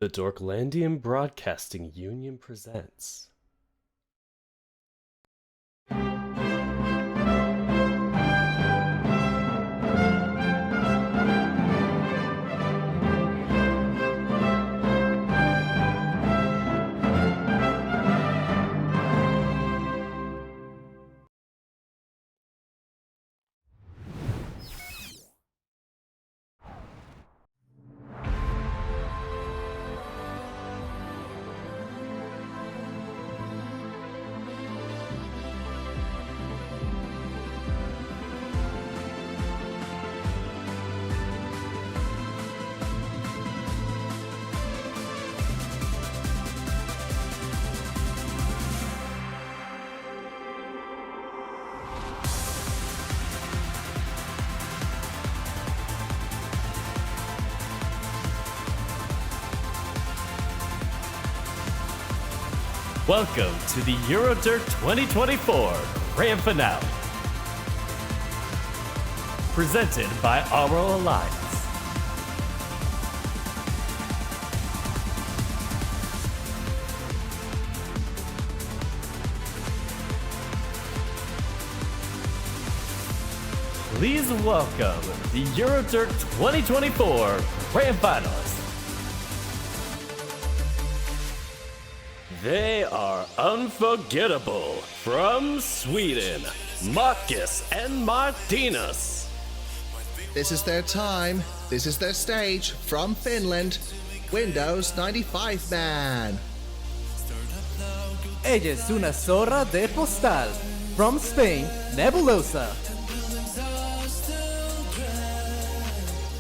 The Dorklandian Broadcasting Union presents. Welcome to the Eurodirk 2024 Grand Finale. Presented by Aural Alliance. Please welcome the Eurodirk 2024 Grand Finalists. They are unforgettable. From Sweden, Markus and Martinus. This is their time. This is their stage. From Finland, Windows 95 Man. Ella es una zorra de postal. From Spain, Nebulosa.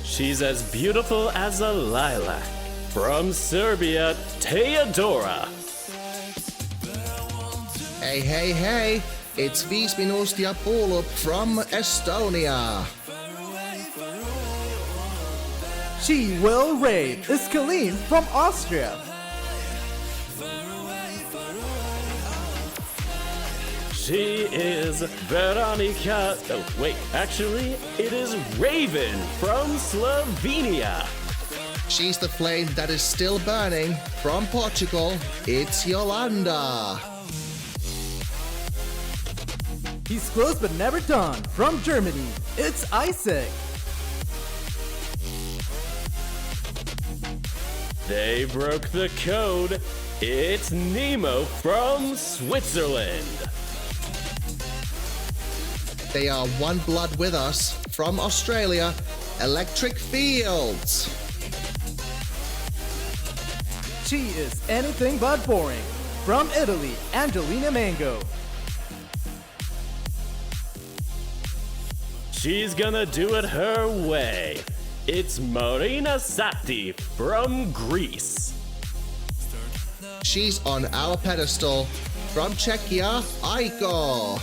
She's as beautiful as a lilac. From Serbia, Teodora. Hey, hey, hey. It's 5 minuuttia pull-up from Estonia. She will raid is Colleen from Austria. She is Veronica. Oh, wait, actually, it is Raven from Slovenia. She's the flame that is still burning. From Portugal, it's Yolanda. He's close but never done. From Germany, it's Isaac. They broke the code. It's Nemo from Switzerland. They are one blood with us. From Australia, Electric Fields. She is anything but boring. From Italy, Angelina Mango. She's gonna do it her way. It's Marina Sati from Greece. She's on our pedestal. From Czechia, Aiko.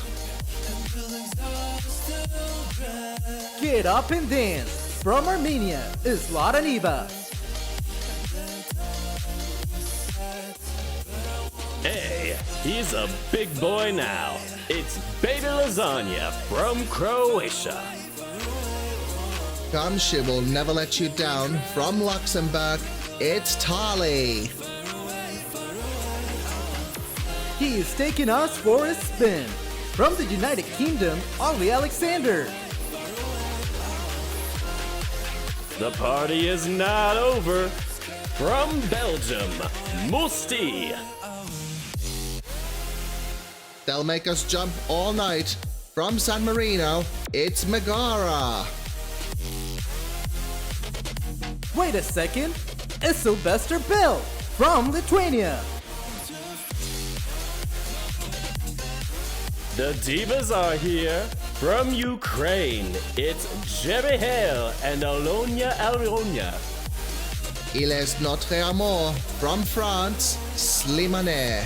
Get up and dance. From Armenia, is Ladaniva. Hey, he's a big boy now. It's Baby Lasagna from Croatia. Come, she will never let you down. From Luxembourg, it's Tali. He is taking us for a spin. From the United Kingdom, Ollie Alexander. The party is not over. From Belgium, Musti. They'll make us jump all night. From San Marino, it's Megara. Wait a second, it's Sylvester Bell from Lithuania. The divas are here. From Ukraine, it's Jerry Hale and Alonia. Il est notre amour. From France, Slimane.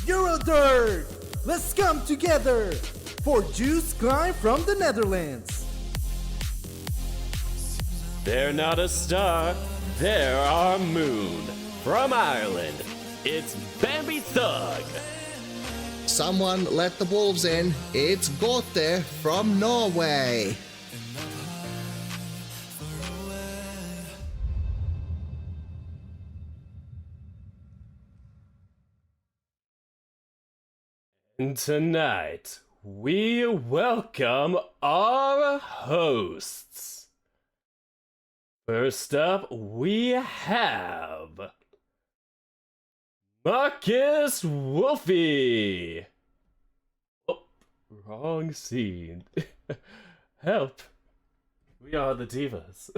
Eurodirk! Let's come together for Juice Klein from the Netherlands. They're not a star, they're our moon. From Ireland, it's Bambi Thug. Someone let the wolves in. It's Gote from Norway. And tonight, we welcome our hosts. First up, we have MarkusWolfy. Oh, wrong scene. Help. We are the divas.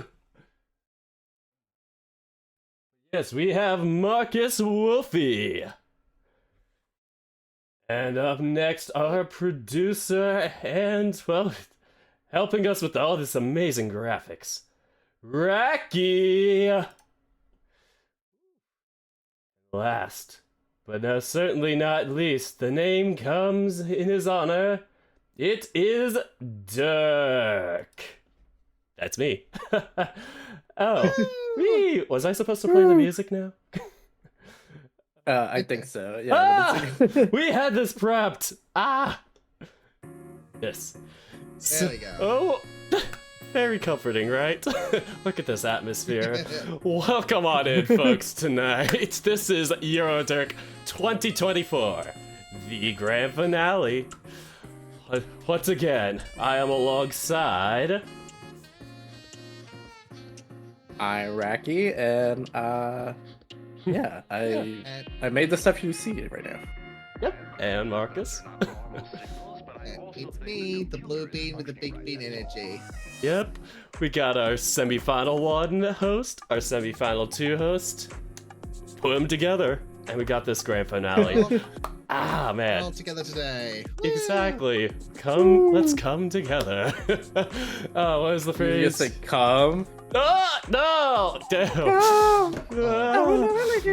Yes, we have MarkusWolfy. And up next, our producer and, well, helping us with all this amazing graphics, Racky! Last, but now certainly not least, the name comes in his honor. It is Dirk. That's me. Oh, wee! Was I supposed to play the music now? I think so. Yeah. We had this prepped. Yes. There we go. Oh, very comforting, right? Look at this atmosphere. Welcome on in, folks, tonight. This is Eurodirk 2024, the grand finale. Once again, I am alongside Iraqi, and yeah, I made the stuff you see right now. Yep, and Markus. And it's me, the blue bean with the big bean energy. Yep, we got our semifinal 1 host, our semifinal 2 host. Put them together, and we got this grand finale. Man. All together today. Exactly. Let's come together. Oh, what is the phrase? You just say come. No! Damn.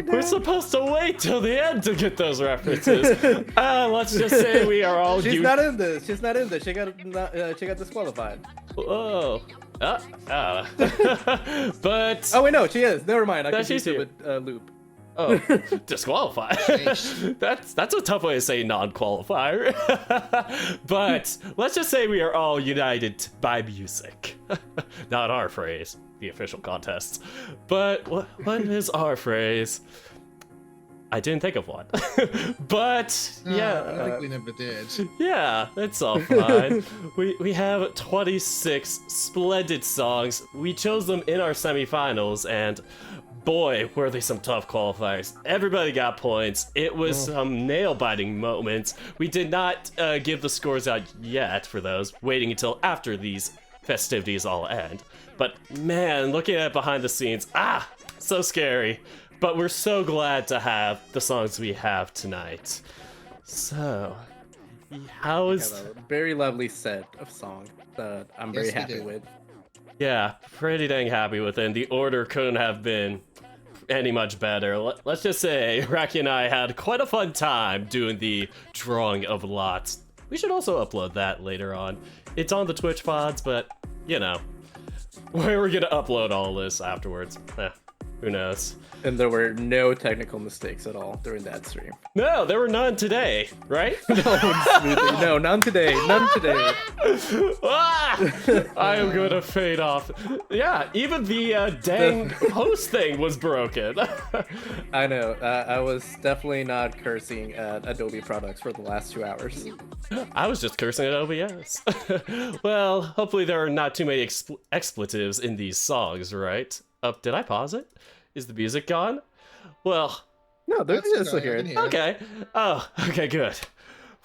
We're supposed to wait till the end to get those references. Let's just say we are all. She's not in this. She's not in this. She got disqualified. Whoa. But. Oh wait, no, she is. Never mind. I She's confused it here. with loop. Oh, disqualified. That's a tough way to say non-qualifier. But let's just say we are all united by music. Not our phrase, the official contests. But what is our phrase? I didn't think of one. But yeah, I think we never did. yeah, it's all fine. we have 26 splendid songs. We chose them in our semifinals, and boy, were they some tough qualifiers. Everybody got points. It was some nail-biting moments. We did not give the scores out yet for those, waiting until after these festivities all end. But man, looking at it behind the scenes, so scary. But we're so glad to have the songs we have tonight. So, how is... We have a very lovely set of songs that I'm very happy with. Yeah, pretty dang happy with it. And the order couldn't have been any much better. Let's just say Racky and I had quite a fun time doing the drawing of lots. We should also upload that later on. It's on the Twitch pods, but, you know, where we're gonna upload all this afterwards. Who knows? And there were no technical mistakes at all during that stream. No, there were none today, right? No, none today. None today. I am gonna fade off. Yeah, even the dang host thing was broken. I know. I was definitely not cursing at Adobe products for the last 2 hours. I was just cursing at OBS. Well, hopefully there are not too many expletives in these songs, right? Did I pause it? Is the music gone? Well, no, they're still here. Okay. Oh, okay, good.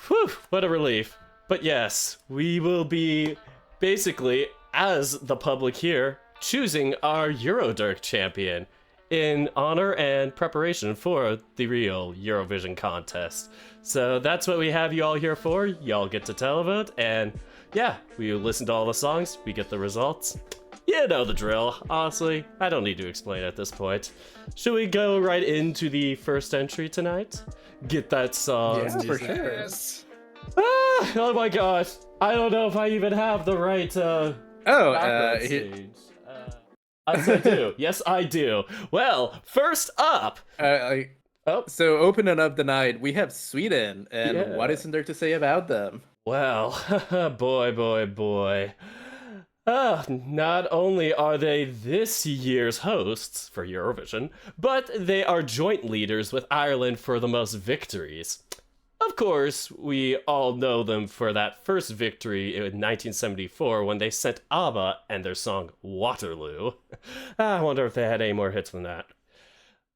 Whew, what a relief. But yes, we will be basically, as the public here, choosing our Eurodirk champion in honor and preparation for the real Eurovision contest. So that's what we have you all here for. Y'all get to televote, and yeah, we listen to all the songs, we get the results. You know the drill. Honestly, I don't need to explain at this point. Should we go right into the first entry tonight? Get that song. Yeah, for sure. Yes. Oh my gosh. I don't know if I even have the right background stage. Yes, I do. Yes, I do. Well, first up. So opening up the night, we have Sweden, and what isn't there to say about them? Well, boy. Not only are they this year's hosts for Eurovision, but they are joint leaders with Ireland for the most victories. Of course, we all know them for that first victory in 1974 when they sent ABBA and their song Waterloo. I wonder if they had any more hits than that.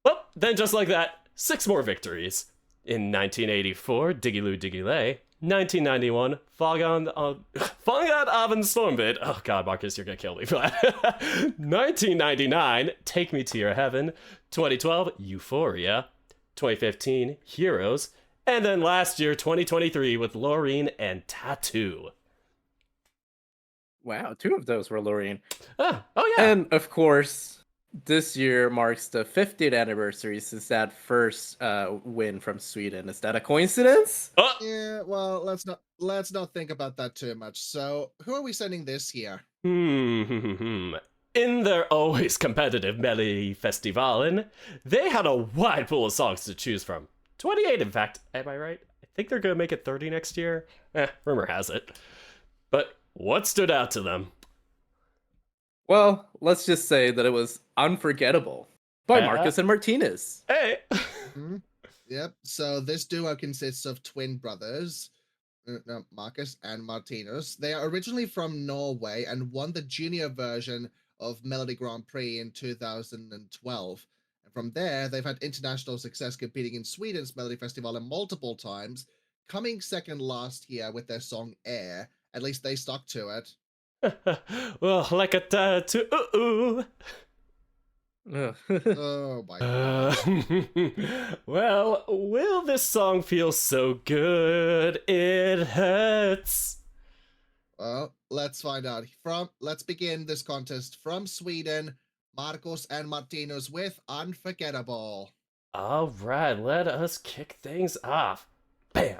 Well, then just like that, 6 more victories. In 1984, Diggiloo Diggiley. 1991, Fagan Avon Stormbit. Oh god, Marcus, you're gonna kill me for that. 1999, Take Me to Your Heaven. 2012, Euphoria. 2015, Heroes. And then last year, 2023, with Loreen and Tattoo. Wow, 2 of those were Loreen. Oh yeah. And of course, this year marks the 50th anniversary since that first win from Sweden. Is that a coincidence? Oh. Yeah, well, let's not think about that too much. So, who are we sending this year? In their always competitive Melodifestivalen, they had a wide pool of songs to choose from. 28, in fact. Am I right? I think they're gonna make it 30 next year. Rumor has it. But what stood out to them? Well, let's just say that it was Unforgettable by Marcus and Martinez. Hey! Yep. So this duo consists of twin brothers, Marcus and Martinez. They are originally from Norway and won the junior version of Melody Grand Prix in 2012. And from there, they've had international success competing in Sweden's Melody Festival multiple times, coming second last year with their song Air. At least they stuck to it. Well, like a tattoo. Oh my god. Well, will this song feel so good it hurts? Well, let's find out. Let's begin this contest from Sweden, Markus and Martinez with Unforgettable. All right, let us kick things off. Bam.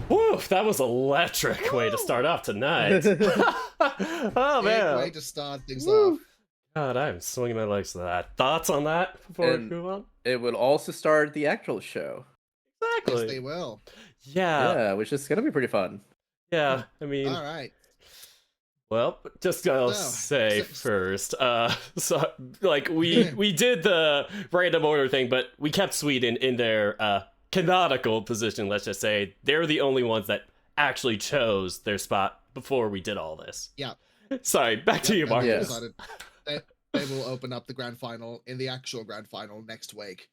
Woof, that was electric way to start off tonight. Oh, man. Great way to start things off. God, I'm swinging my legs to that. Thoughts on that before And we move on? it would also start the actual show. Exactly. Yes, they will. Yeah, Which is gonna be pretty fun. yeah. I mean, All right. well, just gonna say first, so like we did the random order thing, but we kept Sweden in their canonical position. Let's just say they're the only ones that actually chose their spot before we did all this. Yeah. Sorry, back to you, Mark. Yeah. Decided they will open up the grand final in the actual grand final next week.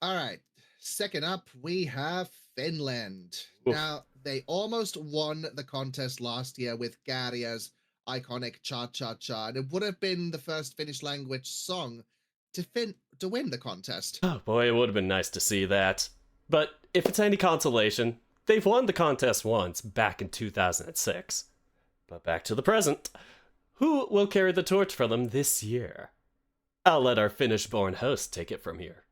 All right. Second up, we have Finland. Oof. Now, they almost won the contest last year with Garia's iconic Cha Cha Cha, and it would have been the first Finnish language song to win the contest. Oh boy, it would have been nice to see that. But if it's any consolation, they've won the contest once, back in 2006. But back to the present. Who will carry the torch for them this year? I'll let our Finnish-born host take it from here.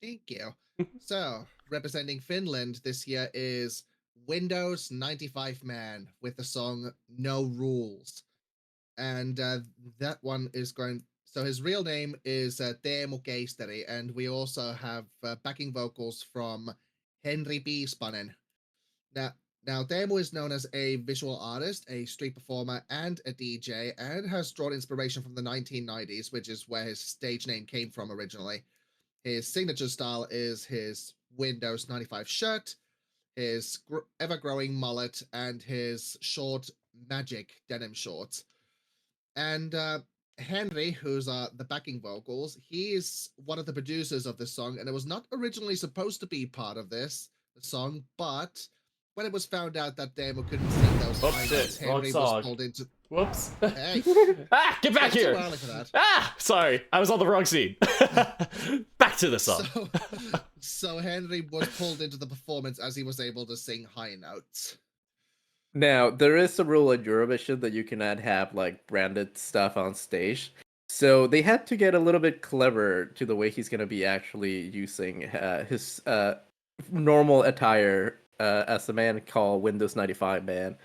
Thank you. So, representing Finland this year is Windows 95 Man with the song No Rules. And that one is going... So his real name is Teemu Keisteri, and we also have backing vocals from Henri Piispanen. Now, Teemu is known as a visual artist, a street performer, and a DJ, and has drawn inspiration from the 1990s, which is where his stage name came from originally. His signature style is his Windows 95 shirt, his ever-growing mullet, and his short magic denim shorts. And Henry, who's the backing vocals, he's one of the producers of this song, and it was not originally supposed to be part of this song, but when it was found out that Teemu couldn't sing those high notes, Henry was pulled into... Whoops. Hey, Get back here! too early for that. Sorry, I was on the wrong scene. Back to the song. So Henry was pulled into the performance as he was able to sing high notes. Now, there is a rule in Eurovision that you cannot have like branded stuff on stage. So they had to get a little bit clever to the way he's going to be actually using his normal attire as a man called Windows 95 Man.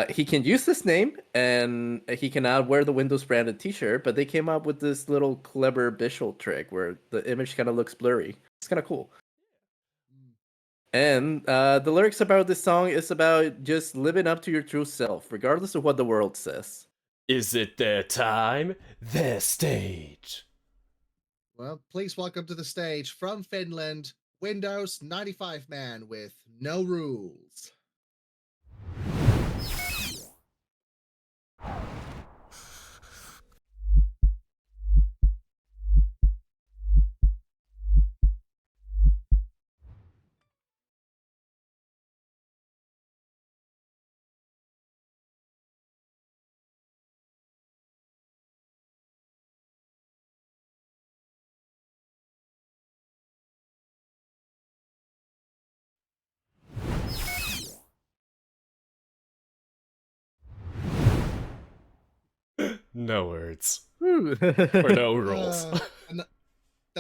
He can use this name, and he can now wear the Windows branded t-shirt, but they came up with this little clever visual trick where the image kind of looks blurry. It's kind of cool. And the lyrics about this song is about just living up to your true self, regardless of what the world says. Is it their time? Their stage. Well, please welcome to the stage from Finland, Windows 95 Man with No Rules. No words. Woo. Or no rules. The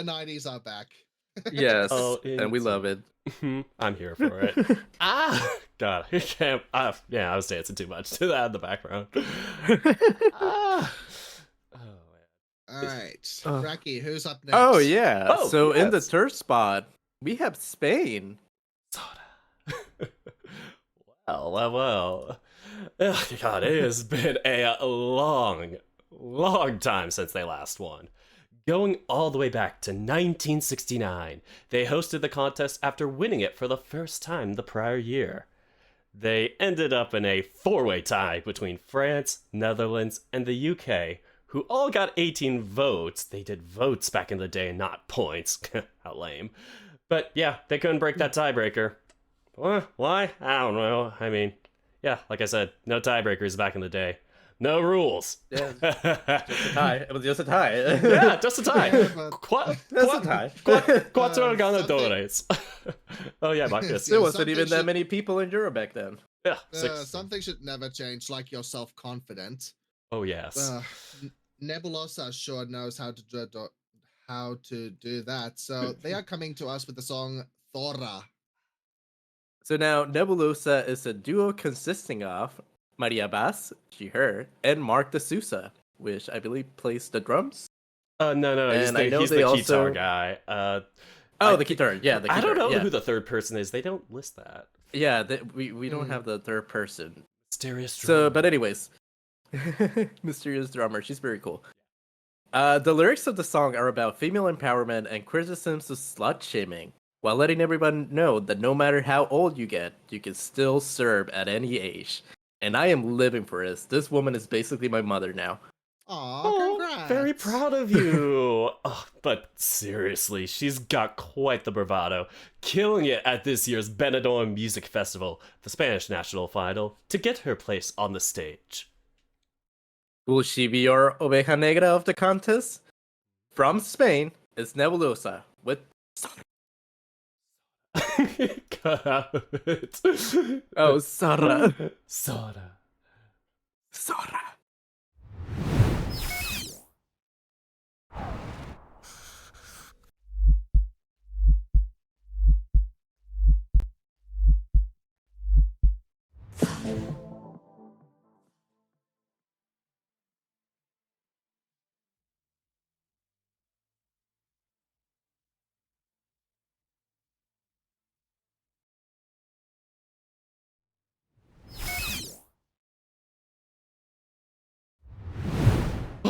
90s are back. Yes, Oh, and we love it. I'm here for it. God, I can't. Yeah, I was dancing too much to that in the background. Oh, man. All right, Raki, who's up next? Oh, yeah. Oh, so in the yes. third spot, we have Spain. Soda. Well. Oh, God, it has been a long time since they last won. Going all the way back to 1969, they hosted the contest after winning it for the first time the prior year. They ended up in a four-way tie between France, Netherlands, and the UK, who all got 18 votes. They did votes back in the day, not points. How lame. But yeah, they couldn't break that tiebreaker. Why? I don't know. I mean, yeah, like I said, no tiebreakers back in the day. No rules. Yeah, just a tie. It was just a tie. Yeah, just a tie. Just a tie. Quattro ganadores. Oh yeah, Marcus. There wasn't Something even that should- many people in Europe back then. Yeah, six. Something should never change, like your self-confidence. Oh yes. Nebulosa sure knows how to do that. So they are coming to us with the song Thora. So now Nebulosa is a duo consisting of Maria Bass, she/her, and Mark de Sousa, which I believe plays the drums. No. And I know He's they the also- guitar guy. The guitar. Yeah, the guitar. I don't know yeah. who the third person is. They don't list that. Yeah, we don't have the third person. Mysterious. So, but anyways, mysterious drummer. She's very cool. The lyrics of the song are about female empowerment and criticisms of slut shaming, while letting everyone know that no matter how old you get, you can still serve at any age. And I am living for this. This woman is basically my mother now. Aw, congrats. Very proud of you. But seriously, she's got quite the bravado, killing it at this year's Benidorm Music Festival, the Spanish national final, to get her place on the stage. Will she be your oveja negra of the contest? From Spain, it's Nebulosa with Cut out of it. Oh, Sara. Soda. Sara.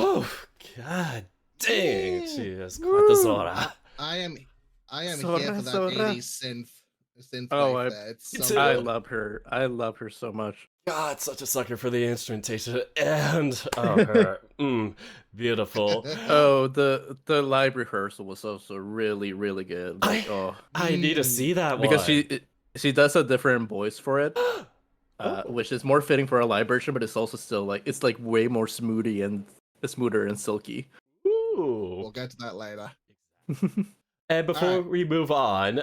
Oh, god dang. She is quite the Zora. I am Sora, here for that Sora. 80s synth Oh, wave there. It's Me so too. I good. love her. I love her so much. God, such a sucker for the instrumentation and her. Beautiful. Oh, the live rehearsal was also really, really good. Like, I need to see that one. because she does a different voice for it, which is more fitting for a live version, but it's also still like it's like way more smoother and silky. Ooh. We'll get to that later. And before Alright. we move on,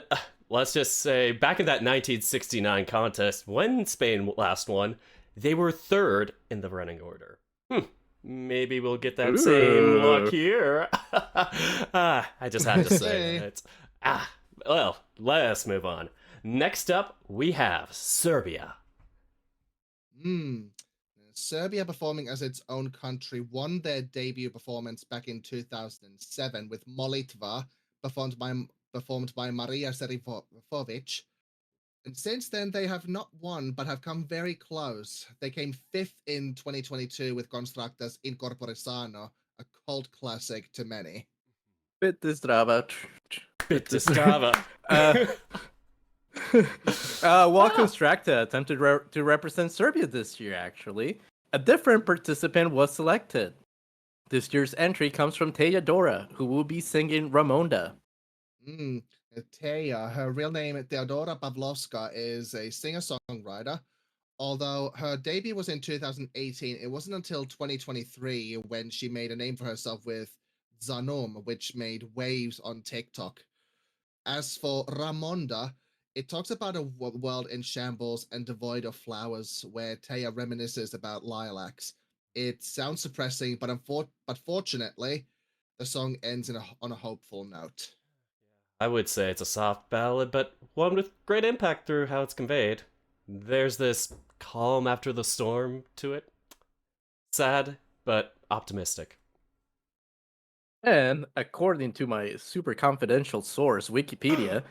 let's just say back in that 1969 contest, when Spain last won, they were third in the running order. maybe we'll get that same luck here. I just had to say it. Well, let's move on. Next up, we have Serbia. Serbia, performing as its own country, won their debut performance back in 2007 with Molitva, performed by Maria Serifovic. And since then, they have not won, but have come very close. They came 5th in 2022 with Constructas in Corpore Sano, a cult classic to many. Bit this drama. Bit this drama. While Constructa attempted to represent Serbia this year, actually, a different participant was selected. This year's entry comes from Teodora, who will be singing Ramonda. Teja, her real name Teodora Pavlovska, is a singer-songwriter. Although her debut was in 2018, it wasn't until 2023 when she made a name for herself with Zanum, which made waves on TikTok. As for Ramonda, it talks about a world in shambles and devoid of flowers, where Teja reminisces about lilacs. It sounds depressing, but fortunately, the song ends on a hopeful note. I would say it's a soft ballad, but one with great impact through how it's conveyed. There's this calm after the storm to it. Sad, but optimistic. And according to my super confidential source, Wikipedia,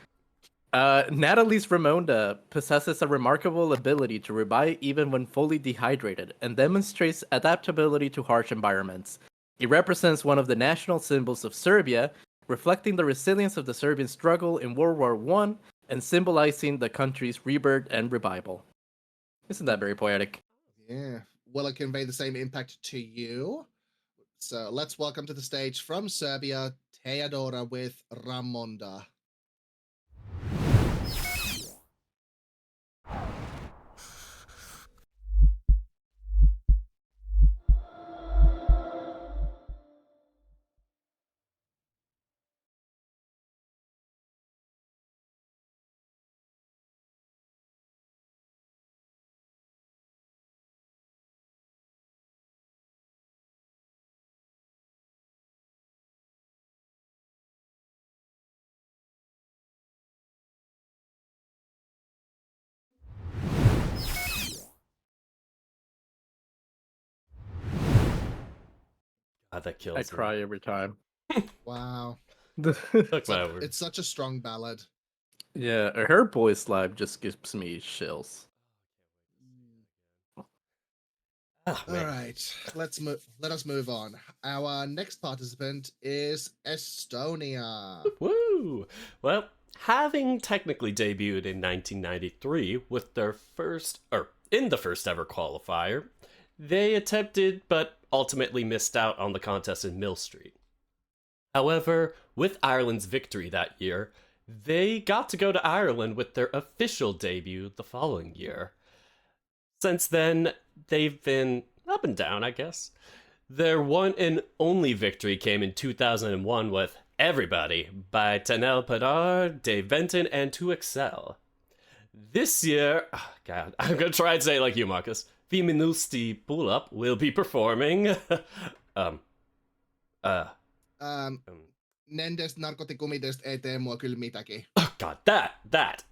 Natalie's Ramonda possesses a remarkable ability to revive even when fully dehydrated and demonstrates adaptability to harsh environments. It represents one of the national symbols of Serbia, reflecting the resilience of the Serbian struggle in World War I and symbolizing the country's rebirth and revival. Isn't that very poetic? Yeah. Will it convey the same impact to you? So let's welcome to the stage from Serbia, Teodora with Ramonda. God, that kills I me. cry every time. Wow. Took my word. It's such a strong ballad. Yeah, her voice live just gives me chills. Oh, All right, let us move on. Our next participant is Estonia. Woo! Well, having technically debuted in 1993 with their first ever qualifier, they attempted but ultimately missed out on the contest in Mill Street. However, with Ireland's victory that year, they got to go to Ireland with their official debut the following year. Since then, they've been up and down, I guess. Their one and only victory came in 2001 with Everybody by Tanel Padar, Dave Benton, and 2XL. This year, God, I'm gonna try and say it like you, Marcus. Viminusti Pull Up will be performing. Nendest narkotikumidest ei tee mua kyllä mitäkin. Oh, God, that.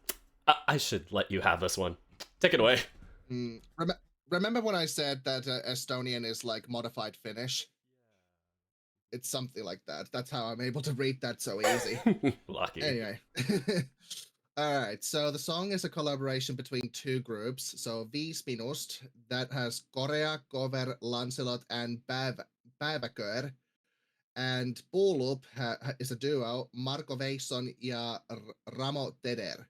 I should let you have this one. Take it away. Remember when I said that Estonian is like modified Finnish? It's something like that. That's how I'm able to read that so easy. Lucky. Anyway. All right. So the song is a collaboration between two groups. So Viis Minusta, that has Korea, Cover, Lancelot, and Päiväkör. And Pull Up is a duo, Marko Veisson ja Ramo Teder.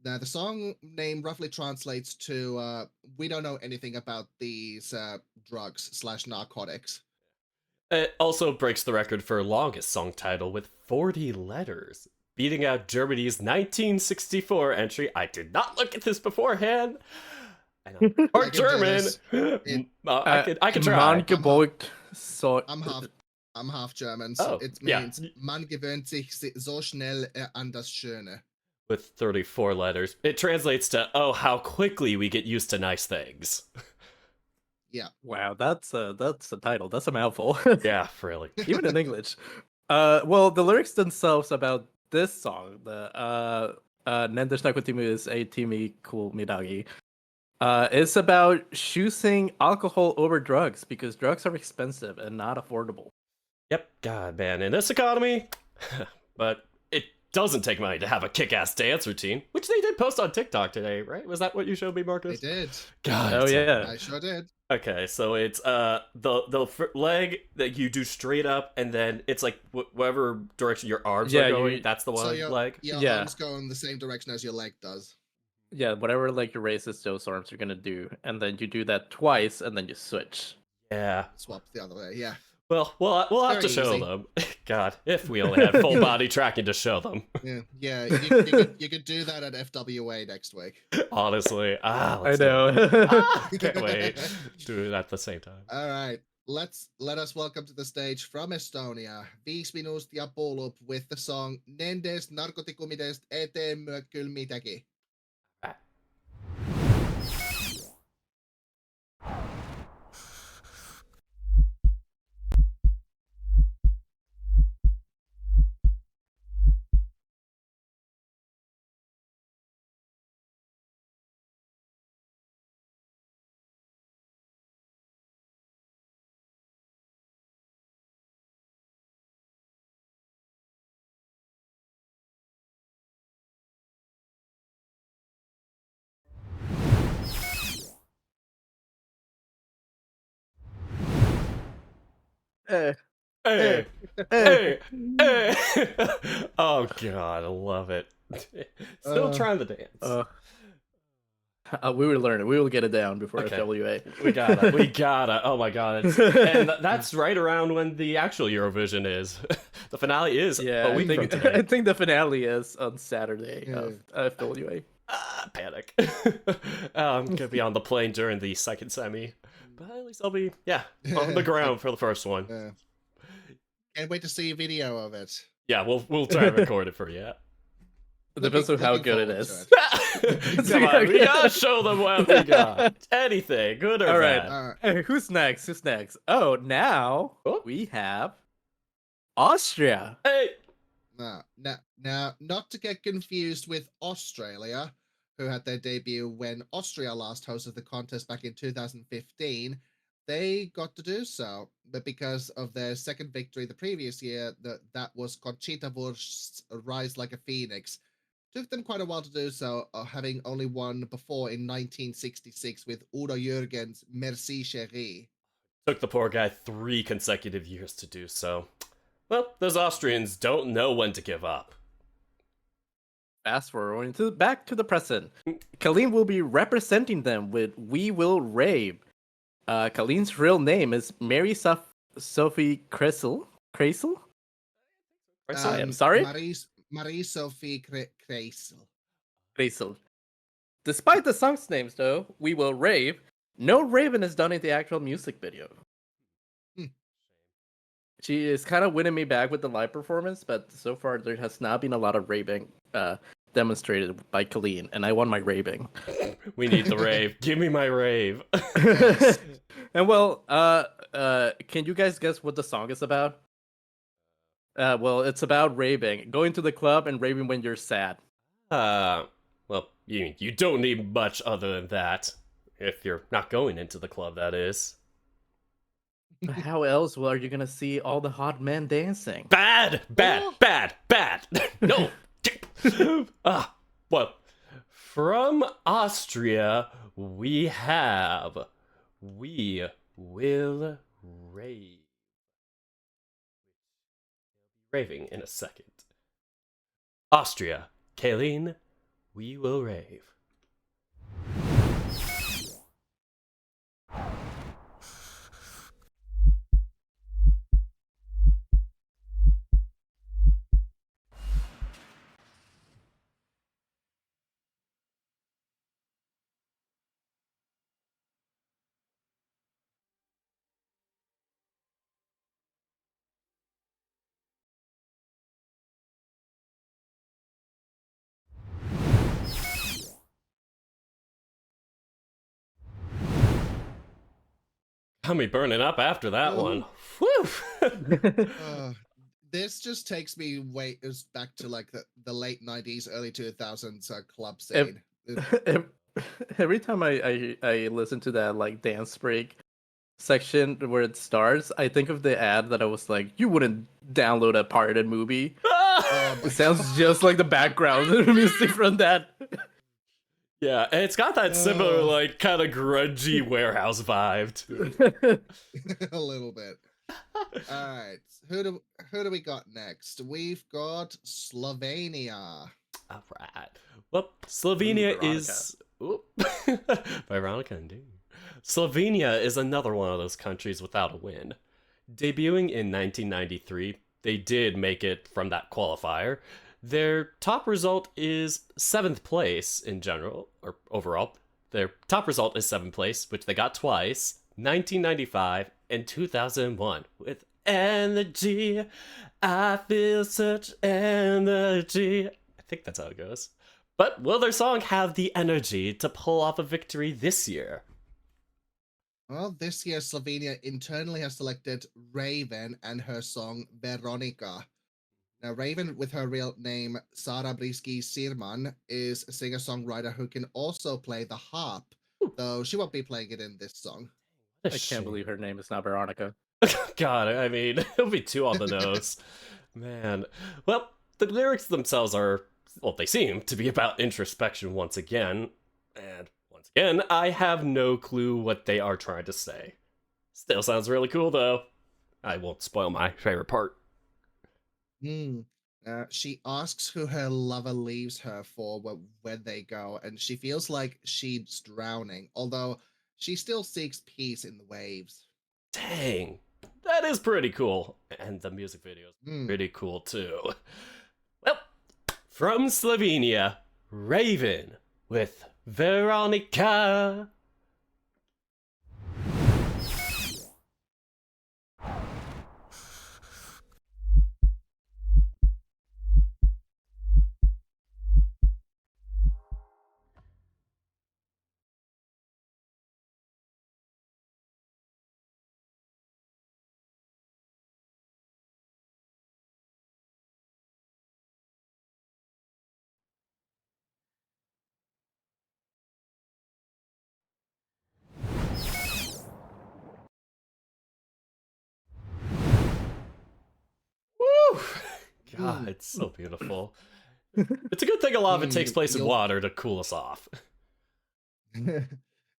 Now, the song name roughly translates to we don't know anything about these drugs/narcotics. It also breaks the record for longest song title with 40 letters, beating out Germany's 1964 entry. I did not look at this beforehand. I know. Or German. I can try. I'm half German. Oh, it means man gewöhnt sich so schnell an das Schöne. With 34 letters. It translates to, oh, how quickly we get used to nice things. Yeah. Wow, that's a title. That's a mouthful. Yeah, really. Even in English. Well, the lyrics themselves about this song, the Nendesh Nakutimu is a Timi Cool Midagi. It's about choosing alcohol over drugs because drugs are expensive and not affordable. Yep, God, man, in this economy, but it doesn't take money to have a kick-ass dance routine, which they did post on TikTok today, right? Was that what you showed me, They Marcus? did. God. Oh yeah. I sure did. Okay, so it's leg that you do straight up, and then it's like whatever direction your arms Yeah, are going. you- That's the So one your leg. Yeah. arms go in the same direction as your leg does. Yeah, whatever like your raises those arms are gonna do, and then you do that twice, and then you switch. Yeah. Swap the other way. Yeah. Well, we'll have to Very show easy. them. God, if we only had full body tracking to show them. Yeah. You could do that at FWA next week. Honestly, I let's do it. know. Can't wait. Do it at the same time. All right. Let us welcome to the stage from Estonia, 5 minuuttia pull-up with the song Nendest narkotikumidest ei tee myö kyl midagi. Eh, Hey, eh. hey. Oh God, I love it. Still trying to dance. We will learn it. We will get it down before Okay. FWA. We gotta. Oh my God, and that's right around when the actual Eurovision is. The finale is Yeah, a week from I today. think the finale is on Saturday of FWA. Panic. I'm gonna be on the plane during the second semi, but at least I'll be on the ground for the first one. Can't wait to see a video of it. Yeah, we'll try and record it for you. It depends on how Looking good it forward is. to Come on, we gotta show them what we got. Anything, good or All right. bad. All right. Hey, who's next? Who's next? Oh, now we have Austria. Hey, Now, not to get confused with Australia, who had their debut when Austria last hosted the contest back in 2015. They got to do so, but because of their second victory the previous year, that was Conchita Wurst's Rise Like a Phoenix. Took them quite a while to do so, having only won before in 1966 with Udo Jürgens' Merci Chérie. took the poor guy 3 consecutive years to do so. Well, those Austrians don't know when to give up. Fast forward back to the present. Colleen will be representing them with We Will Rave. Colleen's real name is Mary Sophie Kreisel. I am sorry? Marie-Sophie Kreisel. Kreisel. Despite the song's names, though, We Will Rave, no raving is done in the actual music video. She is kind of winning me back with the live performance, but so far there has not been a lot of raving demonstrated by Colleen, and I want my raving. We need the rave. Give me my rave. And well, can you guys guess what the song is about? Well, it's about raving, going to the club and raving when you're sad. Well, you don't need much other than that. If you're not going into the club, that is. How else are you gonna see all the hot men dancing? Bad! No! Well, from Austria, we have We Will Rave. Raving in a second. Austria, Kayleen, We Will Rave. got me burning up after that one. Oh. Whew! This just takes me back to like the late 90s, early 2000s club scene. Every time I listen to that like dance break section where it starts, I think of the ad that I was like, you wouldn't download a pirated movie. It sounds just like the background music from that. Yeah, and it's got that similar, like, kind of grungy warehouse vibe to it. A little bit. All right, who do we got next? We've got Slovenia. All right. Well, Slovenia is Veronica indeed. Slovenia is another one of those countries without a win. Debuting in 1993, they did make it from that qualifier. Their top result is 7th place in general, or overall. Their top result is 7th place, which they got twice, 1995 and 2001. With energy, I feel such energy. I think that's how it goes. But will their song have the energy to pull off a victory this year? Well, this year Slovenia internally has selected Raven and her song Veronica. Now, Raven, with her real name Sara Briski Sirman, is a singer-songwriter who can also play the harp, though she won't be playing it in this song. I can't believe her name is not Veronica. God, I mean, it'll be too on the nose. Man. Well, the lyrics themselves are, well, they seem to be about introspection once again. And once again, I have no clue what they are trying to say. Still sounds really cool, though. I won't spoil my favorite part. She asks who her lover leaves her for when they go, and she feels like she's drowning, although she still seeks peace in the waves. Dang, that is pretty cool. And the music video is pretty cool, too. Well, from Slovenia, Raven with Veronica. Woo! God, it's so beautiful. It's a good thing a lot of it takes place in water to cool us off. Yeah,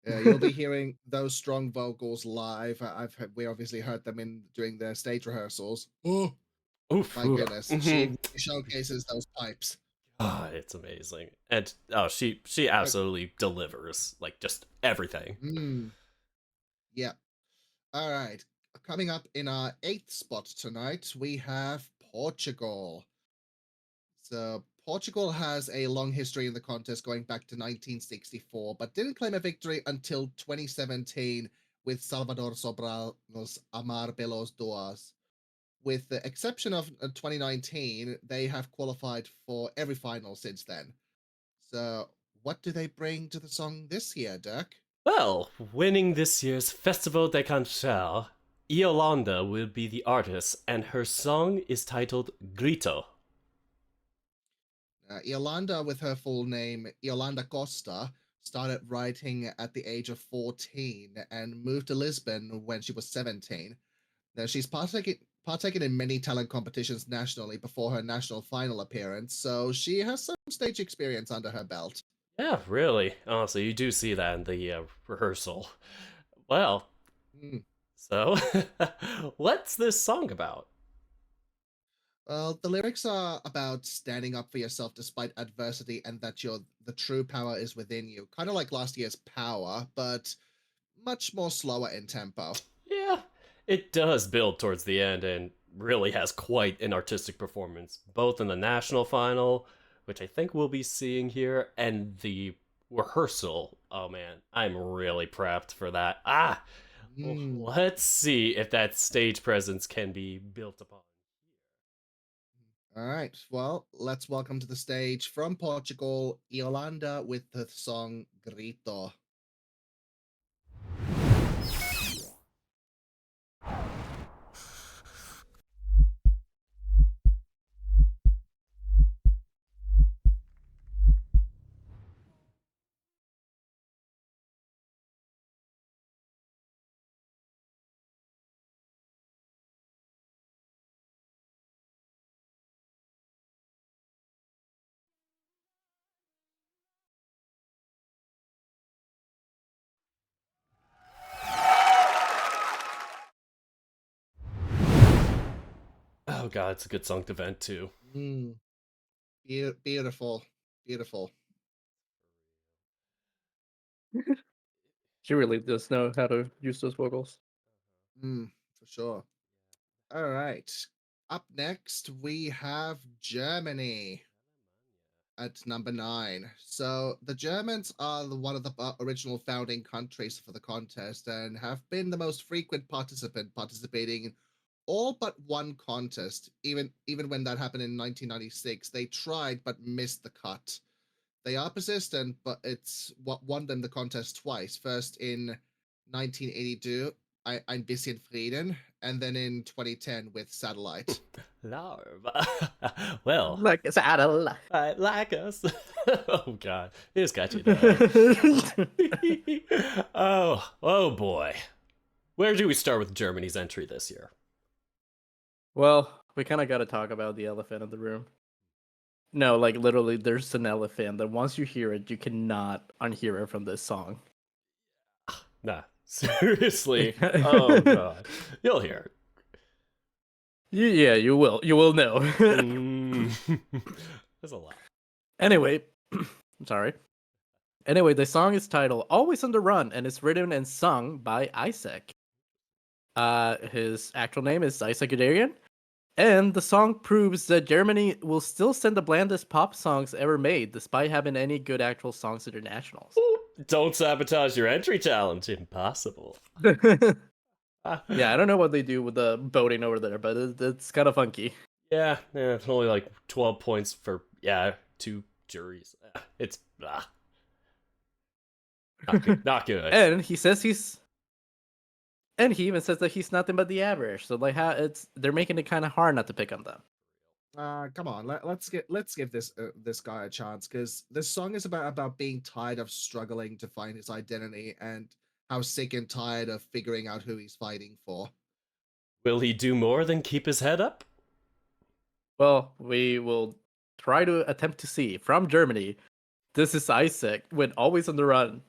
you'll be hearing those strong vocals live. We obviously heard them during the stage rehearsals. Oh, my goodness! She showcases those pipes. Oh, it's amazing, and she absolutely delivers, like just everything. Yeah. All right. Coming up in our 8th spot tonight, we have Portugal. So Portugal has a long history in the contest going back to 1964, but didn't claim a victory until 2017 with Salvador Sobrano's Amar Pelos Duas. With the exception of 2019, they have qualified for every final since then. So what do they bring to the song this year, Dirk? Well, winning this year's Festival de Canção, Yolanda will be the artist, and her song is titled Grito. Yolanda, with her full name, Yolanda Costa, started writing at the age of 14 and moved to Lisbon when she was 17. Now, she's partaken in many talent competitions nationally before her national final appearance, so she has some stage experience under her belt. Yeah, really. Honestly, you do see that in the rehearsal. Well, so what's this song about? Well, the lyrics are about standing up for yourself despite adversity and that the true power is within you. Kind of like last year's Power, but much more slower in tempo. Yeah, it does build towards the end and really has quite an artistic performance, both in the national final, which I think we'll be seeing here, and the rehearsal. Oh man, I'm really prepped for that. Let's see if that stage presence can be built upon. All right, well, let's welcome to the stage from Portugal, Yolanda with the song Grito. Oh god, it's a good song to vent to. Mm. Beautiful. Beautiful. She really does know how to use those vocals. For sure. All right. Up next, we have Germany at number 9. So the Germans are one of the original founding countries for the contest and have been the most frequent participant, participating in all but one contest. Even when that happened in 1996, they tried but missed the cut. They are persistent, but it's what won them the contest twice. First in 1982, Ein bisschen Frieden, and then in 2010 with Satellite. Well, Like it's Adel. I like us. Oh god, it's got you there. Oh boy. Where do we start with Germany's entry this year? Well, we kind of got to talk about the elephant in the room. No, like literally, there's an elephant that once you hear it, you cannot unhear it from this song. Nah, seriously. Oh god, you'll hear it. Yeah, you will. You will know. There's a lot. Anyway, I'm sorry. Anyway, the song is titled "Always on the Run" and it's written and sung by Isaac. His actual name is Isaac Guderian, and the song proves that Germany will still send the blandest pop songs ever made, despite having any good actual songs internationals. Don't sabotage your entry challenge. Impossible. Yeah, I don't know what they do with the voting over there, but it's kind of funky. Yeah, it's only like 12 points for 2 juries. It's not good. Not good. And he says and he even says that he's nothing but the average. So like how they're making it kind of hard not to pick on them. Come on, let's give this guy a chance, because this song is about being tired of struggling to find his identity and how sick and tired of figuring out who he's fighting for. Will he do more than keep his head up? Well, we will try to attempt to see. From Germany, this is Isaac with Always on the Run.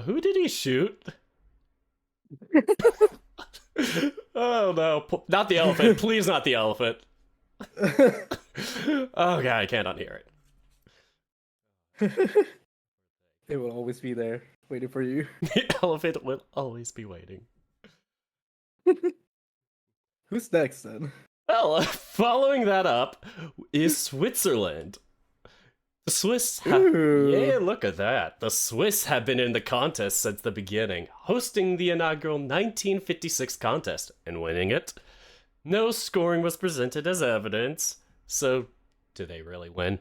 Who did he shoot? Oh no, not the elephant. Please, not the elephant. Oh god, I can't unhear it. It will always be there, waiting for you. The elephant will always be waiting. Who's next then? Well, following that up is Switzerland. The Swiss yeah, look at that. The Swiss have been in the contest since the beginning, hosting the inaugural 1956 contest and winning it. No scoring was presented as evidence, so do they really win?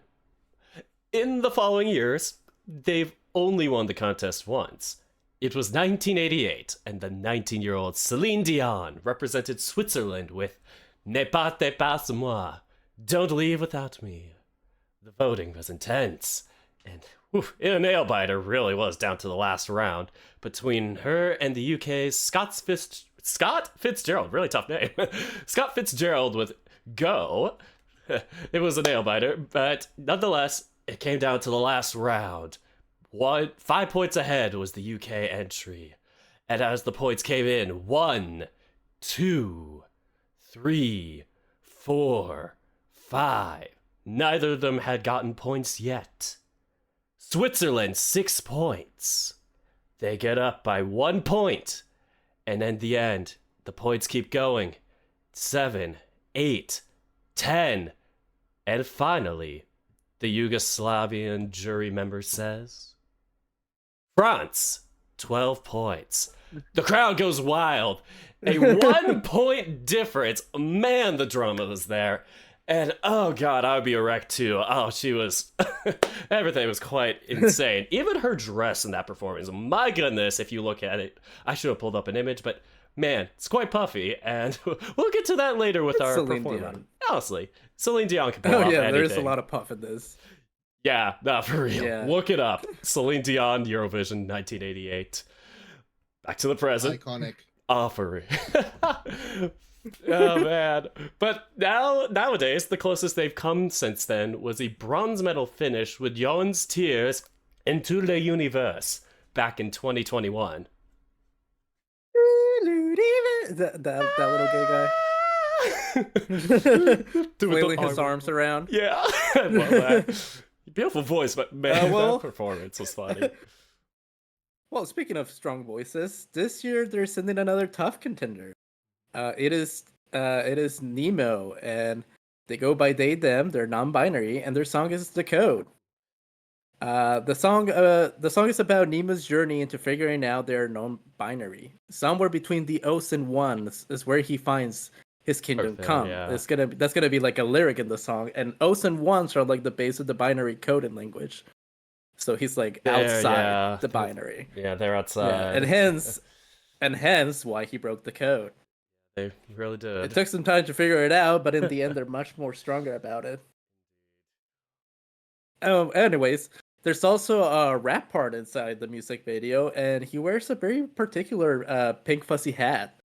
In the following years, they've only won the contest once. It was 1988, and the 19-year-old Celine Dion represented Switzerland with Ne partez pas sans moi, Don't Leave Without Me. The voting was intense, and a nail-biter really was down to the last round between her and the UK's Scott Fitzgerald, really tough name, Scott Fitzgerald with Go. It was a nail-biter, but nonetheless, it came down to the last round. 5 points ahead was the UK entry, and as the points came in, 1, 2, 3, 4, 5. Neither of them had gotten points yet. Switzerland, 6 points. They get up by 1 point. And in the end, the points keep going. 7, 8, 10. And finally, the Yugoslavian jury member says, France, 12 points. The crowd goes wild. A 1 point difference. Man, the drama was there. And oh god, I would be a wreck too. Oh, she was everything was quite insane. Even her dress in that performance. My goodness, if you look at it, I should have pulled up an image, but man, it's quite puffy, and we'll get to that later with It's our Celine performer. Dion. Honestly, Celine Dion can pull Oh off yeah, anything. there's a lot of puff in this. Yeah, no, for real. Yeah. Look it up. Celine Dion, Eurovision, 1988. Back to the present. Iconic. Oh, for real. Oh man. But nowadays, the closest they've come since then was a bronze medal finish with Johan's Tears into the Universe back in 2021. That little gay guy flailing his arms around. Yeah, I love that. Beautiful voice, but man, well- that performance was funny. Well, speaking of strong voices, this year they're sending another tough contender. It is Nemo, and they go by they them. They're non-binary, and their song is "The Code." The song is about Nemo's journey into figuring out they're non-binary. Somewhere between the O's and ones is where he finds his kingdom Perfect, come. yeah. That's gonna be like a lyric in the song, and O's and ones are like the base of the binary coding language. So he's like There, outside yeah. the binary. Yeah, they're outside. Yeah, and hence why he broke the code. They really did. It took some time to figure it out, but in the end, they're much more stronger about it. Anyways, there's also a rap part inside the music video, and he wears a very particular pink fuzzy hat,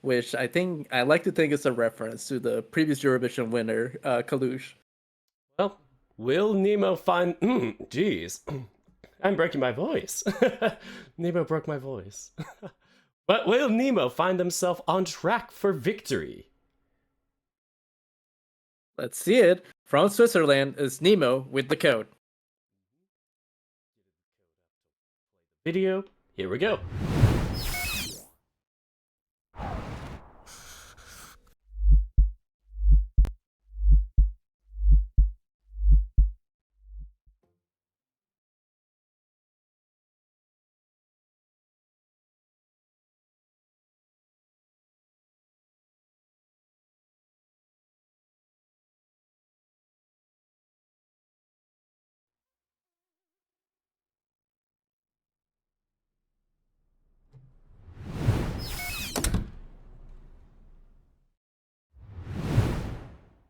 which I like to think is a reference to the previous Eurovision winner, Kalush. Well, will Nemo find... Jeez. I'm breaking my voice. Nemo broke my voice. But will Nemo find himself on track for victory? Let's see it. From Switzerland is Nemo with the code. Video, here we go.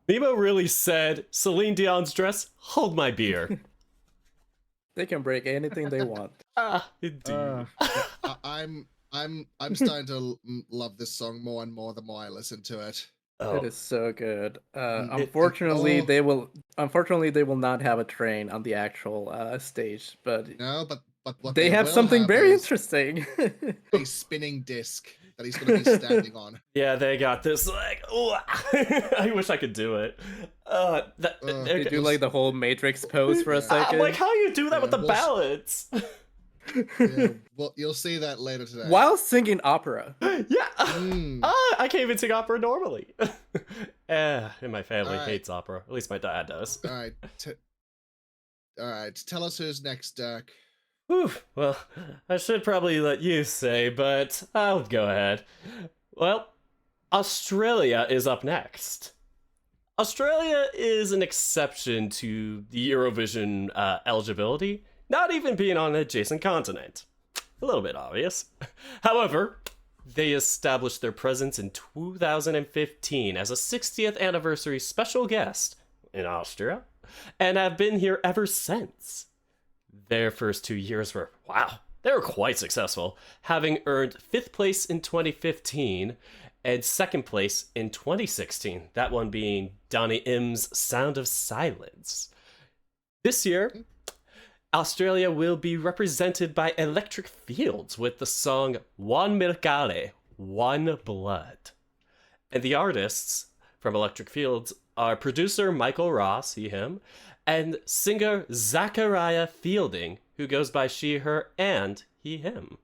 Nemo really said, Celine Dion's dress, hold my beer. They can break anything they want. Indeed. I'm starting to love this song more and more the more I listen to it. It is so good. Unfortunately, they will not have a train on the actual stage, but No, but what they have will something have very is interesting. a spinning disc that he's going to be standing on. Yeah, they got this, like, ooh, I wish I could do it. They do like the whole Matrix pose for a second. Like, how you do that with the we'll- balance? Yeah, well, you'll see that later today. While singing opera. Yeah. Mm. I can't even sing opera normally. And my family All right. hates opera. At least my dad does. All right. Tell us who's next, Dirk. Whew, well, I should probably let you say, but I'll go ahead. Well, Australia is up next. Australia is an exception to the Eurovision eligibility, not even being on an adjacent continent. A little bit obvious. However, they established their presence in 2015 as a 60th anniversary special guest in Austria, and have been here ever since. Their first 2 years were, they were quite successful, having earned 5th place in 2015 and 2nd place in 2016, that one being Donny Im's Sound of Silence. This year, Australia will be represented by Electric Fields with the song One Mircale, One Blood. And the artists from Electric Fields are producer Michael Ross, he, him, and singer Zachariah Fielding, who goes by she, her, and he, him.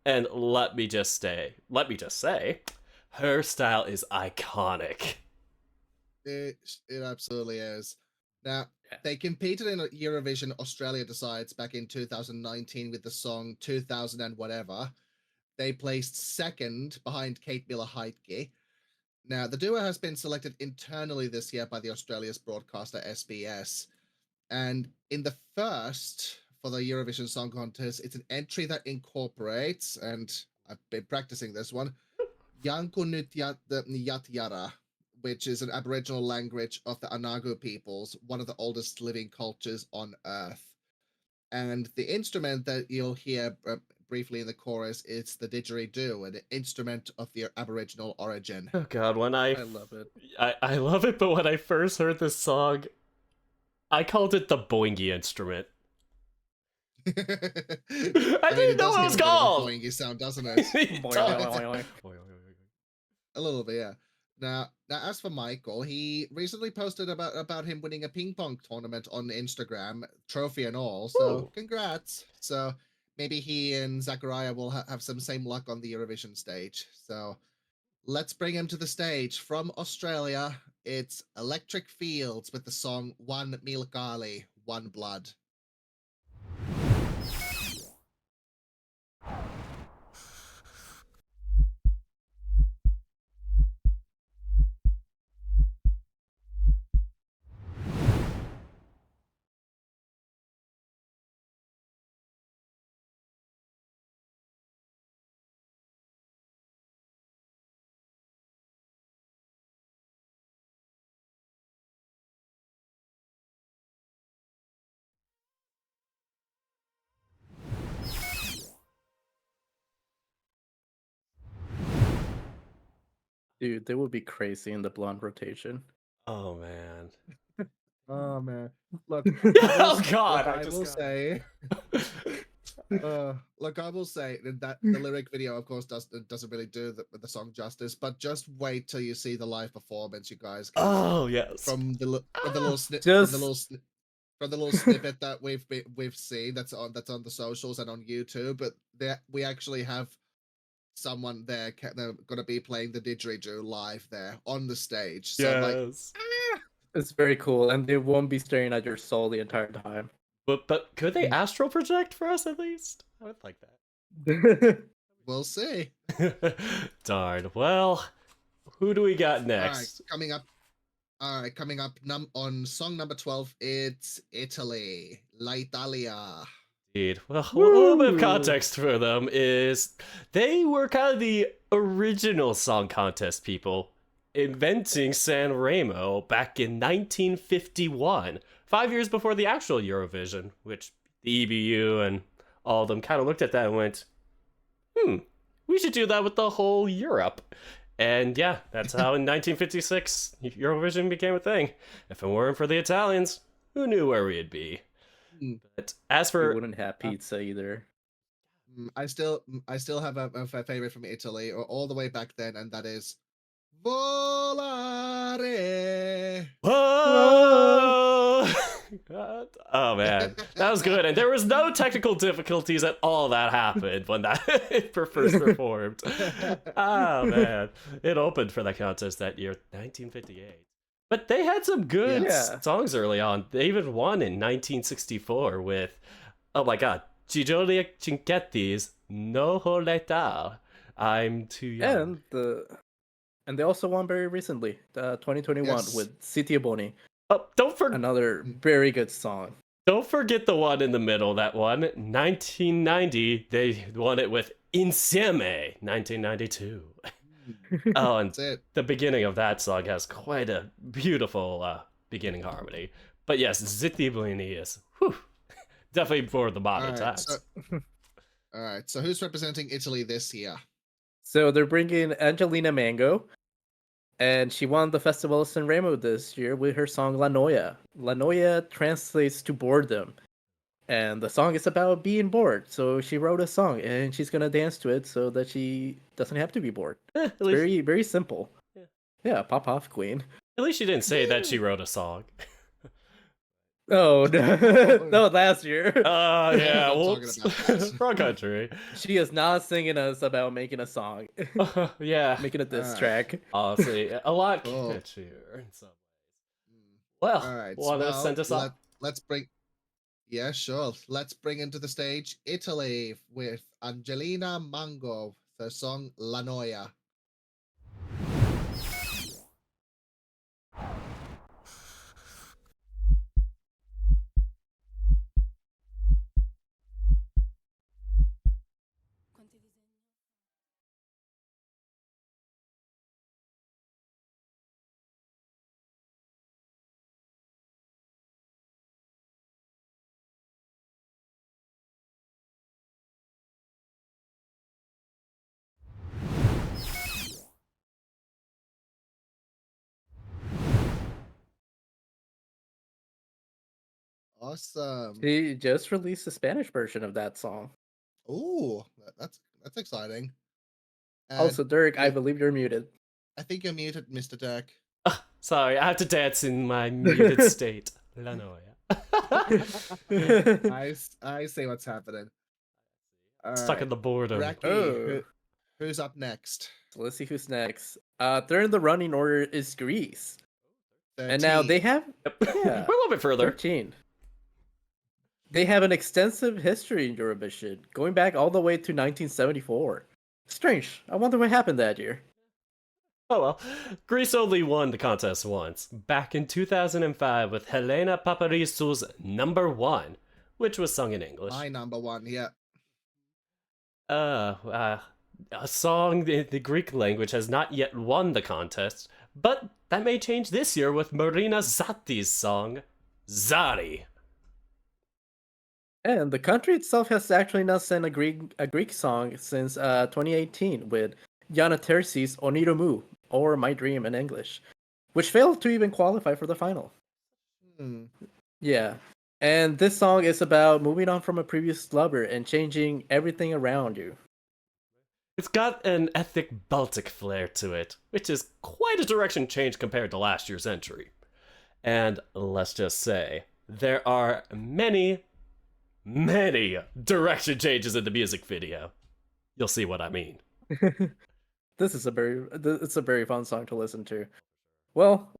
And let me just say, her style is iconic. It absolutely is. Now, they competed in Eurovision Australia Decides back in 2019 with the song 2000 and whatever. They placed second behind Kate Miller-Heidke. Now, the duo has been selected internally this year by the Australia's broadcaster SBS. And in the first, for the Eurovision Song Contest, it's an entry that incorporates, and I've been practicing this one, Yankunytyara, which is an Aboriginal language of the Anagu peoples, one of the oldest living cultures on Earth. And the instrument that you'll hear briefly in the chorus is the didgeridoo, an instrument of the Aboriginal origin. Oh god, I love it. I love it, but when I first heard this song, I called it the boingy instrument. I didn't know what it was called. A boingy sound, doesn't it? A little bit, yeah. Now, as for Michael, he recently posted about him winning a ping pong tournament on Instagram, trophy and all. So, Ooh. congrats. So, maybe he and Zachariah will have some same luck on the Eurovision stage. So, let's bring him to the stage. From Australia, it's Electric Fields with the song One Milkali, One Blood. Dude, they would be crazy in the blonde rotation. Oh man. Oh man, look. Oh god, I will say. Look, I will say that the lyric video, of course, doesn't really do the song justice. But just wait till you see the live performance, you guys. Oh yes. From the little snippet, Just- from the little snippet that we've seen that's on the socials and on YouTube, but we actually have someone there they're gonna be playing the didgeridoo live there on the stage. So Yes. It's very cool, and they won't be staring at your soul the entire time. But could they astral project for us at least? I would like that. we'll see. Darn. Well, who do we got All next? right, coming up on song number 12, it's Italy, La Italia. Indeed. Well, a little bit of Woo! context for them is they were kind of the original song contest people, inventing San Remo back in 1951, 5 years before the actual Eurovision, which the EBU and all of them kind of looked at that and went, we should do that with the whole Europe. And yeah, that's how in 1956 Eurovision became a thing. If it weren't for the Italians, who knew where we'd be? But as We for wouldn't have pizza either. I still have a favorite from Italy, or all the way back then, and that is Volare. Whoa! God. Oh man, that was good, and there was no technical difficulties at all that happened when that first performed. Oh man, it opened for that contest that year, 1958. But they had some good Yeah. songs early on. They even won in 1964 with, oh my god, Giorgio Cinchetti's No L'età. I'm too young. And they also won very recently, 2021, Yes. with City Boni, Oh, don't another very good song. Don't forget the one in the middle, that one. 1990, they won it with Insieme, 1992. Oh, and That's it. the beginning of that song has quite a beautiful beginning harmony. But yes, Zitti Blini is definitely for the modern times. All right, so who's representing Italy this year? So they're bringing Angelina Mango, and she won the Festival of Sanremo this year with her song La Noia. La Noia translates to boredom, and the song is about being bored. So she wrote a song, and she's gonna dance to it so that she doesn't have to be bored. At least, Very, very simple. Yeah. Yeah, pop off, queen. at least she didn't say that she wrote a song. Oh no, no, last year. Oh, yeah, Not whoops. talking about that. Wrong country. She is not singing us about making a song, Yeah, making a diss Alright. track. honestly, a lot Cool. catchier in some ways. Well, All right, want to send us off? let's bring. Yeah, sure. Let's bring into the stage Italy with Angelina Mango, the song La Noia. Awesome. He just released the Spanish version of that song. Ooh, that's exciting. And Also, Dirk, I yeah, believe you're muted. I think you're muted, Mr. Dirk. Sorry, I have to dance in my muted state. La noia. I see what's happening. All Stuck in right. the boredom. Raki, Oh. who's up next? So let's see who's next. Third in the running order is Greece. 13. And now they have Yep. Yeah. We're a little bit further. 13. They have an extensive history in Eurovision, going back all the way to 1974. Strange. I wonder what happened that year. Oh well. Greece only won the contest once, back in 2005 with Helena Paparizou's Number One, which was sung in English. My number one, yeah. A song in the Greek language has not yet won the contest, but that may change this year with Marina Zati's song, Zari. And the country itself has actually not sent a Greek song since 2018 with Yana Terzi's Oniromu, or My Dream in English, which failed to even qualify for the final. Hmm. Yeah. And this song is about moving on from a previous lover and changing everything around you. It's got an ethnic Baltic flair to it, which is quite a direction change compared to last year's entry. And let's just say, there are many direction changes in the music video. You'll see what I mean. It's a very fun song to listen to. Well,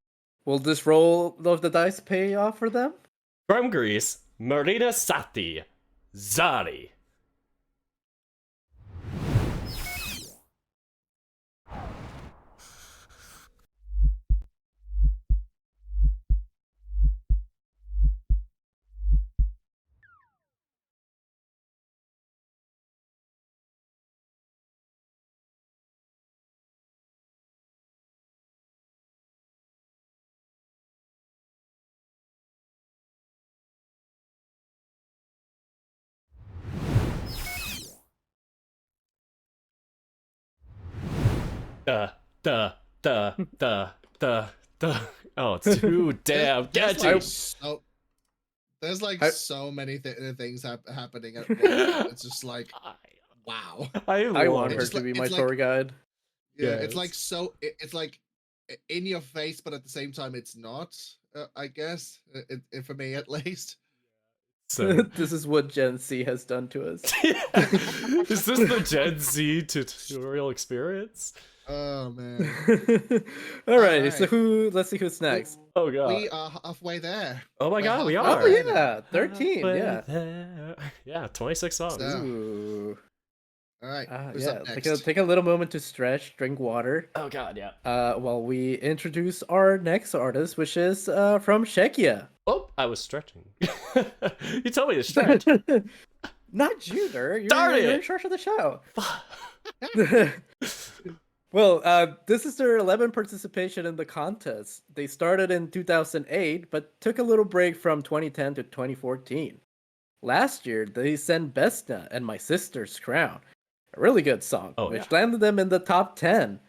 will this roll of the dice pay off for them? From Greece, Marina Sati, Zari. Oh, it's too damn There's catchy. so many things happening at once. It's just like, wow. I want her just to like- be my it's like- tour guide. Yeah, it's like Yes. it's like in your face, but at the same time, it's not. I guess, for me at least. So, This is what Gen Z has done to us. is this the Gen Z tutorial experience? Oh man, Alright, so Alright. let's see who's next. Oh god. we are halfway there. Oh my we're god, we halfway are. Oh yeah, 13, Halfway yeah. there. Yeah, 26 songs. So- Ooh. All right, who's Yeah, up next? take a little moment to stretch, drink water. Oh god, yeah. While we introduce our next artist, which is from Czechia. Oh, I was stretching. You told me to stretch. Not you, Dirk. Darn You're in it! charge of the show. Well, this is their 11th participation in the contest. They started in 2008, but took a little break from 2010 to 2014. Last year, they sent Besna and My Sister's Crown, a really good song, Oh, which yeah. landed them in the top 10.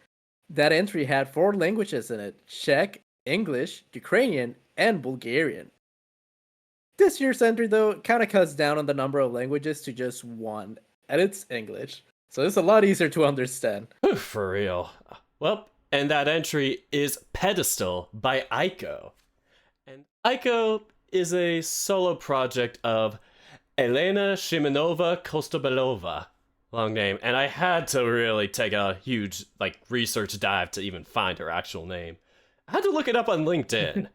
That entry had 4 languages in it: Czech, English, Ukrainian, and Bulgarian. This year's entry, though, kind of cuts down on the number of languages to just 1, and it's English. So it's a lot easier to understand. For real. Well, and that entry is Pedestal by Aiko. And Aiko is a solo project of Elena Shimonova Kostobelova. Long name. And I had to really take a huge research dive to even find her actual name. I had to look it up on LinkedIn.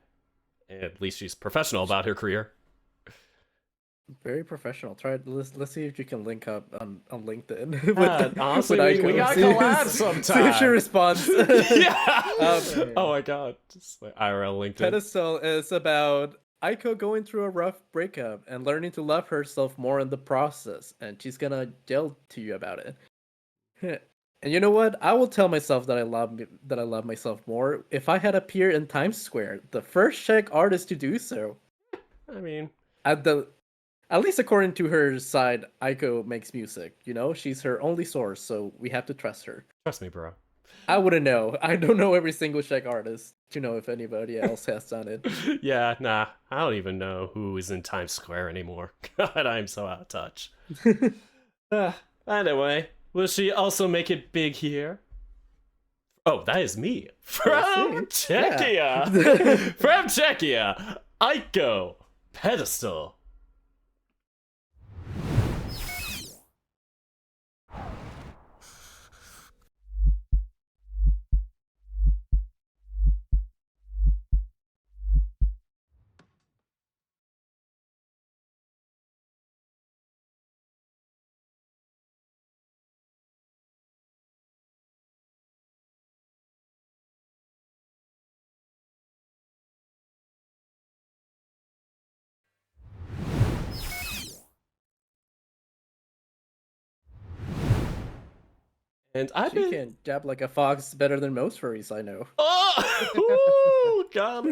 At least she's professional about her career. Very professional. Let's see if you can link up on LinkedIn. Honestly, with we Aiko. gotta See- collab See if she sometime. responds. Yeah. Okay. Oh my god. Just IRL LinkedIn. Pedestal is about Aiko going through a rough breakup and learning to love herself more in the process, and she's gonna yell to you about it. And you know what? I will tell myself that I love myself more if I had appeared in Times Square, the first Czech artist to do so. I mean, At least according to her side, Aiko makes music. You know, she's her only source, so we have to trust her. trust me, bro. I wouldn't know. I don't know every single Czech artist to know if anybody else has done it. Yeah, nah, I don't even know who is in Times Square anymore. God, I'm so out of touch. Anyway, will she also make it big here? Oh, that is me. From Czechia! Yeah. From Czechia, Aiko Pedestal. And I've She been... can jab like a fox better than most furries I know. Oh! Ooh, God.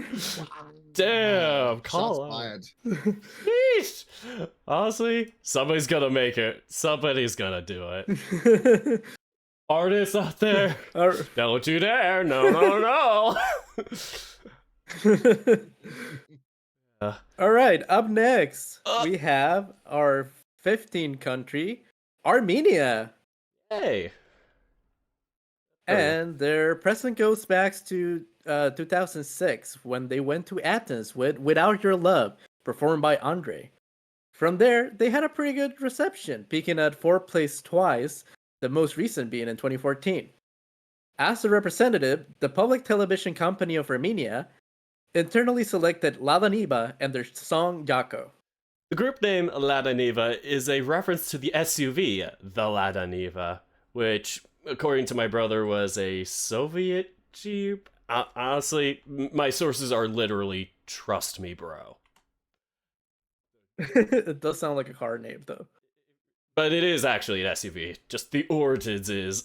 Damn, Shots call out. fired. Yeesh. Honestly, somebody's gonna make it. Somebody's gonna do it. Artists out there, don't you dare! No, no, no! All right, up next we have our 15th country, Armenia. Hey. And their present goes back to 2006 when they went to Athens with Without Your Love, performed by Andre. From there, they had a pretty good reception, peaking at 4th place twice, the most recent being in 2014. As a representative, the public television company of Armenia internally selected Lada Niba and their song Jako. The group name Lada Niva is a reference to the SUV, the Lada Niva, which, according to my brother, was a Soviet Jeep. Honestly, my sources are literally trust me, bro. It does sound like a car name, though. But it is actually an SUV. Just the origins is...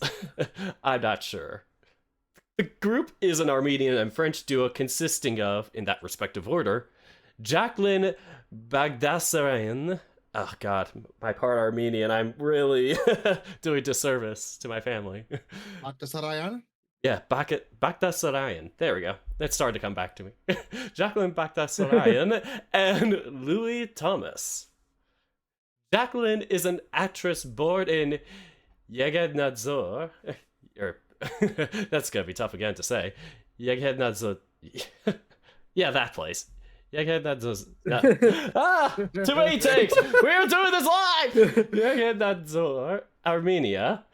I'm not sure. The group is an Armenian and French duo consisting of, in that respective order, Jacqueline Bagdasaryan. Oh god, my part Armenian. I'm really doing disservice to my family. Bagdasaryan? Yeah, Bagdasaryan. There we go. It's starting to come back to me. Jacqueline Bagdasaryan and Louis Thomas. Jacqueline is an actress born in Yegednadzor. That's gonna be tough again to say. Yegednadzor. Yeah, that place. Yegednadzor. Too many takes. We're doing this live. Yegednadzor, Armenia.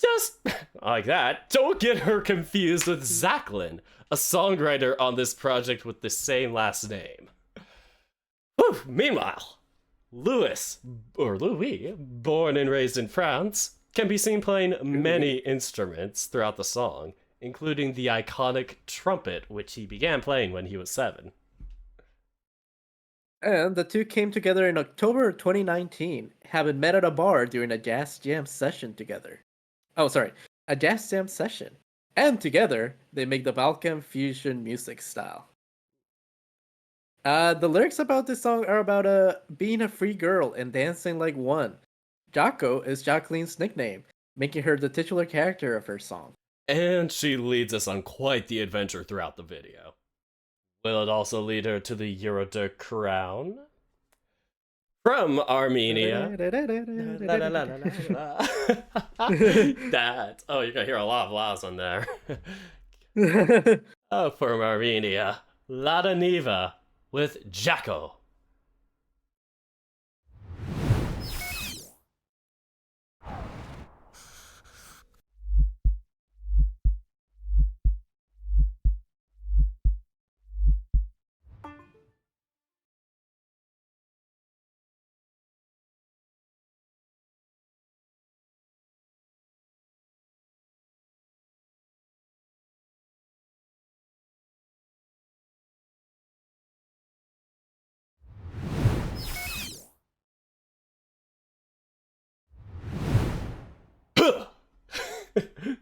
Just like that. Don't get her confused with Jacqueline, a songwriter on this project with the same last name. Whew. Meanwhile, Louis, born and raised in France, can be seen playing many instruments throughout the song, including the iconic trumpet, which he began playing when he was 7. And the two came together in October 2019, having met at a bar during a jazz jam session together. A jazz jam session. And together, they make the Balkan fusion music style. The lyrics about this song are about being a free girl and dancing like one. Jako is Jacqueline's nickname, making her the titular character of her song. And she leads us on quite the adventure throughout the video. Will it also lead her to the Eurodirk crown? From Armenia. That. Oh, you're gonna hear a lot of laughs on there. Oh, from Armenia. Lada Niva with Jako.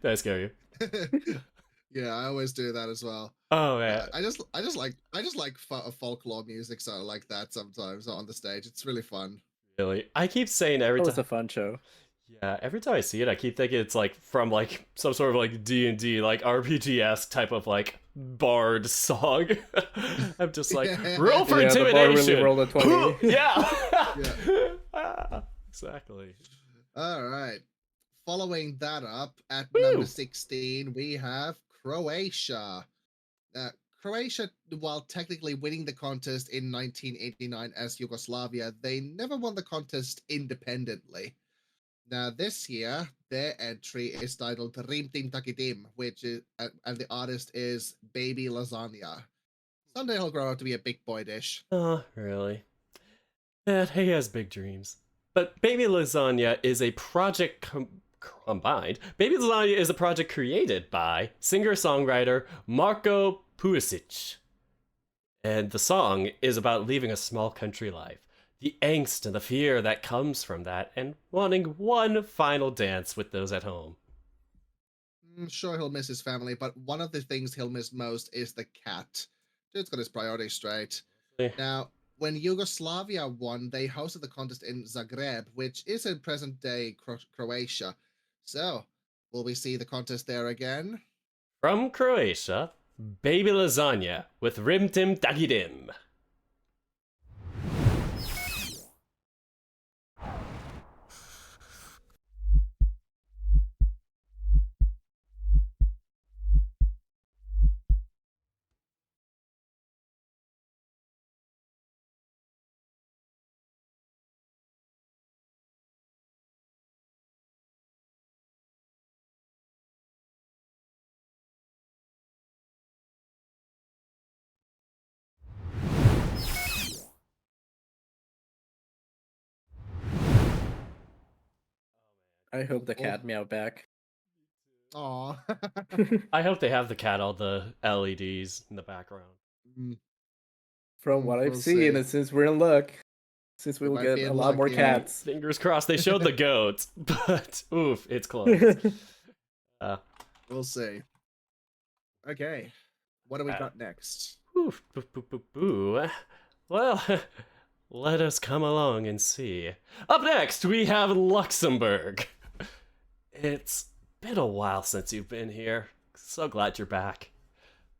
Did I scare you? Yeah, I always do that as well. Oh man, I just like folklore music, so I like that sometimes on the stage. It's really fun. really? I keep saying every It time. was a fun show. Yeah, every time I see it, I keep thinking it's like from like some sort of like D&D, like RPG-esque type of like bard song. I'm just like, roll for Yeah, the bar really intimidation. rolled a 20. Yeah. Yeah. Ah, exactly. All right. Following that up at Woo! number 16, we have Croatia. Croatia, while technically winning the contest in 1989 as Yugoslavia, they never won the contest independently. Now, this year, their entry is titled Rim Tim Takitim, which is, and the artist is Baby Lasagna. Someday he'll grow up to be a big boy dish. Oh, really? Man, he has big dreams. But Baby Lasagna is a project combined. Baby Lasagna is a project created by singer-songwriter Marko Pulisic. And the song is about leaving a small country life, the angst and the fear that comes from that, and wanting one final dance with those at home. I'm sure he'll miss his family, but one of the things he'll miss most is the cat. Dude's got his priorities straight. Eh. Now, when Yugoslavia won, they hosted the contest in Zagreb, which is in present-day Croatia. So, will we see the contest there again? From Croatia, Baby Lasagna with Rim Tim Tagidim. I hope the cat meowed back. Aw. I hope they have the cat, all the LEDs in the background. From what I've We'll seen, see. and since we're in luck, since we will might get be a in lot luck, more yeah. cats. Fingers crossed. They showed the goat, but oof, it's close. We'll see. Okay. What do we got next? Oof, boo, boo, boo, boo. Well, let us come along and see. Up next, we have Luxembourg. It's been a while since you've been here. So glad you're back.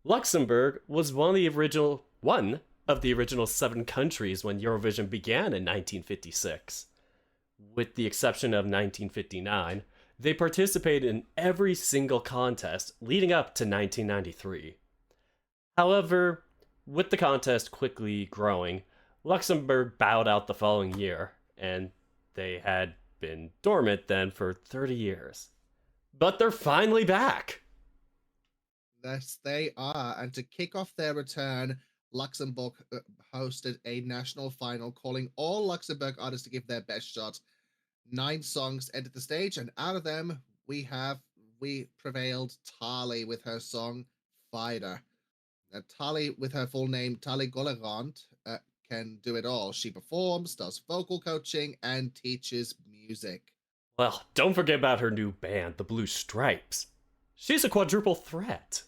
Luxembourg was one of the original 7 countries when Eurovision began in 1956. With the exception of 1959, they participated in every single contest leading up to 1993. However, with the contest quickly growing, Luxembourg bowed out the following year, and they had been dormant then for 30 years. But they're finally back! Yes, they are. And to kick off their return, Luxembourg hosted a national final, calling all Luxembourg artists to give their best shot. 9 songs entered the stage, and out of them, we prevailed Tali with her song Fighter. Tali, with her full name, Tali Golerand, can do it all. She performs, does vocal coaching, and teaches music. Well, don't forget about her new band, the Blue Stripes. She's a quadruple threat.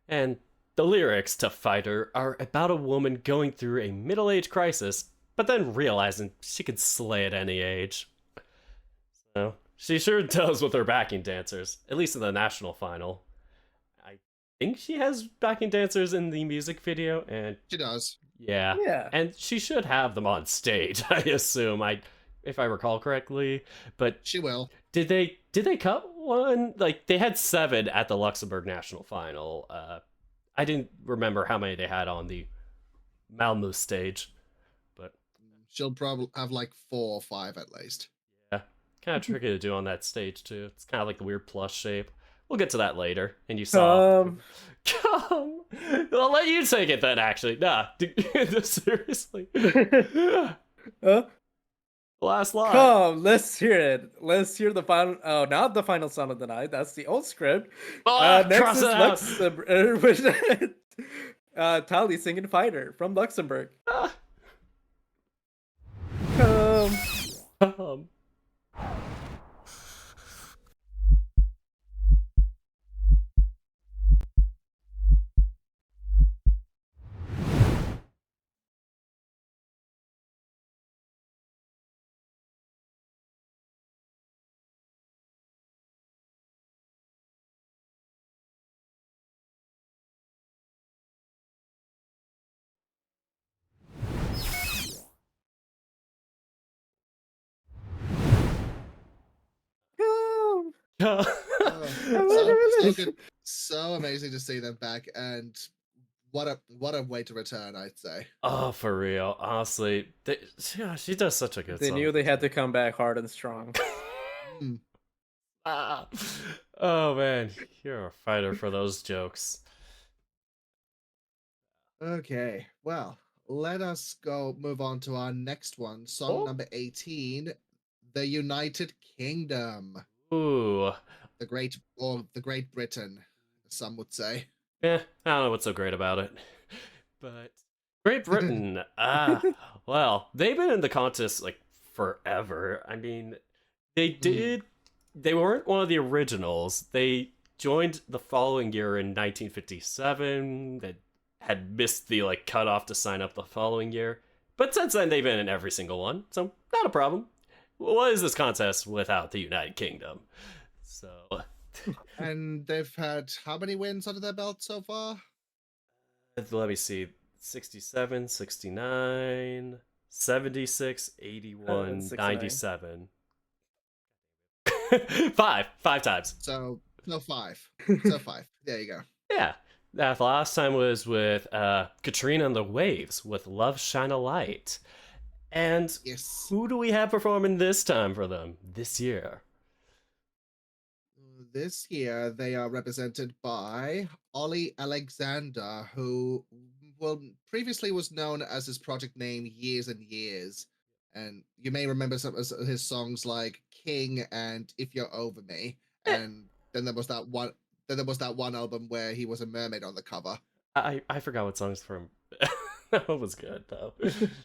And the lyrics to Fighter are about a woman going through a middle-age crisis, but then realizing she can slay at any age. So, she sure does with her backing dancers, at least in the national final. I think she has backing dancers in the music video, and She does. yeah. Yeah. And she should have them on stage, I assume, if I recall correctly. But She will. did they cut one? Like, they had 7 at the Luxembourg national final. I didn't remember how many they had on the Malmö stage, but She'll probably have like 4 or 5 at least. yeah, kind of tricky to do on that stage too. It's kind of like the weird plus shape. We'll get to that later. And you saw. Come. I'll let you take it then. Actually, nah. Seriously. Huh? Last line. Come, let's hear it. Let's hear the final. Oh, not the final song of the night. That's the old script. Next Cross is it out. Luxembourg. Tali singing "Fighter" from Luxembourg. Ah. Come. So good, so amazing to see them back, and what a way to return, I'd say. Oh, for real. Honestly, yeah, she does such a good They song. knew they had to come back hard and strong. Mm. Ah. Oh man, you're a fighter for those jokes. Okay, well, let us move on to our next one. Song Oh. number 18, The United Kingdom. Ooh. The Great Britain, some would say. I don't know what's so great about it. But Great Britain, well, they've been in the contest like forever. I mean, they weren't one of the originals. They joined the following year in 1957. They had missed the like cutoff to sign up the following year. But since then, they've been in every single one, so not a problem. What is this contest without the United Kingdom? So, And they've had how many wins under their belt so far? let me see. 67, 69, 76, 81, 69. 97. Five times. So five. There you go. Yeah. That last time was with Katrina and the Waves with Love Shine a Light. And Yes. who do we have performing this time for them this year? This year, they are represented by Ollie Alexander, who previously was known as his project name Years and Years. And you may remember some of his songs like King and If You're Over Me. And then there was that one album where he was a mermaid on the cover. I forgot what song's from. That one was good though.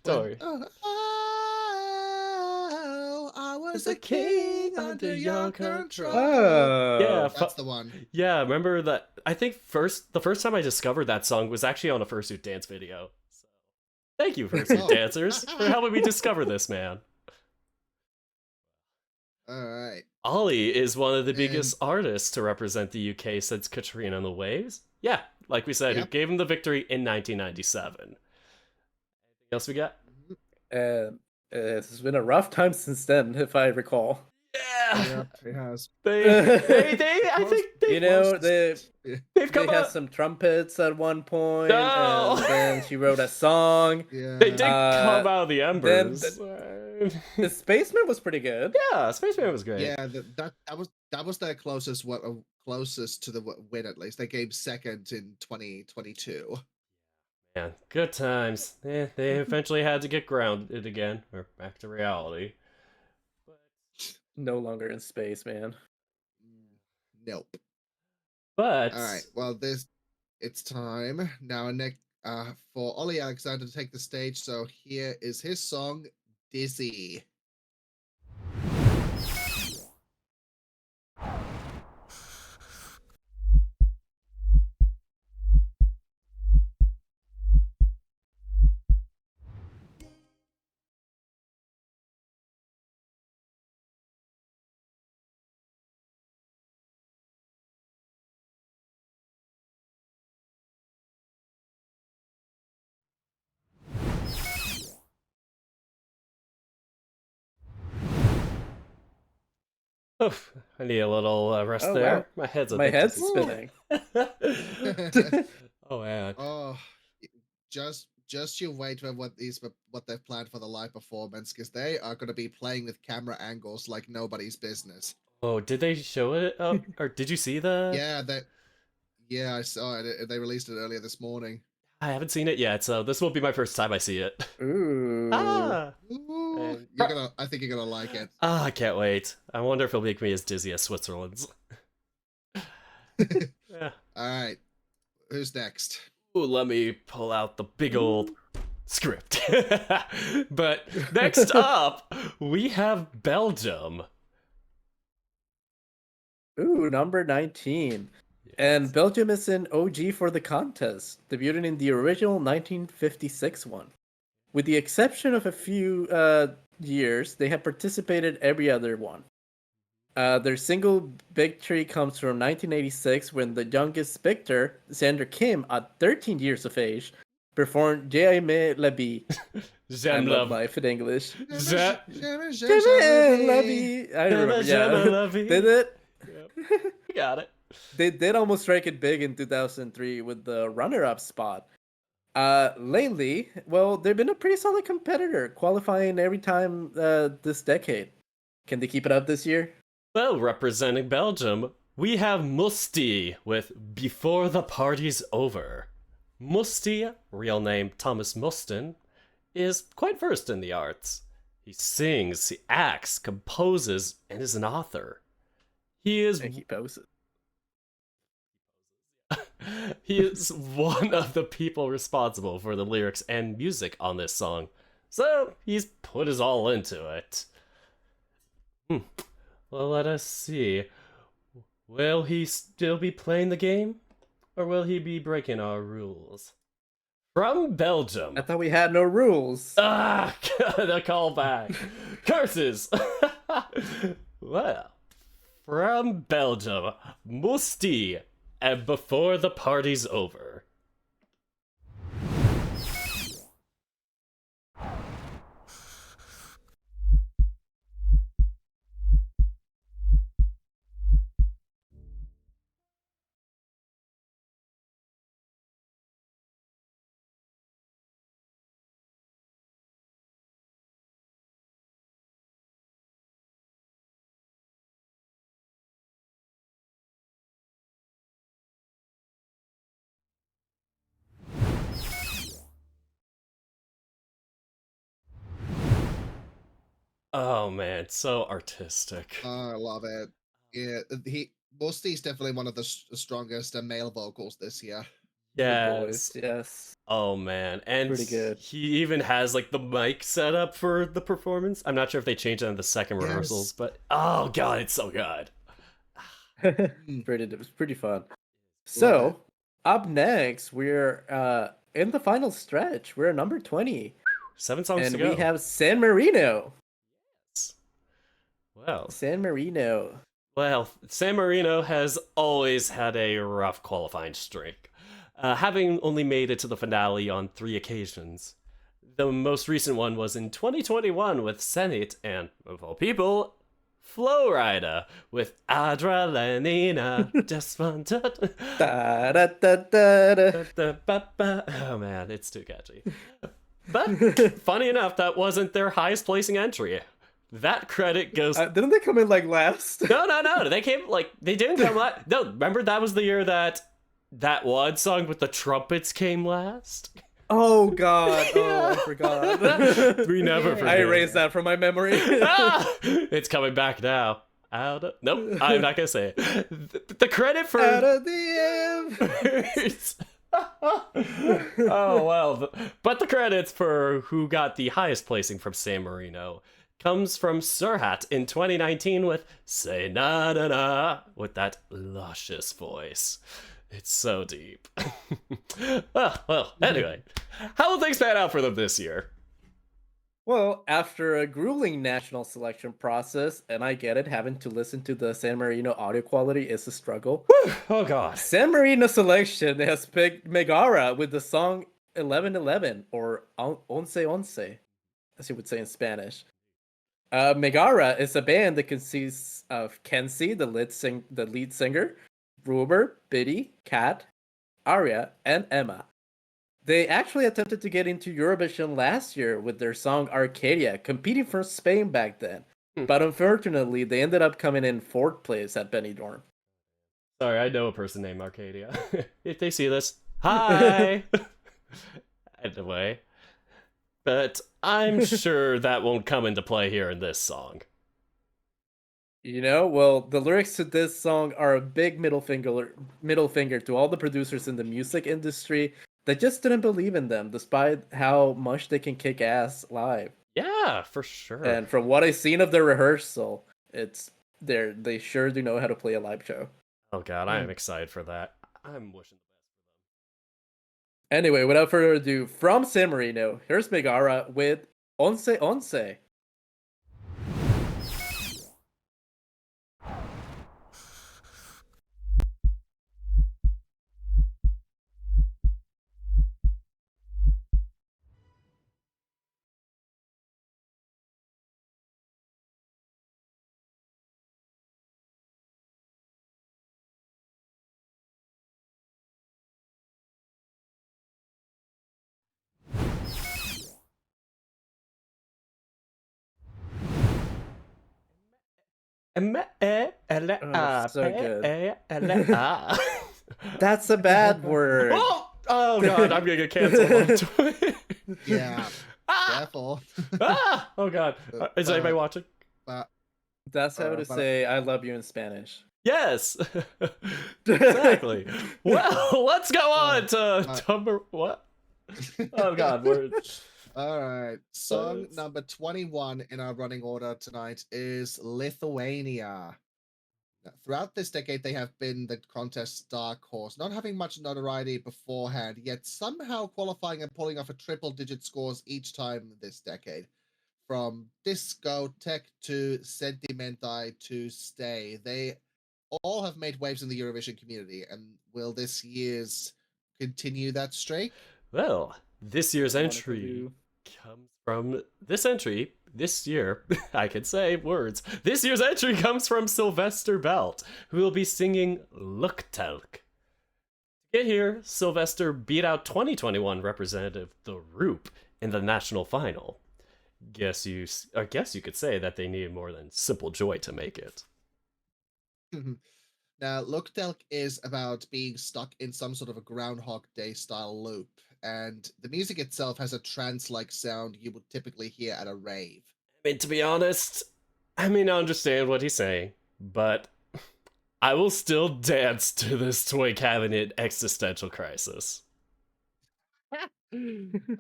Don't worry. I was a king under your control. Oh, Yeah, That's the one. Yeah, remember that? I think the first time I discovered that song was actually on a fursuit dance video. So, thank you, fursuit dancers, for helping me discover this man. All right. Ollie is one of the biggest artists to represent the UK since Katrina and the Waves. Yeah, like we said, who Yep. gave him the victory in 1997. Anything else we got? It's been a rough time since then, if I recall. Yeah, Yep, it has. I think they, You know, they've they come had out. some trumpets at one point, No! and then she wrote a song. Yeah. They did come out of the embers. The Spaceman was pretty good. Yeah, Spaceman was great. Yeah, that was their closest to the win, at least. They came second in 2022. Man, good times. They eventually had to get grounded again, or back to reality. No longer in space, man. Nope. But All right. Well, it's time now, Nick, for Ollie Alexander to take the stage. So here is his song, Dizzy. oof, I need a little rest Oh, there. wow. My head's a My bit head's dizzy. spinning. Oh man. Oh, just you wait for what they've planned for the live performance, because they are going to be playing with camera angles like nobody's business. Oh, did they show it up? Or did you see the? Yeah, I saw it. They released it earlier this morning. I haven't seen it yet, so this will be my first time I see it. Ooh. Ah! Ooh, I think you're gonna like it. Ah, I can't wait. I wonder if it'll make me as dizzy as Switzerland's. Yeah. All right, who's next? Ooh, let me pull out the big old script. But next up, we have Belgium. Ooh, number 19. And Belgium is an OG for the contest, debuting in the original 1956 one. With the exception of a few years, they have participated every other one. Their single victory comes from 1986 when the youngest victor, Xander Kim, at 13 years of age, performed J'aime la vie. J'aime love la life in English. J'aime J'aime la vie. I remember, J'aime la yeah. vie. Did it? Yep. You got it. They did almost strike it big in 2003 with the runner-up spot. Lately, well, they've been a pretty solid competitor, qualifying every time this decade. Can they keep it up this year? Well, representing Belgium, we have Musti with Before the Party's Over. Musti, real name Thomas Mustin, is quite versed in the arts. He sings, he acts, composes, and is an author. He is And he poses. he is one of the people responsible for the lyrics and music on this song, so he's put his all into it. Well, let us see. Will he still be playing the game? Or will he be breaking our rules? From Belgium. I thought we had no rules. Ah, the callback. Curses. Well, from Belgium, Musti, and Before the Party's Over. Oh man, it's so artistic. I love it. Yeah, Musty's definitely one of the strongest male vocals this year. Good Yes. boys, yes. Oh man, and Pretty good. he even has like the mic set up for the performance. I'm not sure if they changed it in the second rehearsals, Yes. but oh god, it's so good. It was pretty fun. So, up next, we're in the final stretch. We're at number 20. 7 songs And to go. we have San Marino. Well, San Marino. Well, San Marino has always had a rough qualifying streak, having only made it to the finale on 3 occasions. The most recent one was in 2021 with Senate and, of all people, Flowrider with Adrenalina. Just want to... Da, da, da, da. Oh man, it's too catchy. But funny enough, that wasn't their highest placing entry. That credit goes. Didn't they come in like last? No. They came they didn't come last. No, remember that was the year that WOD song with the trumpets came last. Oh god! Oh, I forgot. We never forget. I erased that from my memory. It's coming back now. Nope, I'm not gonna say it. The credit for Out of the embers. Oh well, but the credits for who got the highest placing from San Marino comes from Seraped in 2019 with Say Na Na Na with that luscious voice. It's so deep. well, anyway, how will things pan out for them this year? Well, after a grueling national selection process, and I get it, having to listen to the San Marino audio quality is a struggle. Oh god. San Marino selection has picked Megara with the song 1111, or Once Once, as you would say in Spanish. Megara is a band that consists of Kenzie, the lead singer, Ruber, Biddy, Kat, Arya, and Emma. They actually attempted to get into Eurovision last year with their song Arcadia, competing for Spain back then. But unfortunately, they ended up coming in 4th place at Benidorm. Sorry, I know a person named Arcadia. If they see this, hi! Anyway. But I'm sure that won't come into play here in this song. You know, well, the lyrics to this song are a big middle finger to all the producers in the music industry that just didn't believe in them, despite how much they can kick ass live. Yeah, for sure. And from what I've seen of their rehearsal, they sure do know how to play a live show. Oh god, I am excited for that. I'm wishing the best for them. Anyway, without further ado, from San Marino, here's Megara with Once Once. Oh, so good. That's a bad word. Oh god, I'm gonna get canceled. Yeah, Ah! careful. Oh god. Is anybody watching? But, That's how to say I love you in Spanish. Yes. Exactly. Well, let's go on to number what? Oh god, words. all right. Song number 21 in our running order tonight is Lithuania. Now, throughout this decade, they have been the contest's dark horse, not having much notoriety beforehand, yet somehow qualifying and pulling off a triple-digit scores each time this decade. From Discotheque to Sentimentai to Stay, they all have made waves in the Eurovision community, and will this year's continue that streak? Well, this year's entry comes from this year, I could say words. This year's entry comes from Sylvester Belt, who will be singing Luktelk. To get here, Sylvester beat out 2021 representative The Roop in the national final. Guess you could say that they needed more than simple joy to make it. Now, Luktelk is about being stuck in some sort of a Groundhog Day style loop, and the music itself has a trance-like sound you would typically hear at a rave. I mean, to be honest, I may not understand what he's saying, but I will still dance to this toy cabinet existential crisis.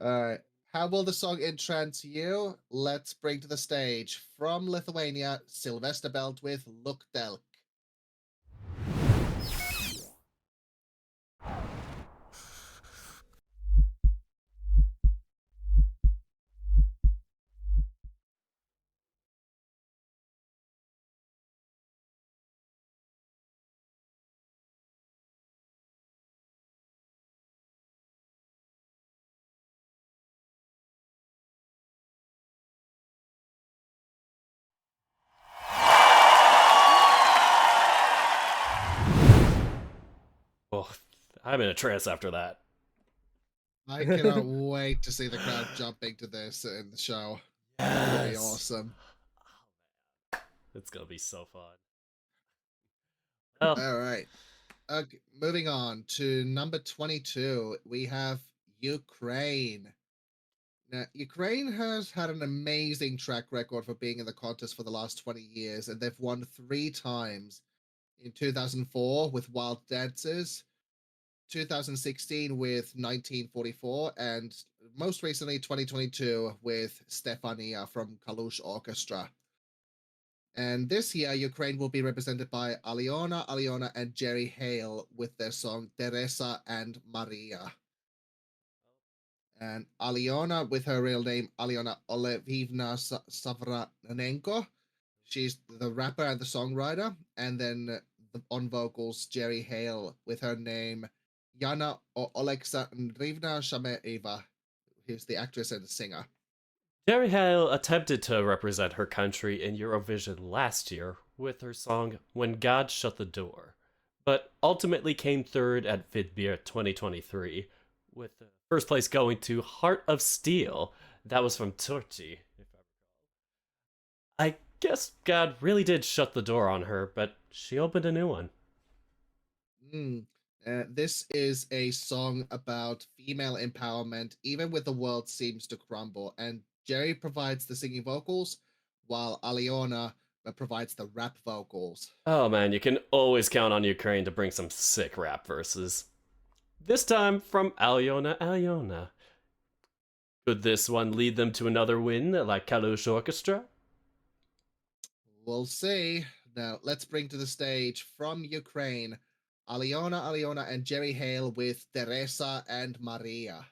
Alright. How will the song entrance you? Let's bring to the stage from Lithuania, Sylvester Belt with Luktelk. Oh, I'm in a trance after that. I cannot wait to see the crowd jumping to this in the show. It'll be awesome. It's gonna be so fun. Oh. All right. Okay, moving on to number 22, we have Ukraine. Now, Ukraine has had an amazing track record for being in the contest for the last 20 years, and they've won 3 times. In 2004 with Wild Dances, 2016 with 1944, and most recently 2022 with Stefania from Kalush Orchestra. And this year, Ukraine will be represented by Aliona, and Jerry Hale with their song Teresa and Maria. And Aliona, with her real name, Aliona Olevivna Savranenko, she's the rapper and the songwriter. And then on vocals, Jerry Hale, with her name, Yana Oleksandrivna Shamereva, who's the actress and the singer. Jerry Hale attempted to represent her country in Eurovision last year with her song When God Shut the Door, but ultimately came third at Vidbeer 2023, with the first place going to Heart of Steel. That was from Turkey, if I recall. I guess God really did shut the door on her, but she opened a new one. This is a song about female empowerment, even when the world seems to crumble. And Jerry provides the singing vocals, while Aliona provides the rap vocals. Oh man, you can always count on Ukraine to bring some sick rap verses. This time from Aliona. Could this one lead them to another win like Kalush Orchestra? We'll see. Now, let's bring to the stage from Ukraine, Aliona, and Jerry Hale with Teresa and Maria.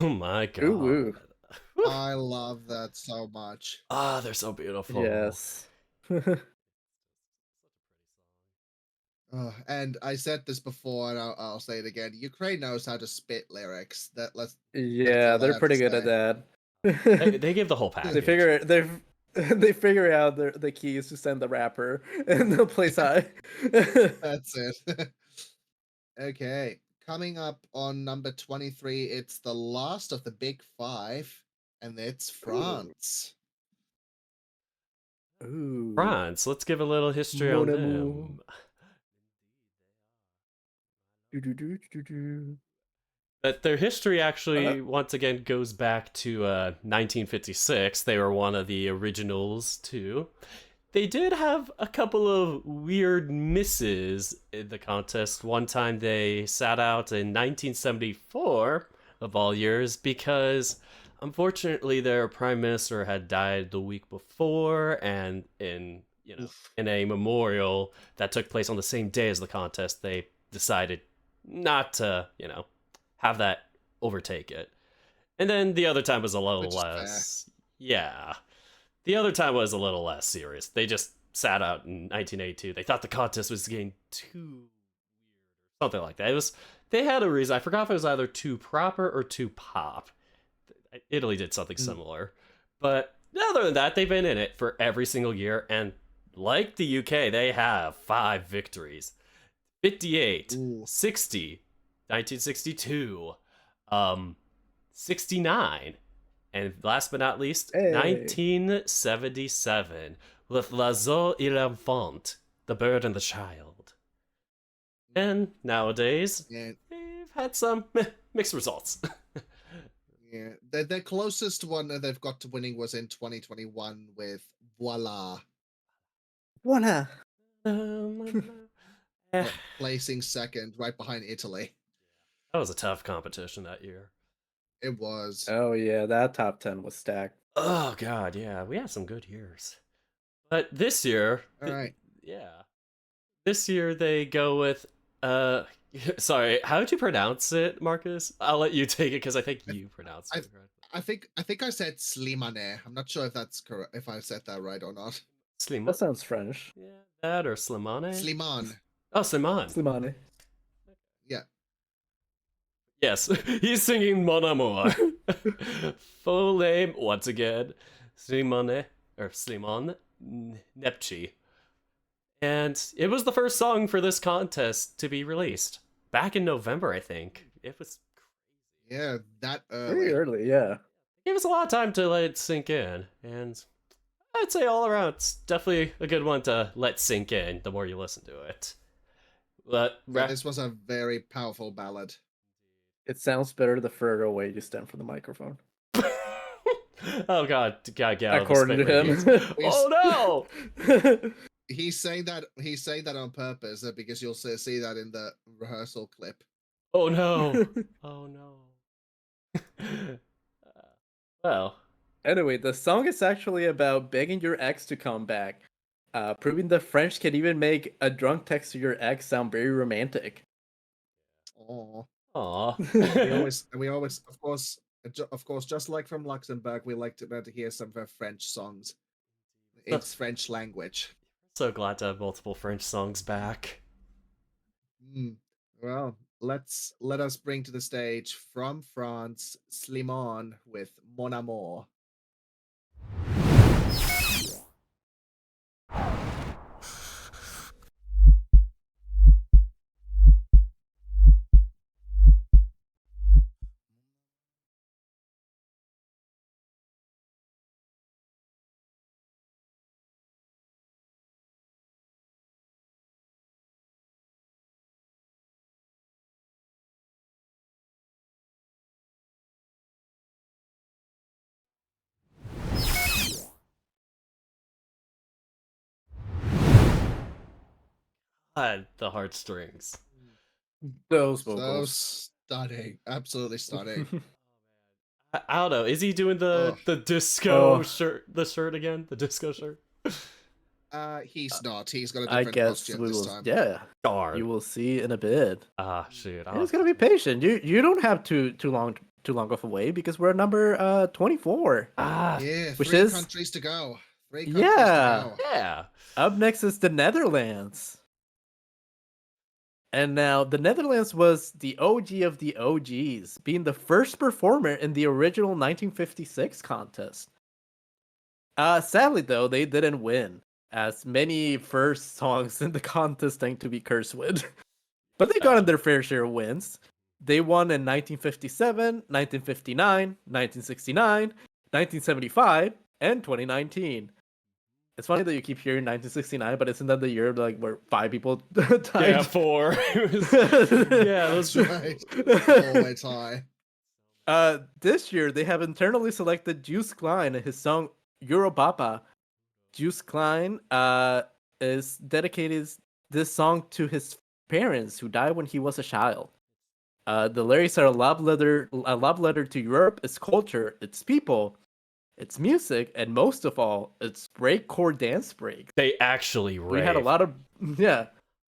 Oh my god. Ooh, I love that so much. Ah, they're so beautiful. yes. And I said this before, and I'll say it again. Ukraine knows how to spit lyrics. That's Yeah, all I they're have pretty to good at say. that. They give the whole package. They figure out the keys to send the rapper, and they'll play side. That's it. Okay, coming up on number 23, it's the last of the big five, and it's France. Ooh, France, let's give a little history on Mon amour. them. Do-do-do-do-do. But their history actually, once again, goes back to 1956. They were one of the originals, too. They did have a couple of weird misses in the contest. One time they sat out in 1974, of all years, because unfortunately their prime minister had died the week before, and in a memorial that took place on the same day as the contest, they decided not to, have that overtake it. And then the other time was a little Which is less. Yeah. The other time was a little less serious. They just sat out in 1982. They thought the contest was getting too weird or something like that. They had a reason. I forgot if it was either too proper or too pop. Italy did something similar. But other than that, they've been in it for every single year, and like the UK, they have 5 victories. 58, 60, 1962, 69, and last but not least, 1977, with l'oiseau et l'enfant, the bird and the child. And nowadays, they've had some mixed results. Yeah, the closest one that they've got to winning was in 2021 with Voila. Voila. Placing second, right behind Italy. That was a tough competition that year. It was. Oh yeah, that top 10 was stacked. Oh god, yeah, we had some good years. But this year, All right. yeah, this year they go with sorry, how did you pronounce it, Marcus? I'll let you take it because I think you pronounced it right. I think I said Slimane. I'm not sure if that's correct, if I said that right or not. Slimane? That sounds French. Yeah, that or Slimane? Slimane. Oh, Slimane. Slimane. Yeah. Yes, he's singing Mon Amour. Full name, once again, Slimane Nepchi. And it was the first song for this contest to be released back in November, I think. It was crazy. Yeah, that Pretty early, yeah. It gave us a lot of time to let it sink in, and I'd say all around, it's definitely a good one to let sink in the more you listen to it. But this was a very powerful ballad. It sounds better the further away you stand from the microphone. Oh god, get out According of to the him. Oh no! He's saying that on purpose because you'll see that in the rehearsal clip. Oh no! Oh no! Well. Anyway, the song is actually about begging your ex to come back, proving the French can even make a drunk text to your ex sound very romantic. Aww. Aww. we always, of course, just like from Luxembourg, we like to hear some of our French songs. It's French language. So glad to have multiple French songs back. Well, let us bring to the stage from France, Slimane with Mon Amour. God, the heartstrings. Those So vocals. stunning, absolutely stunning. I don't know. Is he doing the disco shirt? The shirt again? The disco shirt? He's not. He's got a I different guess costume we this will. time. Yeah, Darn. you will see in a bit. Ah, shit. You're just gonna be patient. You don't have too too long of a wait because we're number 24. Ah, Yeah, Which three is- countries to go. Three countries Yeah. to go. yeah. Up next is the Netherlands. And now the Netherlands was the OG of the OGs, being the first performer in the original 1956 contest. Sadly though, they didn't win, as many first songs in the contest tend to be cursed with. But they got in their fair share of wins. They won in 1957, 1959, 1969, 1975, and 2019. It's funny that you keep hearing 1969, but isn't that the year like where 5 people died? Yeah, 4. It was- yeah, those Right. Always high. This year they have internally selected Juice Klein and his song Europapa. Juice Klein is dedicated this song to his parents who died when he was a child. The lyrics are a love letter to Europe, its culture, its people, its music, and most of all, its breakcore dance break. They actually rave. We had a lot of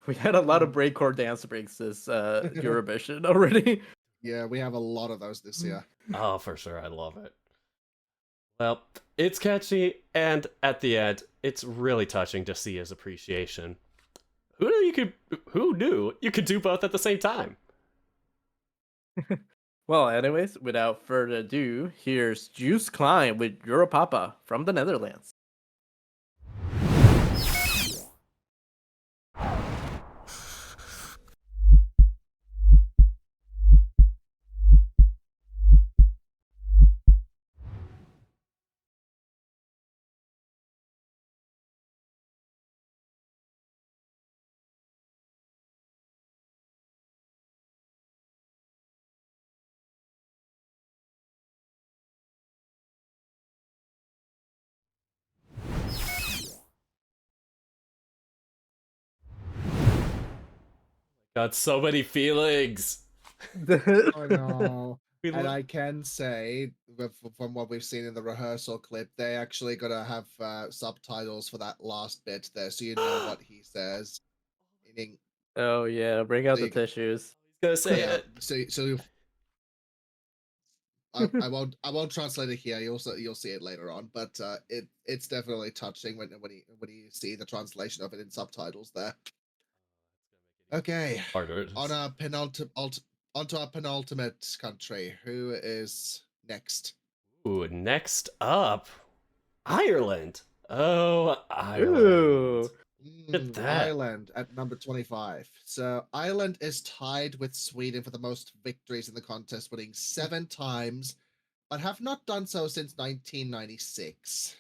we had a lot of breakcore dance breaks this Eurovision already. Yeah, we have a lot of those this year. Oh, for sure. I love it. Well, it's catchy, and at the end, it's really touching to see his appreciation. Who knew you could do both at the same time? Well, anyways, without further ado, here's Juice Klein with Europapa from the Netherlands. Got so many feelings. I know. We And lo- I can say, from what we've seen in the rehearsal clip, they actually gonna have subtitles for that last bit there, so you know what he says. Meaning, Oh yeah, bring out So the you can- tissues. gonna say yeah. it. So I won't translate it here. You'll see it later on, but it's definitely touching when you see the translation of it in subtitles there. Okay, Harder. on our onto our penultimate country. Who is next? Ooh, next up, Ireland. Oh, Ireland. Ooh. At that. Ireland at number 25. So Ireland is tied with Sweden for the most victories in the contest, winning 7 times, but have not done so since 1996.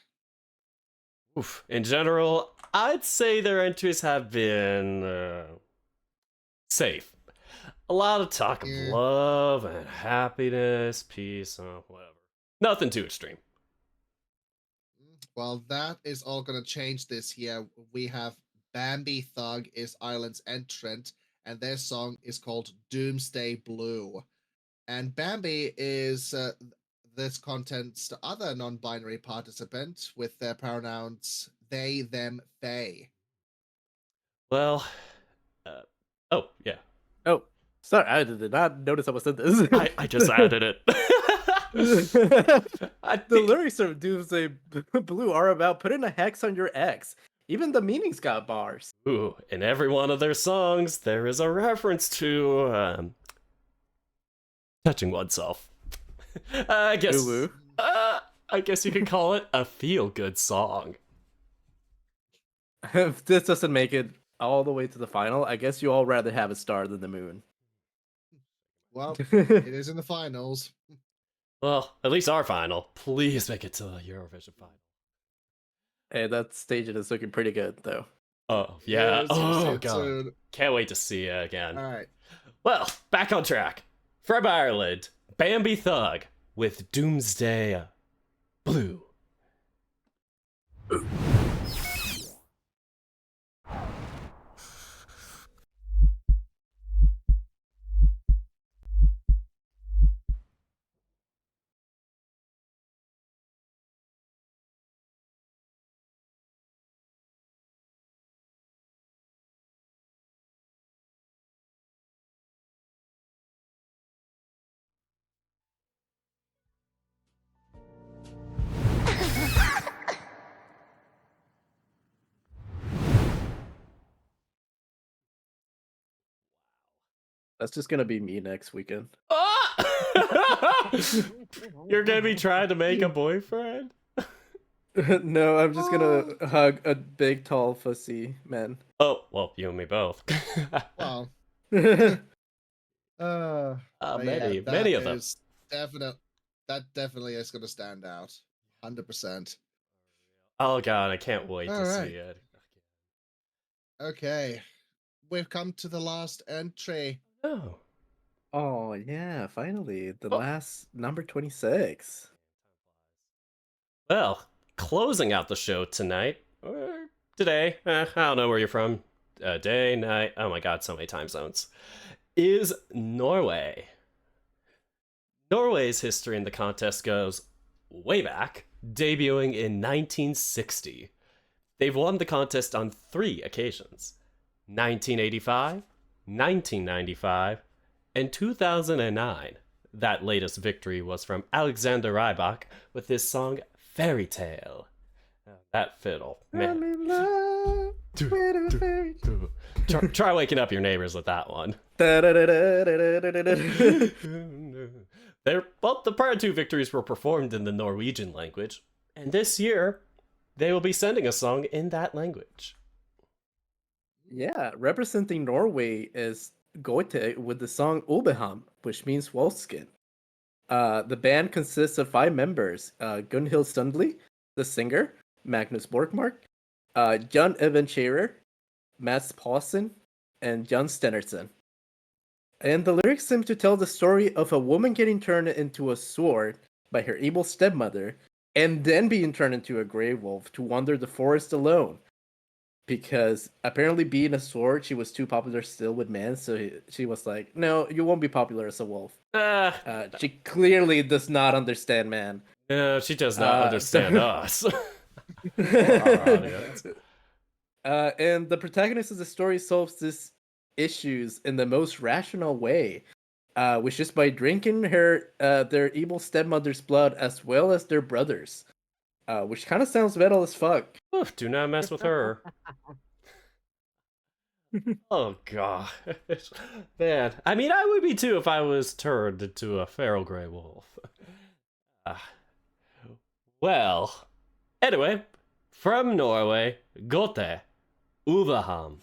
Oof. In general, I'd say their entries have been safe. A lot of talk of Yeah. love and happiness, peace, whatever. Nothing too extreme. Well, that is all going to change this year. We have Bambi Thug is Ireland's entrant, and their song is called Doomsday Blue. And Bambi is this content's other non-binary participant with their pronouns they, them, they. Well, oh, yeah. Oh, sorry, I did not notice I was in this. I just added it. I The think, lyrics of Doomsday Blue are about putting a hex on your ex. Even the meaning's got bars. ooh, in every one of their songs, there is a reference to touching oneself. I guess. Ooh. I guess you could call it a feel-good song. If this doesn't make it all the way to the final, I guess you all rather have a star than the moon. Well, it is in the finals. Well, at least our final. Please make it to the Eurovision final. Hey, that staging is looking pretty good, though. Oh, yeah. Yes, you'll see Oh, it God. soon. Can't wait to see it again. All right. Well, back on track. From Ireland, Bambi Thug with Doomsday Blue. That's just gonna be me next weekend. Ah! You're gonna be trying to make a boyfriend? No, I'm just gonna hug a big, tall, fussy man. Oh, well, you and me both. Well, Many that of them. is that definitely is going to stand out, 100%. Oh god, I can't wait to Alright. see it. Okay, we've come to the last entry. Oh. Oh yeah, finally the Oh. last number 26. Well, closing out the show tonight, or today, I don't know where you're from, day, night, oh my god, so many time zones, is Norway. Norway's history in the contest goes way back, debuting in 1960. They've won the contest on 3 occasions: 1985, 1995, and 2009. That latest victory was from Alexander Rybak with his song Fairy Tale. That fiddle, man. I'm in love with a fairy tale. Try waking up your neighbors with that one. The prior 2 victories were performed in the Norwegian language, and this year they will be sending a song in that language. Yeah, representing Norway is Goite with the song Obeham, which means wolfskin. The band consists of 5 members: Gunhild Sundli, the singer, Magnus Borkmark, Jon Evan Scherer, Mats Paulsen, and Jon Stenersen. And the lyrics seem to tell the story of a woman getting turned into a sword by her evil stepmother, and then being turned into a grey wolf to wander the forest alone. Because apparently being a sword, she was too popular still with men, so she was like, no, you won't be popular as a wolf. She clearly does not understand man. No, she does not understand us. And the protagonist of the story solves these issues in the most rational way, which is by drinking their evil stepmother's blood as well as their brothers, which kind of sounds metal as fuck. Oof, do not mess with her. Oh god, man. I mean, I would be too if I was turned into a feral gray wolf. Well, anyway, from Norway, Gote, Uvaham.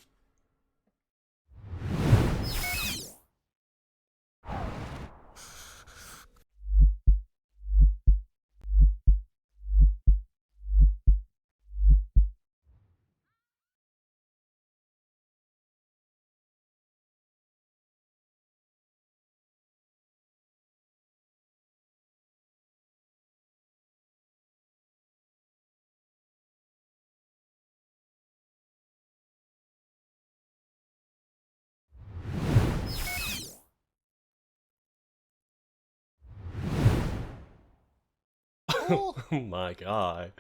Oh my god.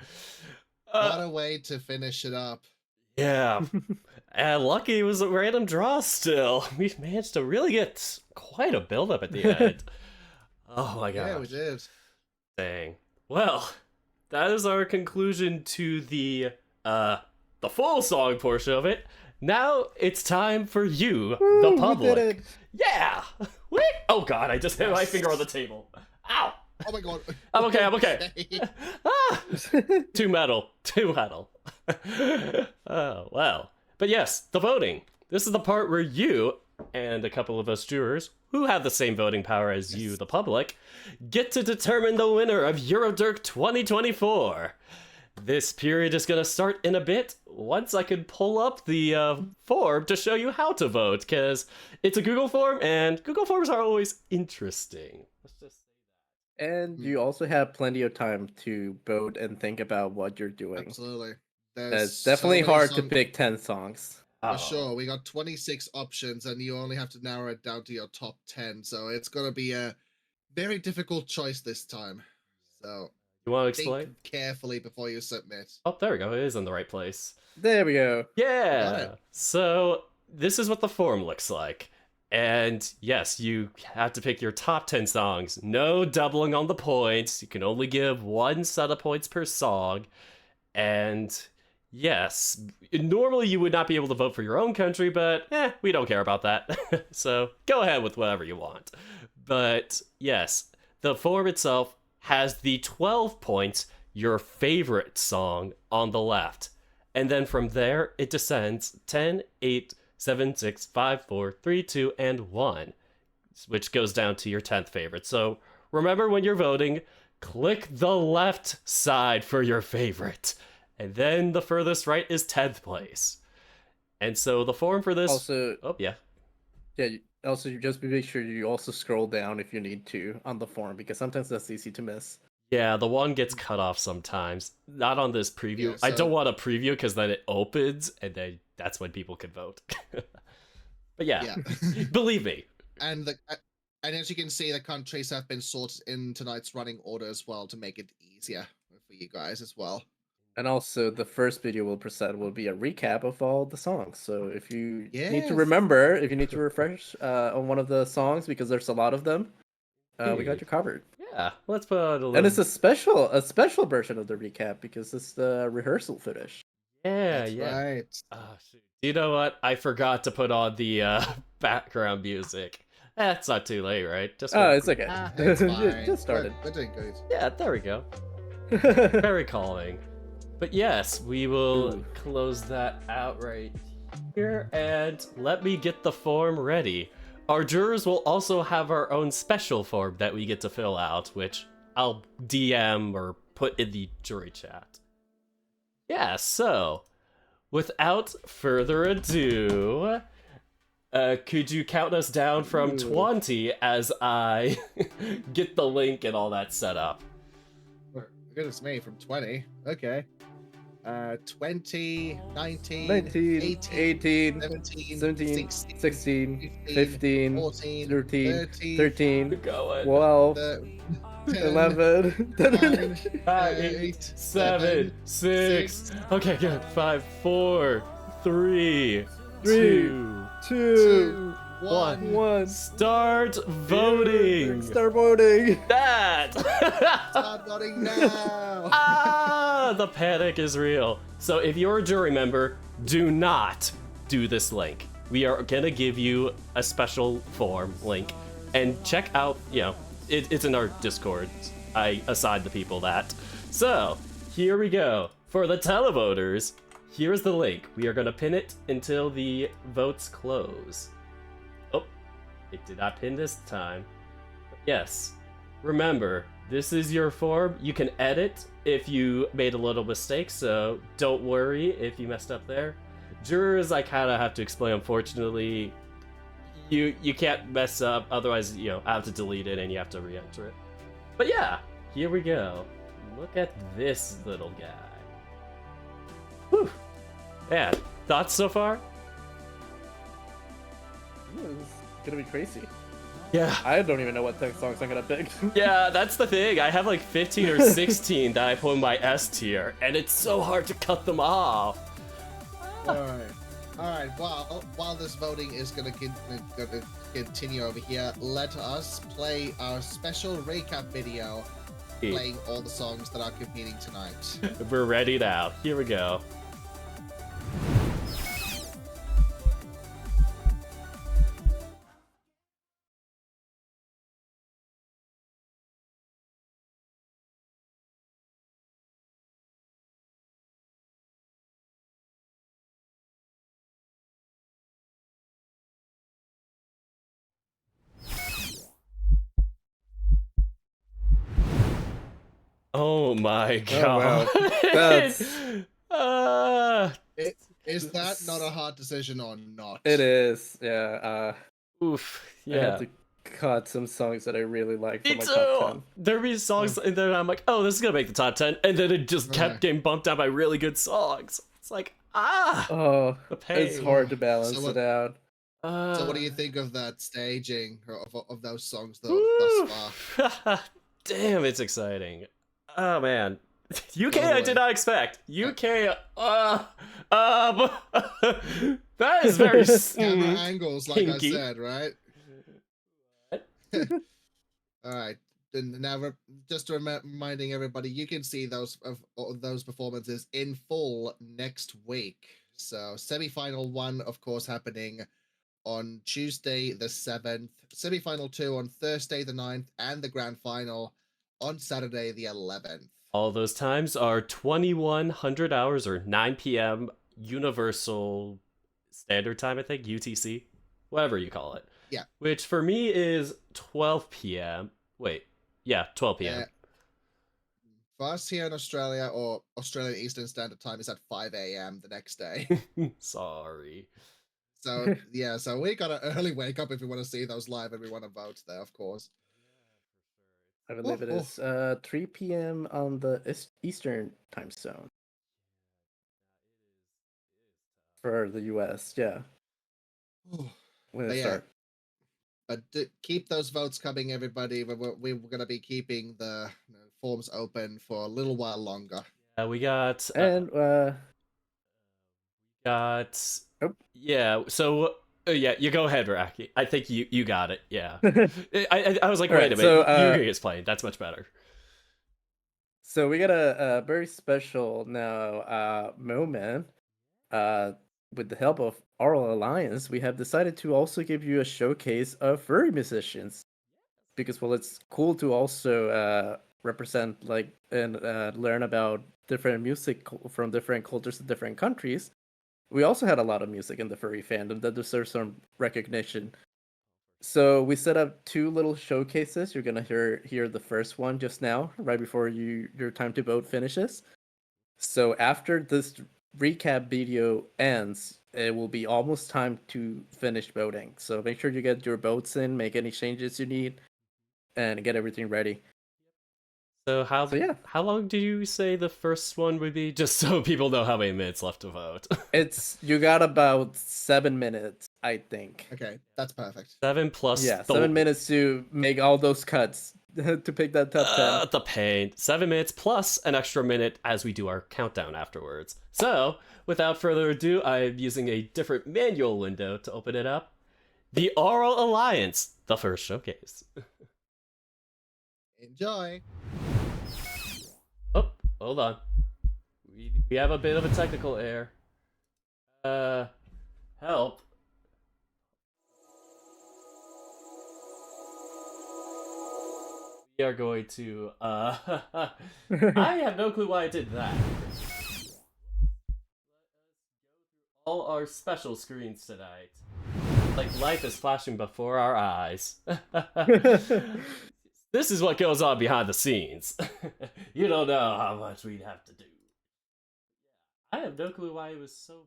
What a way to finish it up. Yeah. And lucky it was a random draw still. We managed to really get quite a build-up at the end. Oh my god. Yeah, we did. Dang. Well, that is our conclusion to the full song portion of it. Now it's time for you, the public. We did it. Yeah! Wait! Oh god, I just hit my finger on the table. Ow! Oh my god. I'm okay, I'm okay. Ah! Too metal. Oh, well. But yes, the voting. This is the part where you and a couple of us viewers, who have the same voting power as you, the public, get to determine the winner of Eurodirk 2024. This period is going to start in a bit once I can pull up the form to show you how to vote, because it's a Google form, and Google forms are always interesting. Let's just say that. And you also have plenty of time to vote and think about what you're doing. Absolutely. It's definitely so many hard to songs- pick 10 songs. For sure, we got 26 options, and you only have to narrow it down to your top 10. So it's gonna be a very difficult choice this time. So You want to think explain? carefully before you submit. Oh, there we go. It is in the right place. There we go. Yeah. it. So this is what the form looks like. And yes, you have to pick your top 10 songs. No doubling on the points. You can only give 1 set of points per song. And yes, normally you would not be able to vote for your own country, but we don't care about that. So go ahead with whatever you want. But yes, the form itself has the 12 points, your favorite song, on the left. And then from there, it descends 10, 8, 7, 6, 5, 4, 3, 2, and 1, which goes down to your 10th favorite. So remember when you're voting, click the left side for your favorite. And then the furthest right is 10th place. And so the form for this... Also, oh, yeah. Yeah, also you just make sure you also scroll down if you need to on the form, because sometimes that's easy to miss. Yeah, the one gets cut off sometimes. Not on this preview. Yeah, I so- don't want a preview because then it opens and then that's when people can vote. But yeah, believe me. And as you can see, the countries have been sorted in tonight's running order as well to make it easier for you guys as well. And also, the first video we'll present will be a recap of all the songs. So if you need to Yes. remember, if you need to refresh on one of the songs, because there's a lot of them, we got you covered. Yeah, let's put on a little... And it's a special version of the recap because it's the rehearsal footage. Yeah, That's yeah. right. Oh, shoot. You know what? I forgot to put on the background music. It's not too late, right? Just Oh, it's okay. It's fine. Just started. We're doing good. yeah, there we go. Very calming. But yes, we will Ooh. close that out right here, and let me get the form ready. Our jurors will also have our own special form that we get to fill out, which I'll DM or put in the jury chat. Yeah, so, without further ado, could you count us down from 20 as I get the link and all that set up? Goodness me, from 20. Okay. 20, 19, 19, 18, 17, 17, 16, 16, 15, 14, 13, 13, 13, Going. 12, 10, 11, 5, 8, 8, 7, 6. 6. Okay, good. 5, 4, 3, 3, 2, 2, 1. 1. Start voting. Start voting. That. Start voting now. The panic is real. So if you're a jury member, do not do this link. We are gonna give you a special form link, and check out. It's in our Discord. I assigned the people that. So here we go for the televoters. Here's the link. We are gonna pin it until the votes close. Oh, it did not pin this time. But yes, remember, this is your form. You can edit if you made a little mistake, so don't worry if you messed up there. Jurors, I kind of have to explain, unfortunately, you can't mess up, otherwise, I have to delete it and you have to re-enter it. But yeah, here we go. Look at this little guy. Whew. Yeah, thoughts so far? It's gonna be crazy. Yeah. I don't even know what songs I'm gonna pick. Yeah, that's the thing. I have like 15 or 16 that I put in my S tier, and it's so hard to cut them off. All right. Well, while this voting is gonna continue over here, let us play our special recap video, playing all the songs that are competing tonight. We're ready now. Here we go. Oh my god. wow. That's- Is that not a hard decision or not? It is, yeah. Oof. I Yeah. had to cut some songs that I really like Me from my too. top 10. There be songs, and then I'm like, oh, this is gonna make the top 10, and then it just kept getting bumped down by really good songs. It's like, Oh, the pain. it's hard to balance So what- it out. So what do you think of that staging of those songs thus far? Damn, it's exciting. Oh man, UK I did not expect. UK, that is very Camera angles, like kinky. I said, right? All right. and now just reminding everybody, you can see those performances in full next week. So semi-final 1, of course, happening on Tuesday the 7th, semi-final 2 on Thursday the 9th, and the grand final on Saturday the 11th. All those times are 2100 hours or 9 p.m. Universal Standard Time, I think, UTC, whatever you call it. Yeah. Which for me is 12 p.m. Wait, yeah, 12 p.m. For us here in Australia, or Australian Eastern Standard Time, is at 5 a.m. the next day. Sorry. So yeah, so we got an early wake up if we want to see those live and we want to vote there, of course. I believe it is 3 p.m. on the Eastern time zone for the U.S. Yeah, when it starts. But keep those votes coming, everybody. We're going to be keeping the forms open for a little while longer. We got yeah. So yeah, you go ahead, Raki. I think you got it. Yeah. I was like, wait a minute, you can explain. That's much better. So we got a very special now moment. With the help of Aural Alliance, we have decided to also give you a showcase of furry musicians. Because, well, it's cool to also represent, and learn about different music from different cultures and different countries. We also had a lot of music in the furry fandom that deserves some recognition. So we set up 2 little showcases. You're going to hear the first one just now, right before your time to vote finishes. So after this recap video ends, it will be almost time to finish voting. So make sure you get your votes in, make any changes you need, and get everything ready. So how long did you say the first one would be? Just so people know how many minutes left to vote. You got about 7 minutes, I think. Okay, that's perfect. 7 plus 7 minutes to make all those cuts to pick that top 10. The pain. 7 minutes plus an extra minute as we do our countdown afterwards. So, without further ado, I'm using a different manual window to open it up. The Aural Alliance, the first showcase. Enjoy. Oh, hold on. We have a bit of a technical error. Help. We are going to, I have no clue why I did that. All our special screens tonight. Like life is flashing before our eyes. This is what goes on behind the scenes. You don't know how much we'd have to do. I have no clue why it was so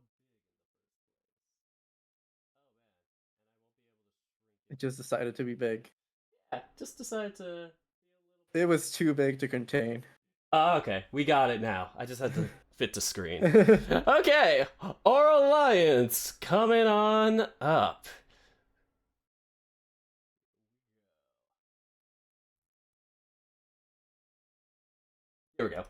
It just decided to be big. Yeah, just decided to... It was too big to contain. Oh, okay. We got it now. I just had to fit the screen. Okay. Aural Alliance coming on up. Here we go.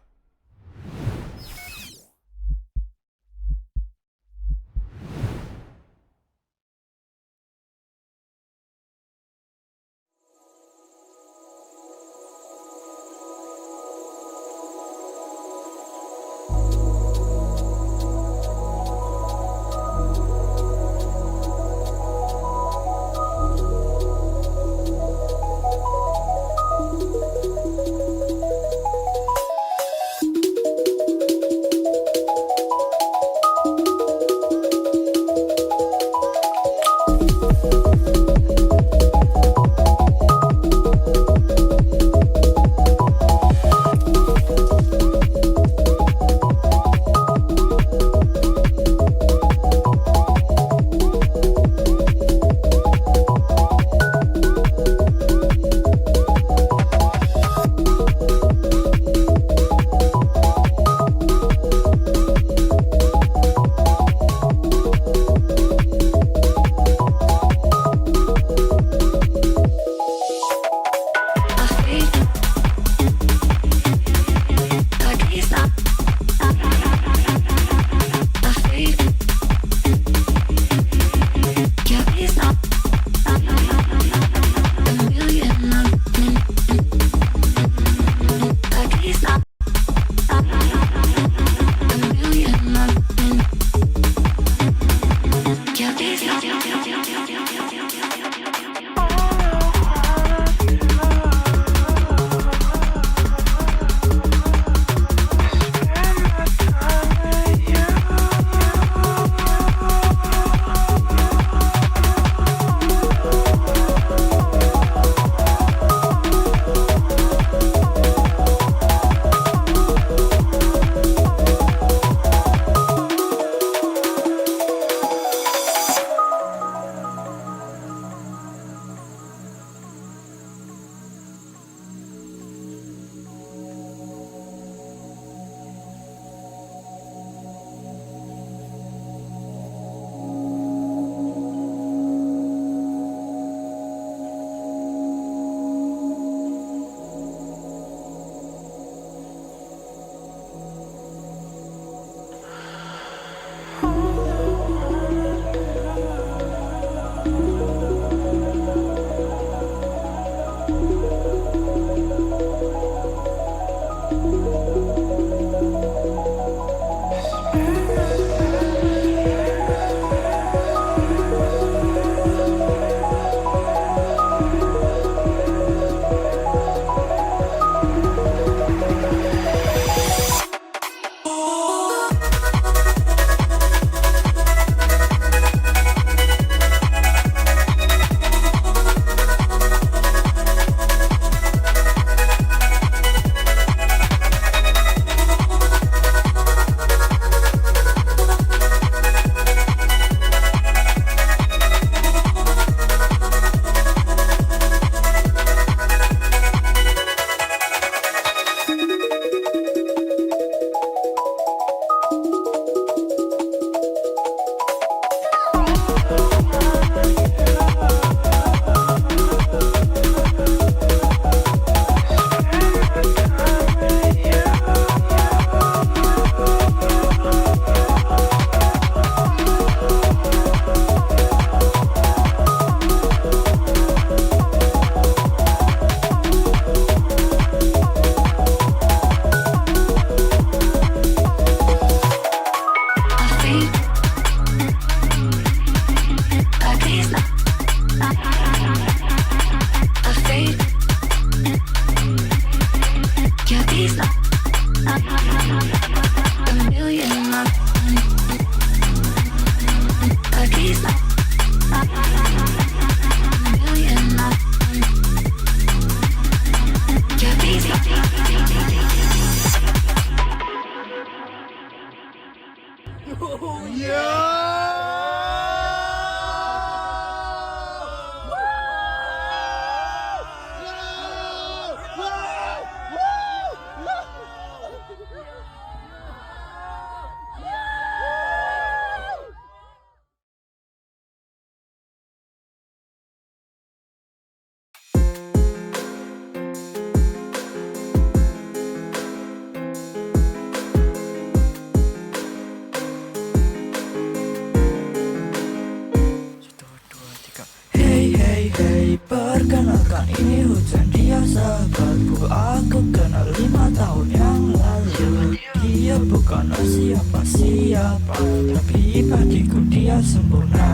Perkenalkan ini hujan dia sahabatku. Aku kenal 5 tahun yang lalu. Dia bukan siapa-siapa, tapi bagiku dia sempurna.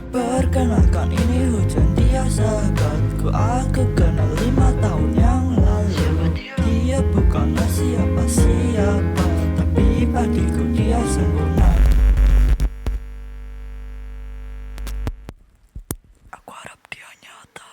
Perkenalkan ini hujan dia sahabatku. Aku kenal 5 tahun yang lalu. Dia bukanlah siapa-siapa, tapi bagiku dia sempurna. Aku harap dia nyata.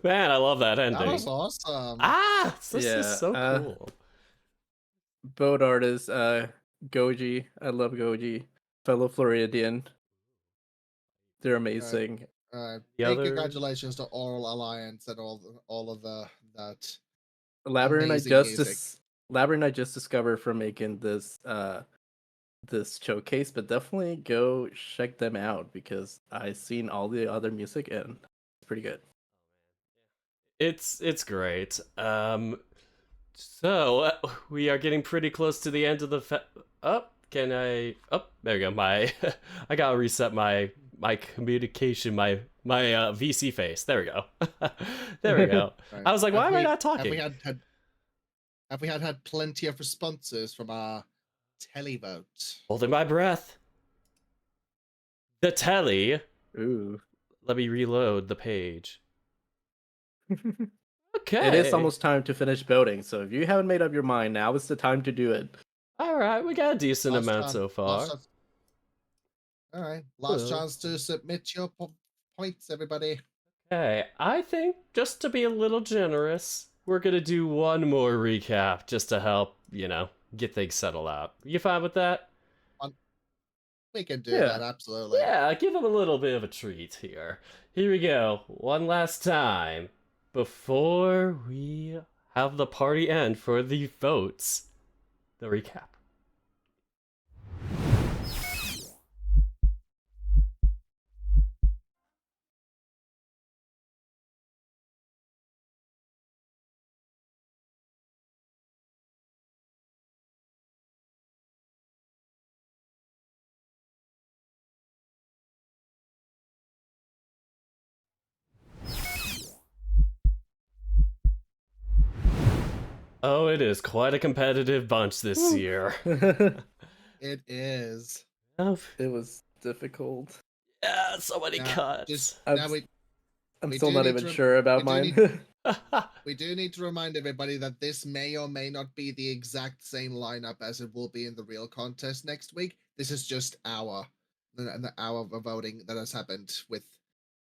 Man, I love that That ending. was awesome. This is so cool. Boat artist, Goji. I love Goji. Fellow Floridian. They're amazing. The Big others? congratulations to Aural Alliance and all of that. Labyrinth Amazing music. Labyrinth I just discovered from making this this showcase, but definitely go check them out because I've seen all the other music and it's pretty good. It's great. So we are getting pretty close to the end of the can I there we go. My I gotta reset my communication, my VC face. There we go. There we go. Right. I was like, why am I not talking? Have we had plenty of responses from our televote? Holding my breath. The telly. Ooh. Let me reload the page. Okay. It is almost time to finish voting, so if you haven't made up your mind, now is the time to do it. All right, we got a decent amount so far. All right, last Cool. chance to submit your points, everybody. Okay, I think just to be a little generous, we're gonna do one more recap just to help, get things settled out. You fine with that? We can do Yeah. that, absolutely. Yeah, give them a little bit of a treat here. Here we go, one last time, before we have the party end for the votes. The recap. Oh, it is quite a competitive bunch this year. It is. Oh, It was difficult. yeah, so many Now, cuts. I'm we still do not need even to- sure about we do mine. We do need to remind everybody that this may or may not be the exact same lineup as it will be in the real contest next week. This is just the hour of voting that has happened with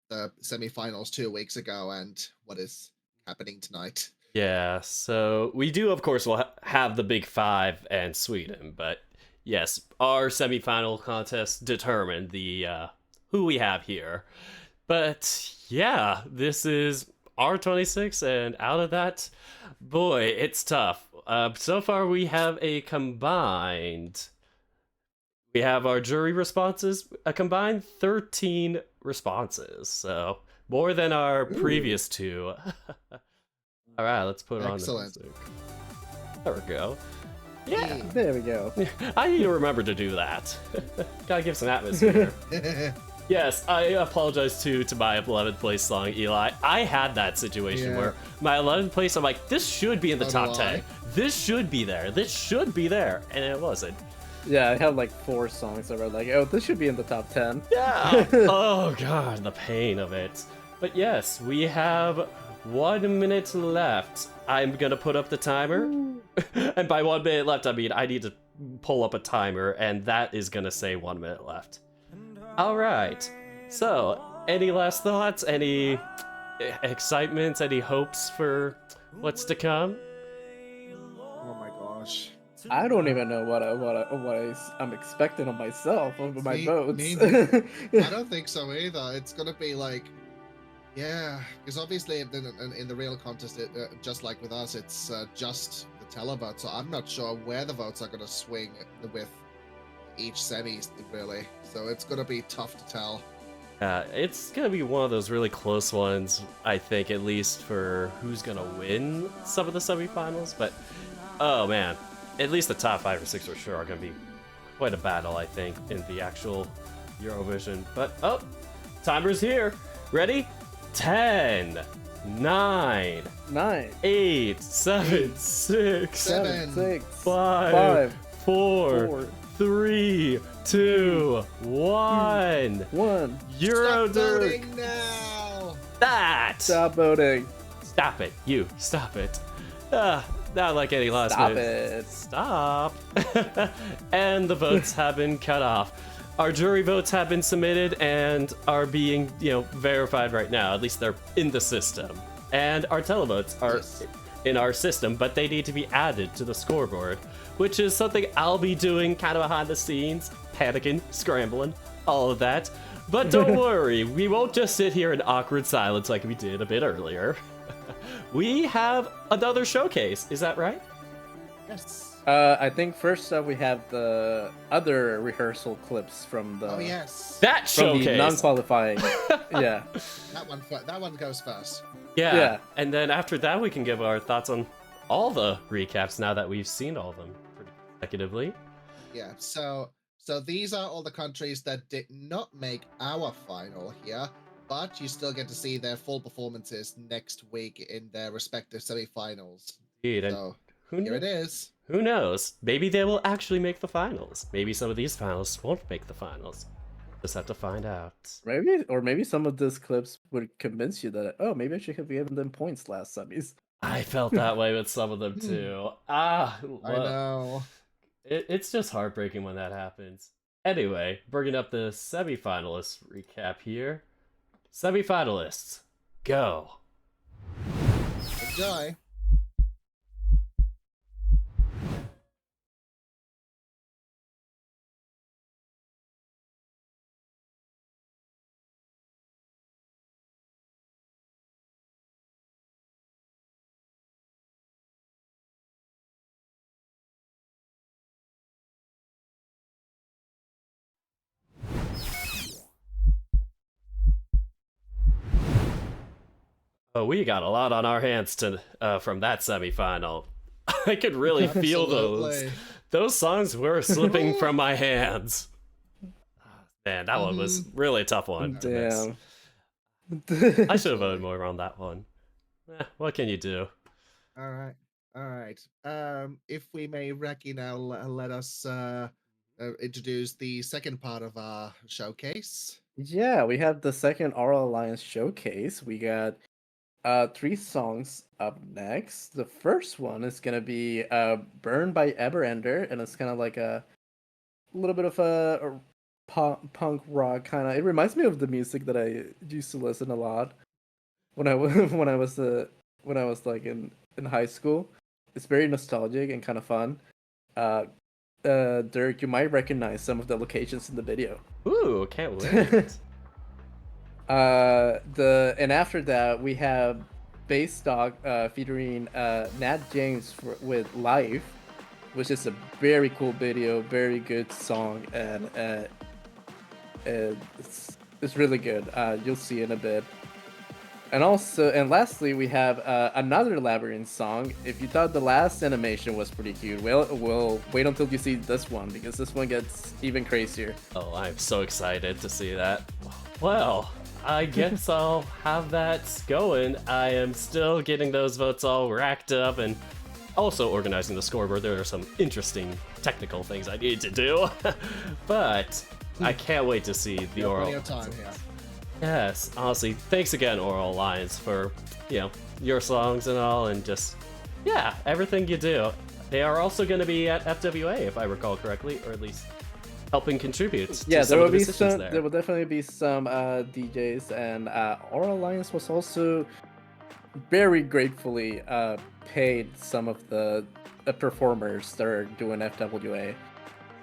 the semifinals 2 weeks ago and what is happening tonight. Yeah, so we do, of course, will have the Big Five and Sweden, but yes, our semifinal contest determined the who we have here. But yeah, this is R26, and out of that, boy, it's tough. So far, we have a combined. We have our jury responses, a combined 13 responses, so more than our previous two. All right, let's put Excellent. on the music. There we go. Yeah, There we go. I need to remember to do that. Gotta give some atmosphere. Yes, I apologize too to my 11th place song, Eli. I had that situation Yeah. where my 11th place, I'm like, this should be in the So top do 10. I. This should be there. This should be there. And it wasn't. Yeah, I have like 4 songs that were like, oh, this should be in the top 10. Yeah. Oh, God, the pain of it. But yes, we have 1 minute left. I'm going to put up the timer. And by 1 minute left, I mean I need to pull up a timer, and that is going to say 1 minute left. All right. So, any last thoughts? Any excitements? Any hopes for what's to come? Oh my gosh. I don't even know what I'm expecting of myself of my Me- votes. me I don't think so either. It's gonna be like, yeah, because obviously in the real contest, just like with us, it's just the televote. So I'm not sure where the votes are gonna swing with each semi, really. So it's gonna be tough to tell. It's gonna be one of those really close ones, I think, at least for who's gonna win some of the semifinals. But oh man, at least the top 5 or 6 for sure are gonna be quite a battle, I think, in the actual Eurovision. But oh, timer's here. Ready? 10, 9, 9, 8, 7, 6, 7, 6, 5, 4, 4, 3, 2, 1. 1. Eurodirk. Stop voting now! That. Stop voting. Stop it. You. Stop it. Not like any last Stop minute. it. Stop. And the votes have been cut off. our jury votes have been submitted and are being, verified right now. At least they're in the system. And our televotes are in our system, but they need to be added to the scoreboard, which is something I'll be doing kind of behind the scenes, panicking, scrambling, all of that. But don't worry, we won't just sit here in awkward silence like we did a bit earlier. We have another showcase, is that right? Yes. I think first up we have the other rehearsal clips from the Oh yes. That from the showcase! non-qualifying. Yeah. That one goes first. Yeah, and then after that we can give our thoughts on all the recaps now that we've seen all of them pretty consecutively. Yeah. So these are all the countries that did not make our final here, but you still get to see their full performances next week in their respective semifinals. Indeed, and So who here knows? it is. Who knows? Maybe they will actually make the finals. Maybe some of these finals won't make the finals. Just have to find out. Maybe some of these clips would convince you that maybe I should have given them points last semis. I felt that way with some of them too. I know. It's just heartbreaking when that happens. Anyway, bringing up the semifinalists recap here. Semifinalists, go. Enjoy. Oh, we got a lot on our hands from that semifinal. I could really feel those. Absolutely. Those songs were slipping from my hands. Man, that one was really a tough one. to miss. Damn. I should have voted more on that one. What can you do? All right. If we may, Reki, now let us introduce the second part of our showcase. Yeah, we have the second Aural Alliance showcase. We got 3 songs up next. The first one is gonna be "Burn" by Everender, and it's kind of like a little bit of a punk rock kind of. It reminds me of the music that I used to listen a lot when I was like in high school. It's very nostalgic and kind of fun. Dirk, you might recognize some of the locations in the video. Ooh, can't wait. And after that we have Bass Dog featuring Nat James with Life, which is a very cool video, very good song, and it's really good. You'll see in a bit. And lastly, we have another Labyrinth song. If you thought the last animation was pretty cute, we'll wait until you see this one, because this one gets even crazier. Oh, I'm so excited to see that. Well, I guess I'll have that going. I am still getting those votes all racked up and also organizing the scoreboard. There are some interesting technical things I need to do. But I can't wait to see the Aural Plenty of time here. Yes, honestly, thanks again, Aural Alliance, for, your songs and all, and just, everything you do. They are also going to be at FWA, if I recall correctly, or at least helping contribute to Yeah, some there of will the be decisions some. there. There will definitely be some DJs, and Aural Alliance was also very gratefully paid some of the performers that are doing FWA,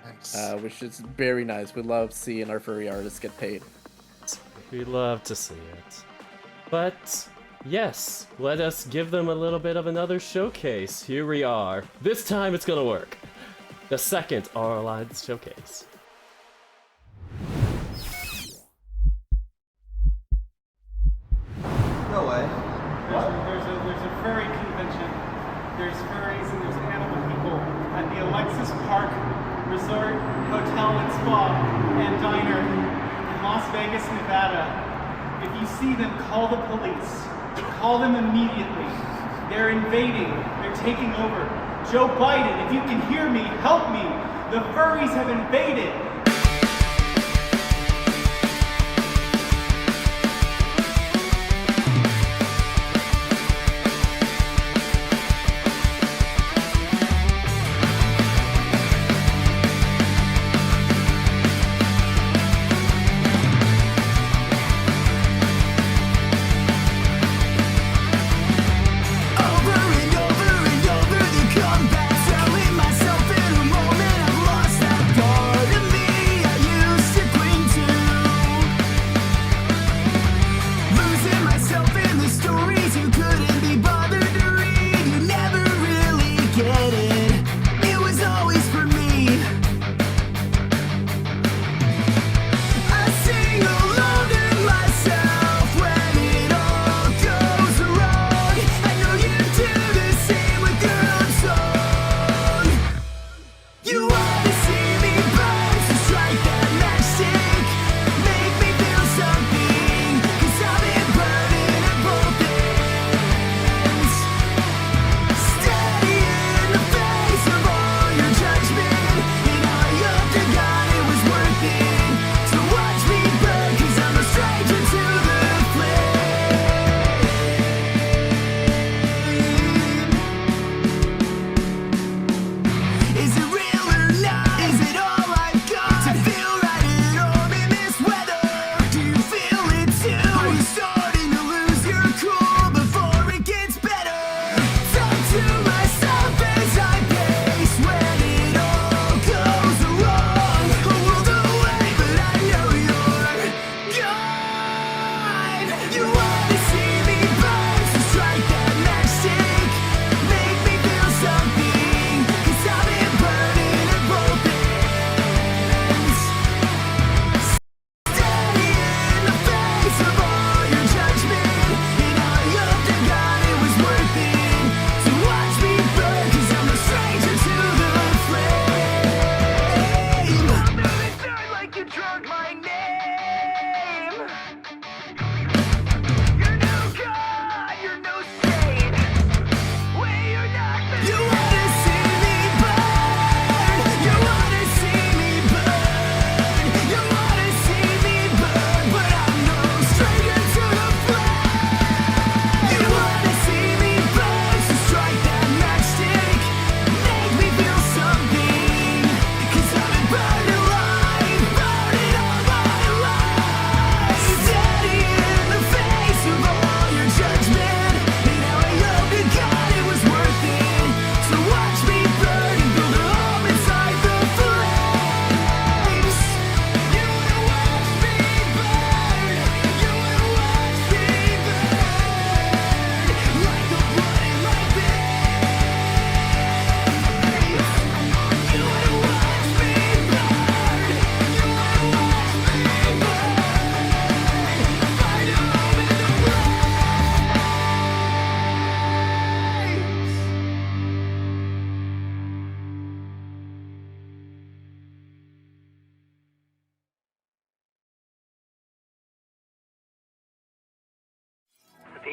Nice. which is very nice. We love seeing our furry artists get paid. We love to see it. But, yes, let us give them a little bit of another showcase. Here we are. This time it's gonna work. The second Aural Alliance showcase. No way. There's a furry convention. There's furries and there's animal people at the Alexis Park Resort, Hotel and Spa and Diner in Las Vegas, Nevada. If you see them, call the police. Call them immediately. They're invading. They're taking over. Joe Biden, if you can hear me, help me. The furries have invaded.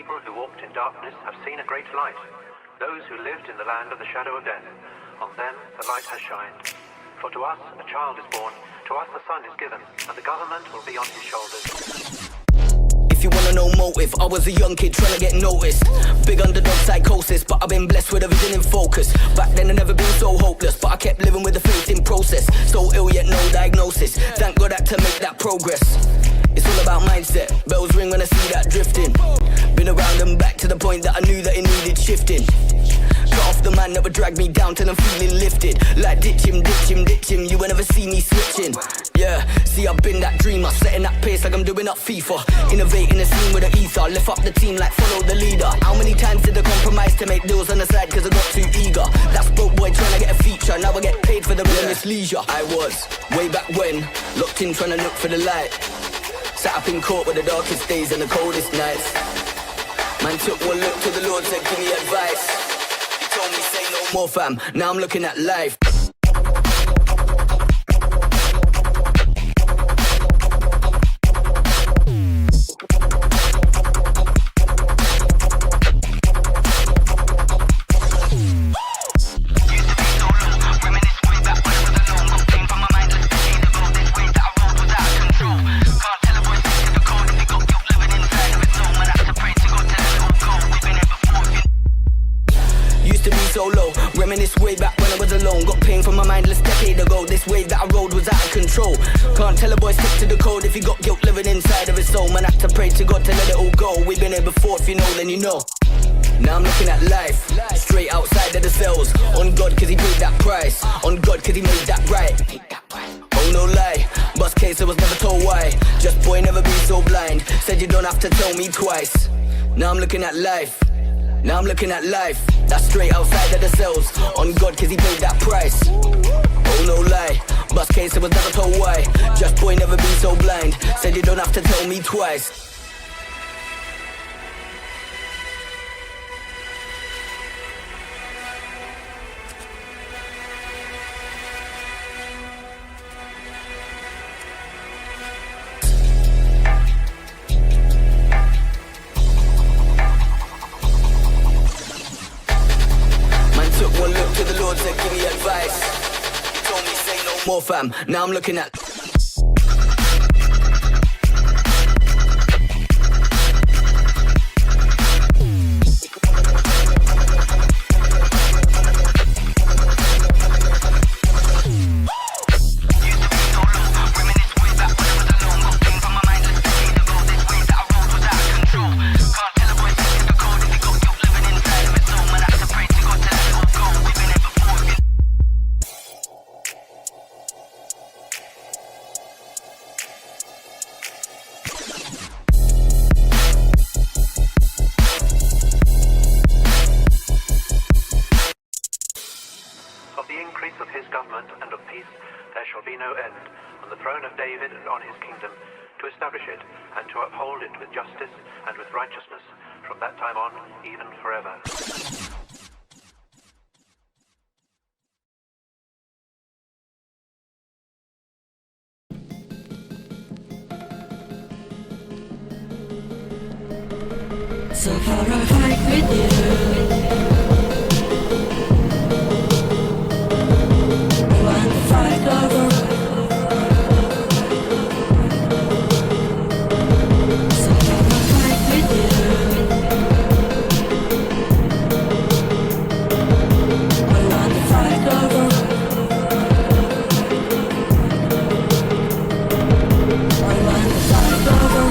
people who walked in darkness have seen a great light. Those who lived in the land of the shadow of death, on them the light has shined. For to us a child is born, to us the son is given, and the government will be on his shoulders. If you wanna know motive, I was a young kid trying to get noticed. Big underdog psychosis, but I've been blessed with a vision in focus. Back then I never been so hopeless, but I kept living with the faith in process. So ill yet no diagnosis, thank God I had to make that progress. It's all about mindset, bells ring when I see that drifting. Been around and back to the point that I knew that it needed shifting. Cut off the man that would drag me down till I'm feeling lifted. Like ditch him, you will never see me switching. Yeah, see I've been that dreamer, setting that pace like I'm doing up FIFA. Innovating the scene with the ether, lift up the team like follow the leader. How many times did I compromise to make deals on the side cause I got too eager? That's broke boy trying to get a feature, now I get paid for the relentless leisure. I was, way back when, locked in trying to look for the light. Sat up in court with the darkest days and the coldest nights. Man took one look to the Lord, said give me advice. He told me say no more fam, now I'm looking at life. Reminisce way back when I was alone. Got pain from my mindless decade ago. This wave that I rode was out of control. Can't tell a boy stick to the code if he got guilt living inside of his soul. Man, I have to pray to God to let it all go. We've been here before, if you know then you know. Now I'm looking at life, straight outside of the cells. On God cause he paid that price, on God cause he made that right. Oh no lie, bust case I was never told why. Just boy never be so blind, said you don't have to tell me twice. Now I'm looking at life, now I'm looking at life. That's straight outside of the cells, on God cause he paid that price. Oh no lie, bust case I was never told why. Just boy never be so blind, said you don't have to tell me twice. Said give me advice. He told me say no more fam. Now I'm looking at so far I fight with you. When the fight over. So far I fight with you. When the fight over. When the fight over.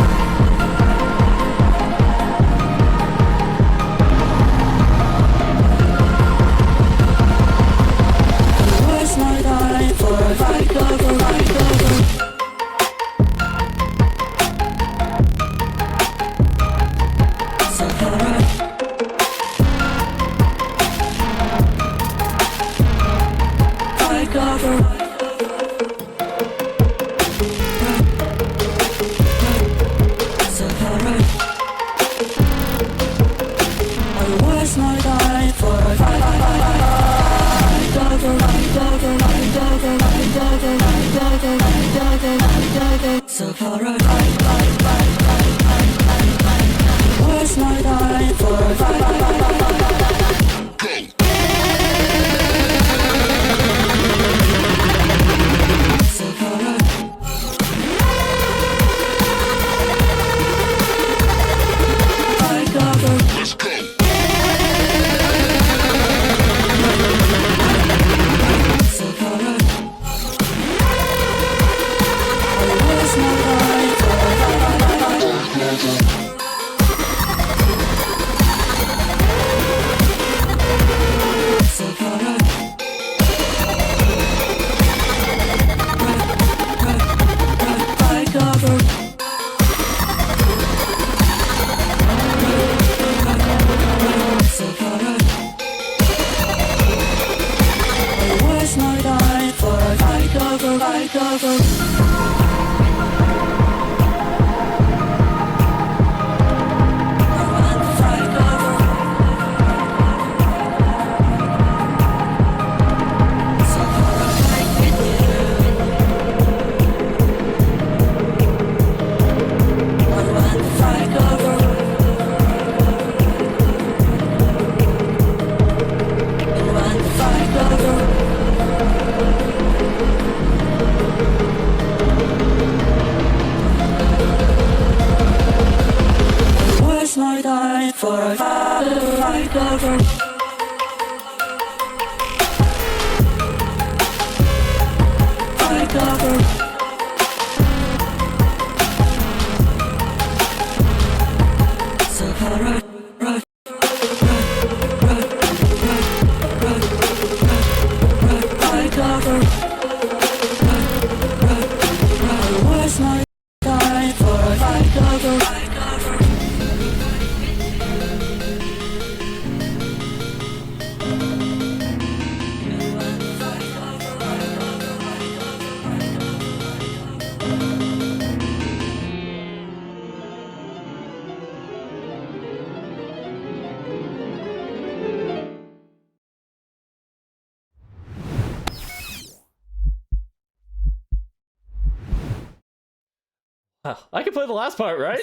I can play the last part, right?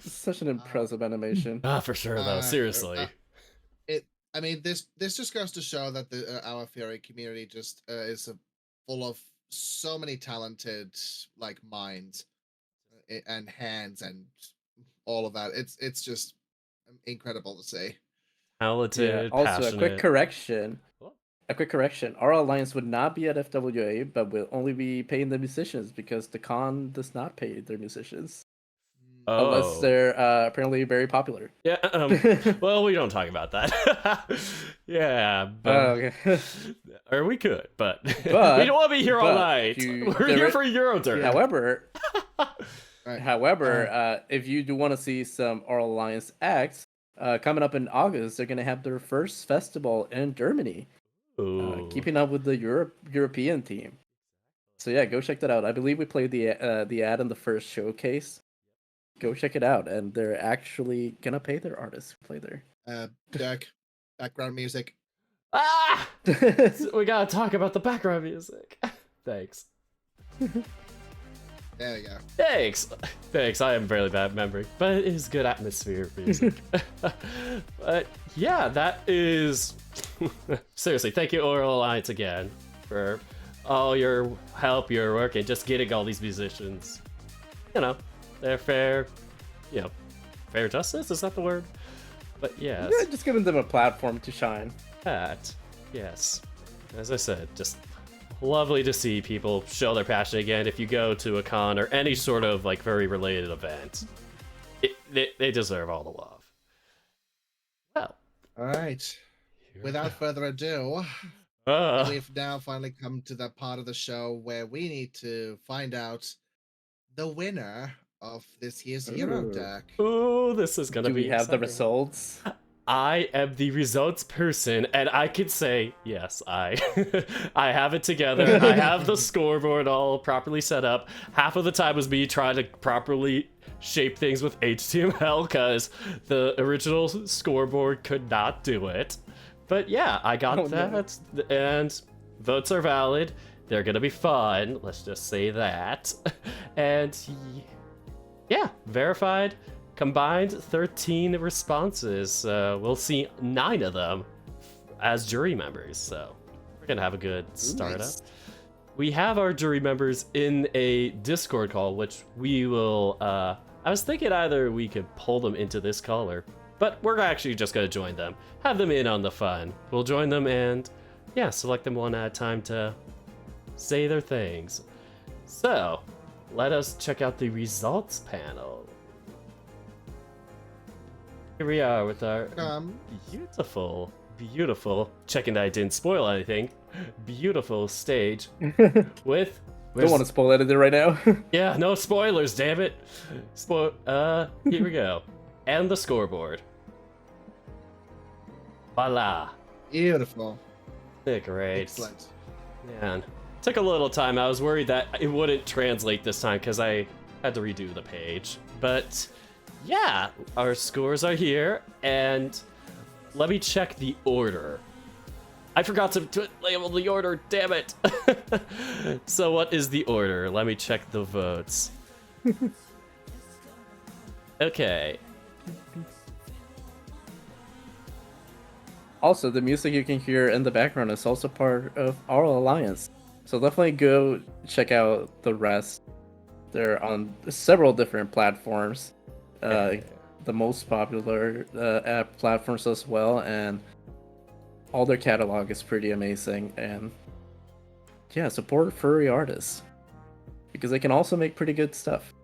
Such an impressive animation. For sure, though. Seriously. I mean, this just goes to show that our furry community just is full of so many talented like minds and hands and all of that. It's just incredible to see. Talented, Also, passionate. a quick correction. Aural Alliance would not be at FWA, but will only be paying the musicians because the con does not pay their musicians. Unless they're apparently very popular. Yeah, well, we don't talk about that. Yeah, but, okay. or we could, but we don't want to be here all night. We're here for Eurodirk. However, if you do want to see some Aural Alliance acts, coming up in August, they're going to have their first festival in Germany. Keeping up with the European team. So yeah, go check that out. I believe we played the ad in the first showcase. Go check it out, and they're actually gonna pay their artists who play there. Dirk, background music. We gotta talk about the background music. Thanks. There we go. Thanks. I am very bad at memory, but it is good atmosphere music. But yeah, that is seriously. Thank you, Aural Alliance, again for all your help, your work, and just getting all these musicians. They're fair. Fair justice, is that the word? But yes. Yeah, just giving them a platform to shine. Yes. As I said, just lovely to see people show their passion again. If you go to a con or any sort of like very related event, they deserve all the love. Well, all right. Without further ado, we've now finally come to that part of the show where we need to find out the winner of this year's Eurodirk. Oh, this is gonna be. Do we have exciting. the results? I am the results person, and I could say yes. I have it together. I have the scoreboard all properly set up. Half of the time was me trying to properly shape things with HTML because the original scoreboard could not do it. But yeah, I got that, and votes are valid. They're gonna be fun. Let's just say that. And yeah, verified. Combined 13 responses. We'll see 9 of them as jury members, so we're gonna have a good startup. Nice. We have our jury members in a Discord call, which we will. I was thinking either we could pull them into this call, but we're actually just gonna join them, have them in on the fun. We'll join them and yeah, select them one at a time to say their things. So let us check out the results panel. Here we are with our beautiful, checking that I didn't spoil anything, beautiful stage with... Don't want to spoil anything right now. Yeah, no spoilers, damn it. Here we go. And the scoreboard. Voila. Beautiful. Great. Excellent. Man, took a little time. I was worried that it wouldn't translate this time because I had to redo the page. But yeah, our scores are here, and let me check the order. I forgot to label the order, damn it. So what is the order? Let me check the votes. Okay. Also, the music you can hear in the background is also part of Aural Alliance. So definitely go check out the rest. They're on several different platforms. The most popular app platforms as well, and all their catalog is pretty amazing. And yeah, support furry artists because they can also make pretty good stuff.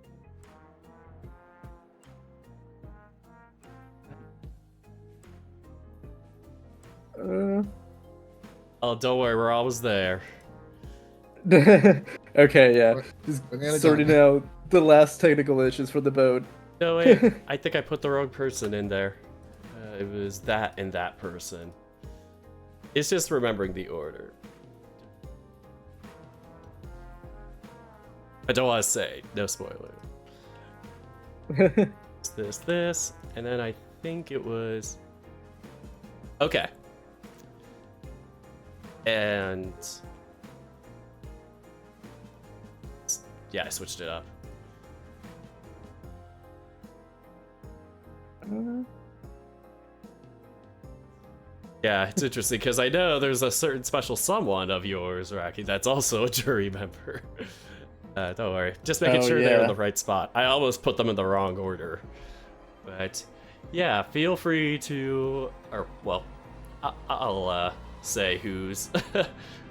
Oh, don't worry, we're always there. Okay, yeah. Just We're gonna sorting go. out the last technical issues for the boat. No, wait, I think I put the wrong person in there. It was that and that person. It's just remembering the order. I don't want to say, no spoiler. This, and then I think it was... Okay. And... yeah, I switched it up. Yeah, it's interesting because I know there's a certain special someone of yours, Rocky, that's also a jury member. Don't worry, just making sure they're in the right spot. I almost put them in the wrong order. But yeah, feel free to, or well, I'll say who's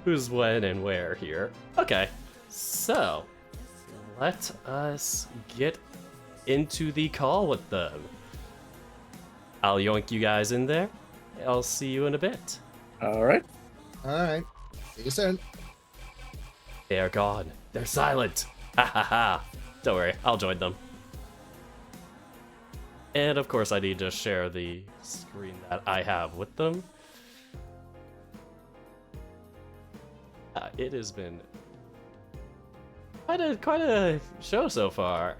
who's when and where here. Okay, so let us get into the call with them. I'll yoink you guys in there. I'll see you in a bit. All right. All right. See you soon. They are gone. They're silent. Ha ha ha. Don't worry, I'll join them. And of course, I need to share the screen that I have with them. It has been quite a show so far.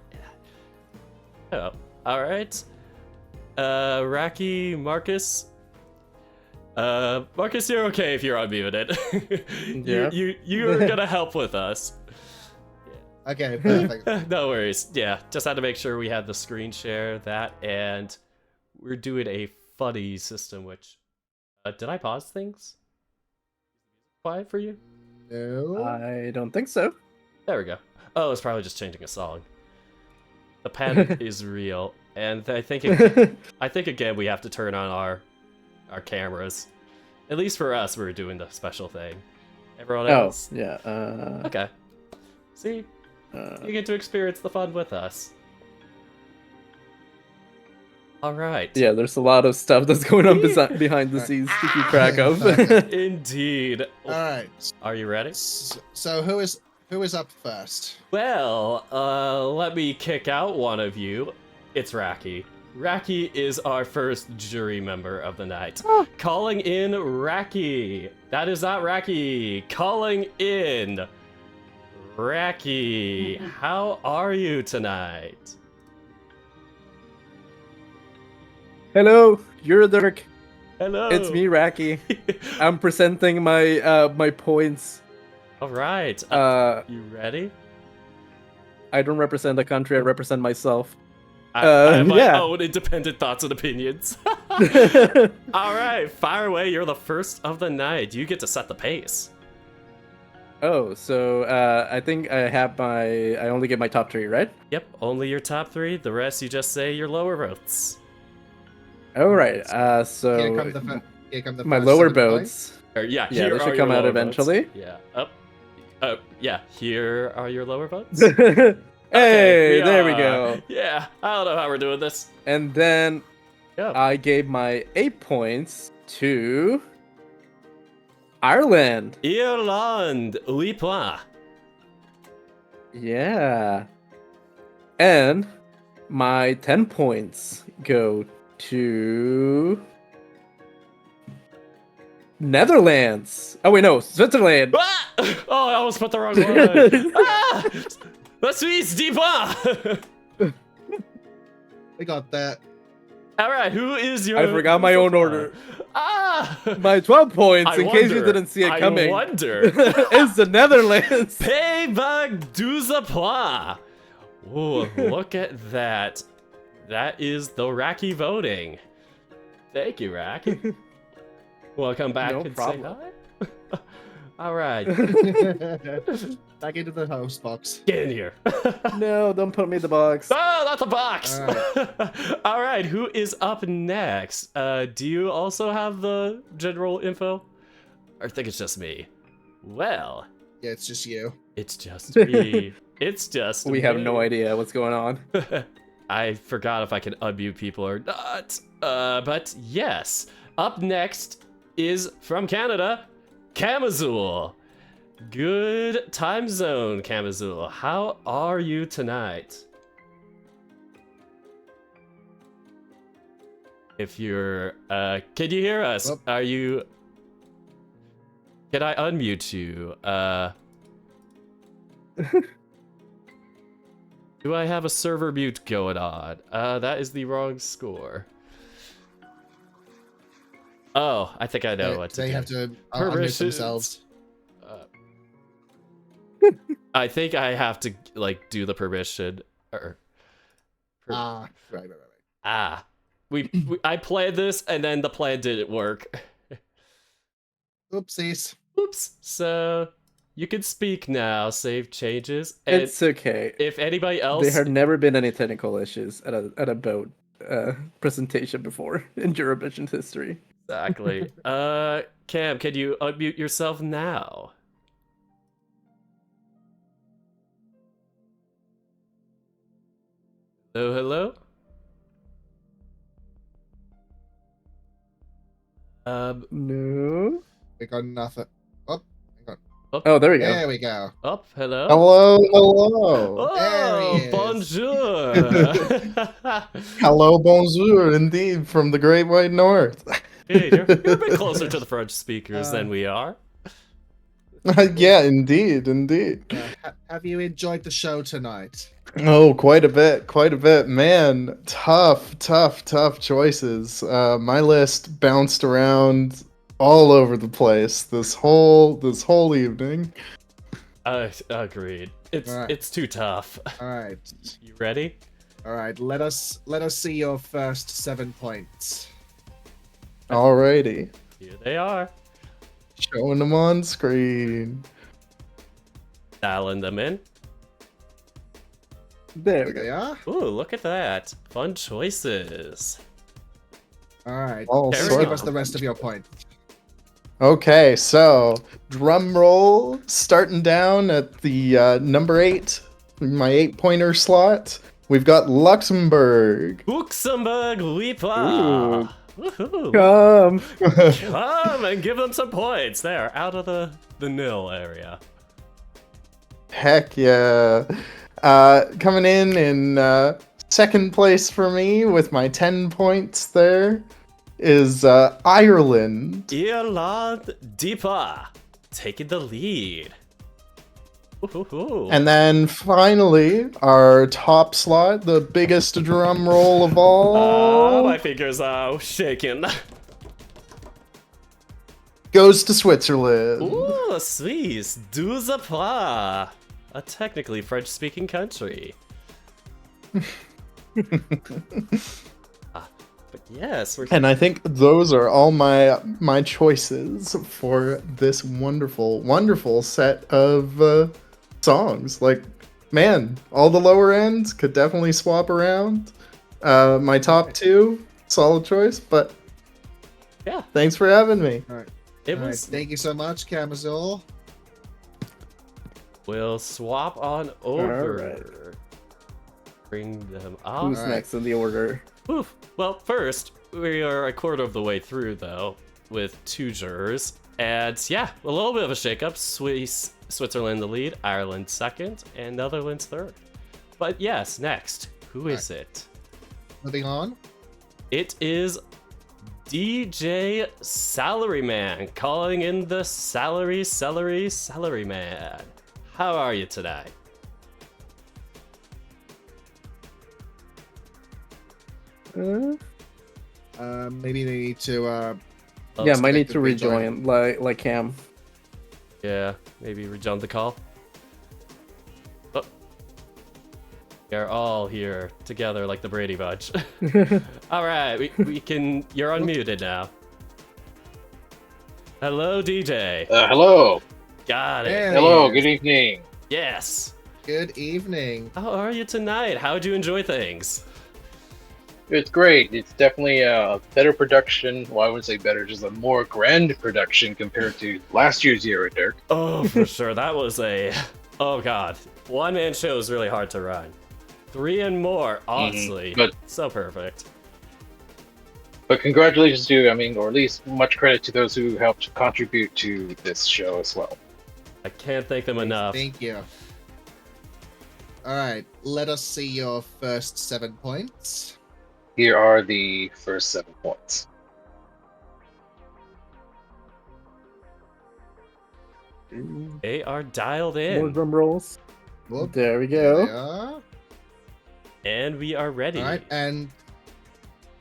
Oh, all right. Raki, Marcus. Marcus, you're okay if you're unmuted. Yeah. You're gonna help with us. Okay, perfect. No worries. Yeah, just had to make sure we had the screen share that, and we're doing a funny system. Which did I pause things? Quiet for you? No. I don't think so. There we go. Oh, it's probably just changing a song. The panic is real, and I think again we have to turn on our cameras. At least for us, we're doing the special thing. Everyone else? Yeah. Okay. See, you get to experience the fun with us. All right. Yeah, there's a lot of stuff that's going on behind the scenes to keep track of. Indeed. All right. Are you ready? So who is up first? Well, let me kick out one of you. It's Raki. Raki is our first jury member of the night. Calling in Raki. That is not Raki. Calling in Raki. How are you tonight? Hello, Eurodirk. Hello. It's me, Raki. I'm presenting my my points. All right. You ready? I don't represent the country. I represent myself. I have my yeah. own independent thoughts and opinions. All right, fire away. You're the first of the night. You get to set the pace. Oh, so I think I only get my top 3, right? Yep, only your top 3. The rest you just say your lower votes. All right. So Here come the my first lower 75. votes. Yeah, Yeah, here they should are come your out lower eventually. votes. Yeah. Yeah. Here are your lower votes. Hey, Okay, there we are. go. Yeah, I don't know how we're doing this. And then Yeah. I gave my 8 points to Ireland. Irlande, 8 points. Yeah. And my 10 points go to Netherlands. Oh wait, no, Switzerland. Ah! Oh, I almost put the wrong one. Ah! La Suisse, 10 points. We got that. All right, who is your? I forgot my own order. Ah! My 12 points, I in case you wonder, didn't see it coming, I wonder. is the Netherlands. Payback 12 points. Oh, look at that. That is the Racky voting. Thank you, Rack. Welcome back No and problem. say hi. All right, Back into the host box. get in here. No, don't put me in the box. Oh, not the box. All All right, who is up next? Do you also have the general info? Or I think it's just me. Well, Yeah, it's just you. it's just me. It's just We have no idea what's going on. I forgot if I can unmute people or not. But yes, up next is from Canada, Kamazul. Good time zone, Kamazul. How are you tonight? If you're, can you hear us? Well- Are you? Can I unmute you? Do I have a server mute going on? That is the wrong score. Oh, I think I know what to They do. have to unmute Permissions. themselves. I think I have to like do the permission or Right. I planned this and then the plan didn't work. Oopsies. Oops. So you can speak now, save changes. And It's okay. if anybody else There have never been any technical issues at a boat presentation before in Eurovision history. Exactly. Cam, can you unmute yourself now? Hello, hello? No. We got nothing. Oh, hang on. Oh, there we go. There we go. Up, hello? Hello, hello. There Oh, he is. bonjour! Hello, bonjour, indeed, from the Great White North. Hey, you're a bit closer to the French speakers than we are. Yeah, indeed, indeed. Have you enjoyed the show tonight? Oh, quite a bit. Man, tough choices. My list bounced around all over the place this whole evening. Agreed. Alright. It's too tough. All right. You ready? All right. Let us see your first 7 points. Alrighty, Here they are. showing them on screen. Dialing them in. There we There they go. are. Ooh, look at that. Fun choices. All right. All There we Please go. give us the rest of your points. Okay, so drum roll, starting down at the number 8, my 8-pointer slot. We've got Luxembourg. Luxembourg, oui pas. Woohoo. Come. Come and give them some points. There, out of the nil area. Heck yeah. Coming in second place for me with my 10 points there is Ireland. Irlande Deepa taking the lead. Woohoo. And then finally, our top slot, the biggest drum roll of all, my fingers are shaking. goes to Switzerland. Ooh, Swiss, 12 points. A technically French-speaking country. But yes, we're And I think those are all my choices for this wonderful set of songs. Like, man, all the lower ends could definitely swap around. My top 2, solid choice, but yeah. thanks for having me. It All right. was. Thank you so much, Kamazul. We'll swap on over. Alright. Bring them up. Who's Alright. next in the order? Oof. Well, first, we are a quarter of the way through, though, with 2 jurors. And yeah, a little bit of a shakeup. Switzerland the lead, Ireland second, and Netherlands third. But yes, next, who is it? Moving on. It is DJ Salaryman calling in the Salaryman. How are you today? Maybe they need to. Yeah, might need the to rejoin. rejoin, like Cam. Yeah, maybe rejoin the call. Oh. We are all here together like the Brady Bunch. All right, we can. You're unmuted now. Hello, DJ. Hello. Got it. There Hello. he Good is. evening. Yes. Good evening. How are you tonight? How'd you enjoy things? It's great. It's definitely a better production. Well, I wouldn't say better, just a more grand production compared to last year's Eurodirk. Oh, for sure. That was a. Oh God. One-man show is really hard to run. 3 and more, honestly. But So perfect. congratulations to, or at least much credit to those who helped contribute to this show as well. I can't thank them enough. Thank you. All right, let us see your first 7 points. Here are the first 7 points. They are dialed More in, drum rolls. Whoop, There we there we go. are. and we are ready. All right, and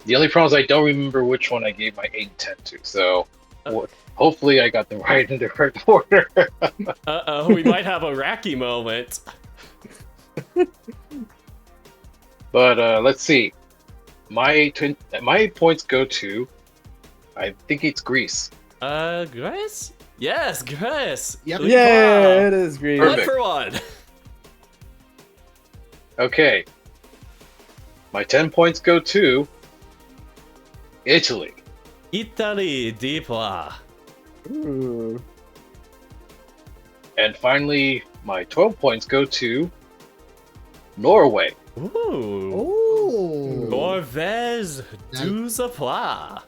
The only problem is I don't remember which one I gave my 8 and 10 to, so Oh. hopefully I got them right in the correct order. Uh-oh, we might have a Racky moment. But let's see. My 8 points go to, I think it's Greece. Grace? Yes, Grace. Yep. Yeah, it is green. One Perfect. for one. Okay. My 10 points go to Italy. Italy di pla. Ooh. And finally, my 12 points go to Norway. Ooh. oh, Norvège du pla.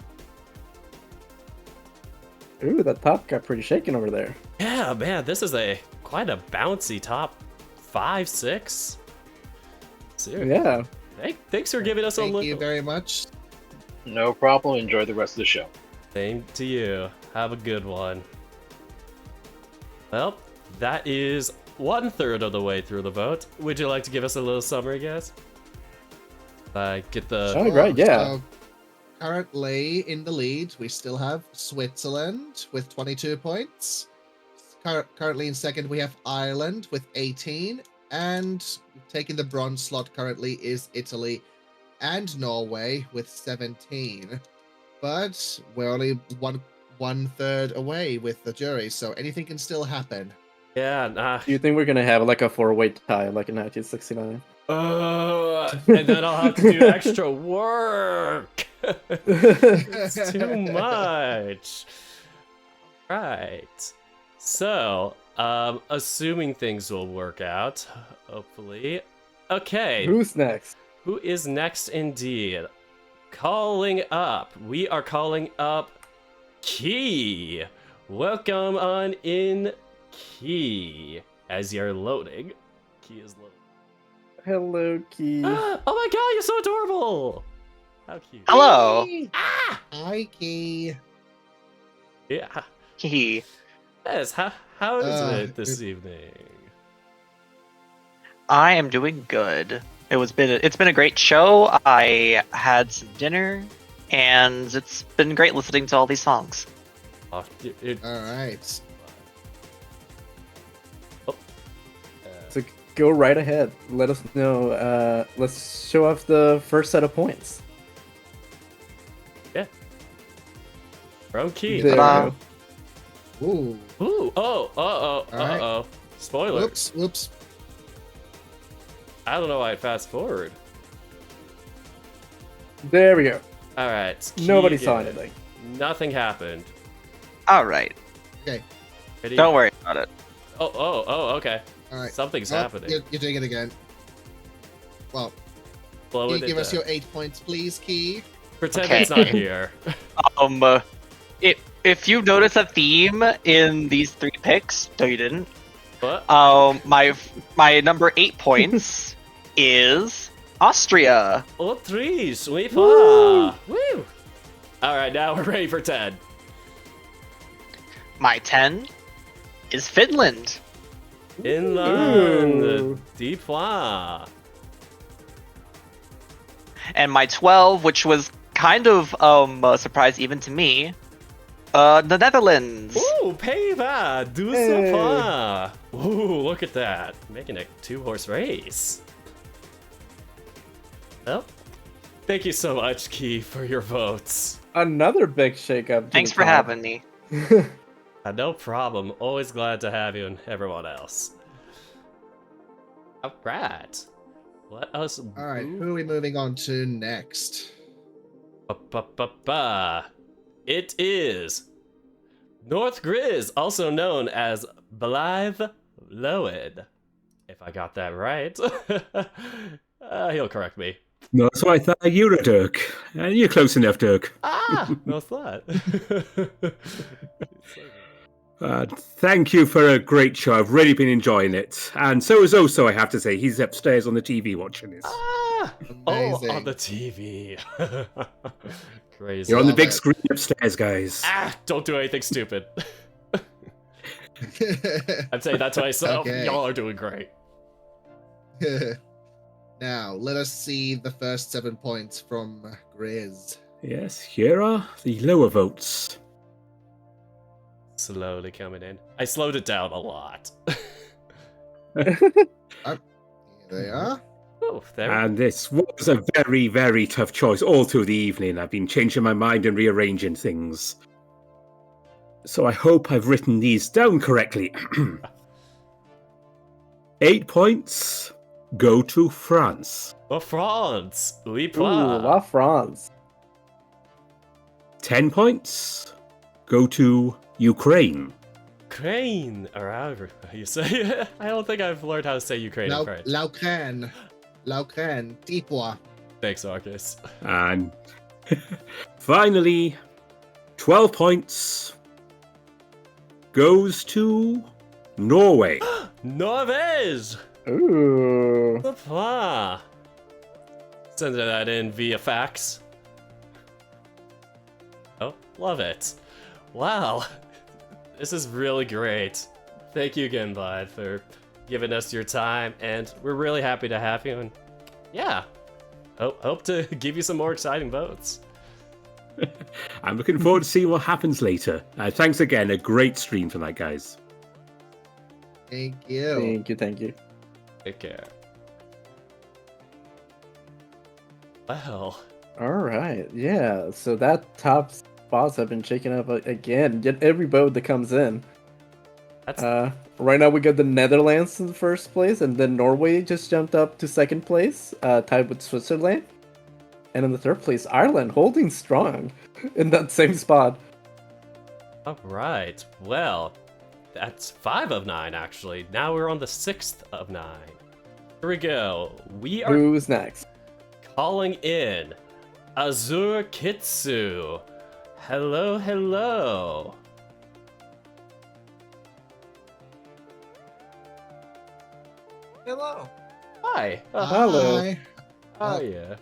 Ooh, that top got pretty shaken over there. Yeah, man, this is quite a bouncy top 5, 6. Seriously. Yeah. Thanks for giving us a thank look. you very much. No problem. Enjoy the rest of the show. Same to you. Have a good one. Well, that is 1/3 of the way through the vote. Would you like to give us a little summary, guys? Get the. Oh, right, yeah. So currently in the lead, we still have Switzerland with 22 points. Currently in second, we have Ireland with 18. And taking the bronze slot currently is Italy and Norway with 17. But we're only one third away with the jury, so anything can still happen. Yeah, nah. Do you think we're gonna have like a 4-way tie like in 1969? And then I'll have to do extra work. It's too much. Right. So, assuming things will work out, hopefully. Okay. Who's next? Who is next indeed? Calling up. We are calling up Key. Welcome on in, Key. As you're loading. Key is loading. Hello, Key. Oh my god, you're so adorable! How cute. Hello. Ah! Hi, Key. Yeah. Hee. Yes, how is it this evening? I am doing good. It's been a great show. I had some dinner, and it's been great listening to all these songs. Oh, All right. So go right ahead. Let us know. Let's show off the first set of points. Yeah. From Key. There we Ta-da. go. Ooh. Ooh, uh-oh. Spoiler. Whoops. I don't know why it fast forward. There we go. Alright. Nobody saw anything. Nothing happened. All right. Okay. Ready? Don't worry about it. Oh, okay. All right. Something's Oh, happening. You're doing it again. Well, Blow can it you give us into- your 8 points, please, Key? Pretend Okay. it's not here. If you notice a theme in these 3 picks, no, you didn't. What? My number 8 points is Austria. Autriche, oui pas. Woo! Alright, now we're ready for 10. My 10 is Finland. Inland, Depois. And my 12, which was kind of a surprise even to me, the Netherlands. Ooh, Pays-Bas, douze pas. Ooh, look at that. Making a 2-horse race. Well, thank you so much, Key, for your votes. Another big shakeup. to Thanks the for top. having me. No problem. Always glad to have you and everyone else. Alright. Let us Alright, who are we moving on to next? It is North Grizz, also known as Blythe Lowen. If I got that right. He'll correct me. No, that's what I thought. Eurodirk. You're close enough, Dirk. No thought. Thank you for a great show. I've really been enjoying it. And so is Oso, I have to say. He's upstairs on the TV watching this. Amazing. On the TV. Crazy. You're on the Love big it. screen upstairs, guys. Don't do anything stupid. I'm saying that to myself. Okay. Y'all are doing great. Now, let us see the first 7 points from Grizz. Yes, here are the lower votes. Slowly coming in. I slowed it down a lot. Here they are. Oh, there. And this was a very, very tough choice all through the evening. I've been changing my mind and rearranging things. So I hope I've written these down correctly. 8 points go to France. Oh, France. Oui, Ooh, pas. La France. 10 points go to Ukraine. Ukraine, or however you say. I don't think I've learned how to say Ukraine in French. Laucan. Depois. Thanks, Marcus. And finally, 12 points goes to Norway. Norvège. Ooh. Papa. Send that in via fax. Oh, love it. Wow. This is really great. Thank you again, Blythe, for giving us your time, and we're really happy to have you, and yeah, hope to give you some more exciting votes. I'm looking forward to seeing what happens later. Thanks again. A great stream tonight, guys. Thank you. Thank you. Take care. Well. All right. Yeah. So that top spots have been shaken up again. Get every vote that comes in. That's... right now we got the Netherlands in the first place, and then Norway just jumped up to second place, tied with Switzerland. And in the third place, Ireland holding strong in that same spot. Alright, well, that's 5 of 9 actually. Now we're on the 6th of 9. Here we go. We are Who's next? calling in Azur Kitsu. Hello, hello. Hello. Hi. Hello. Hi. Oh, yeah.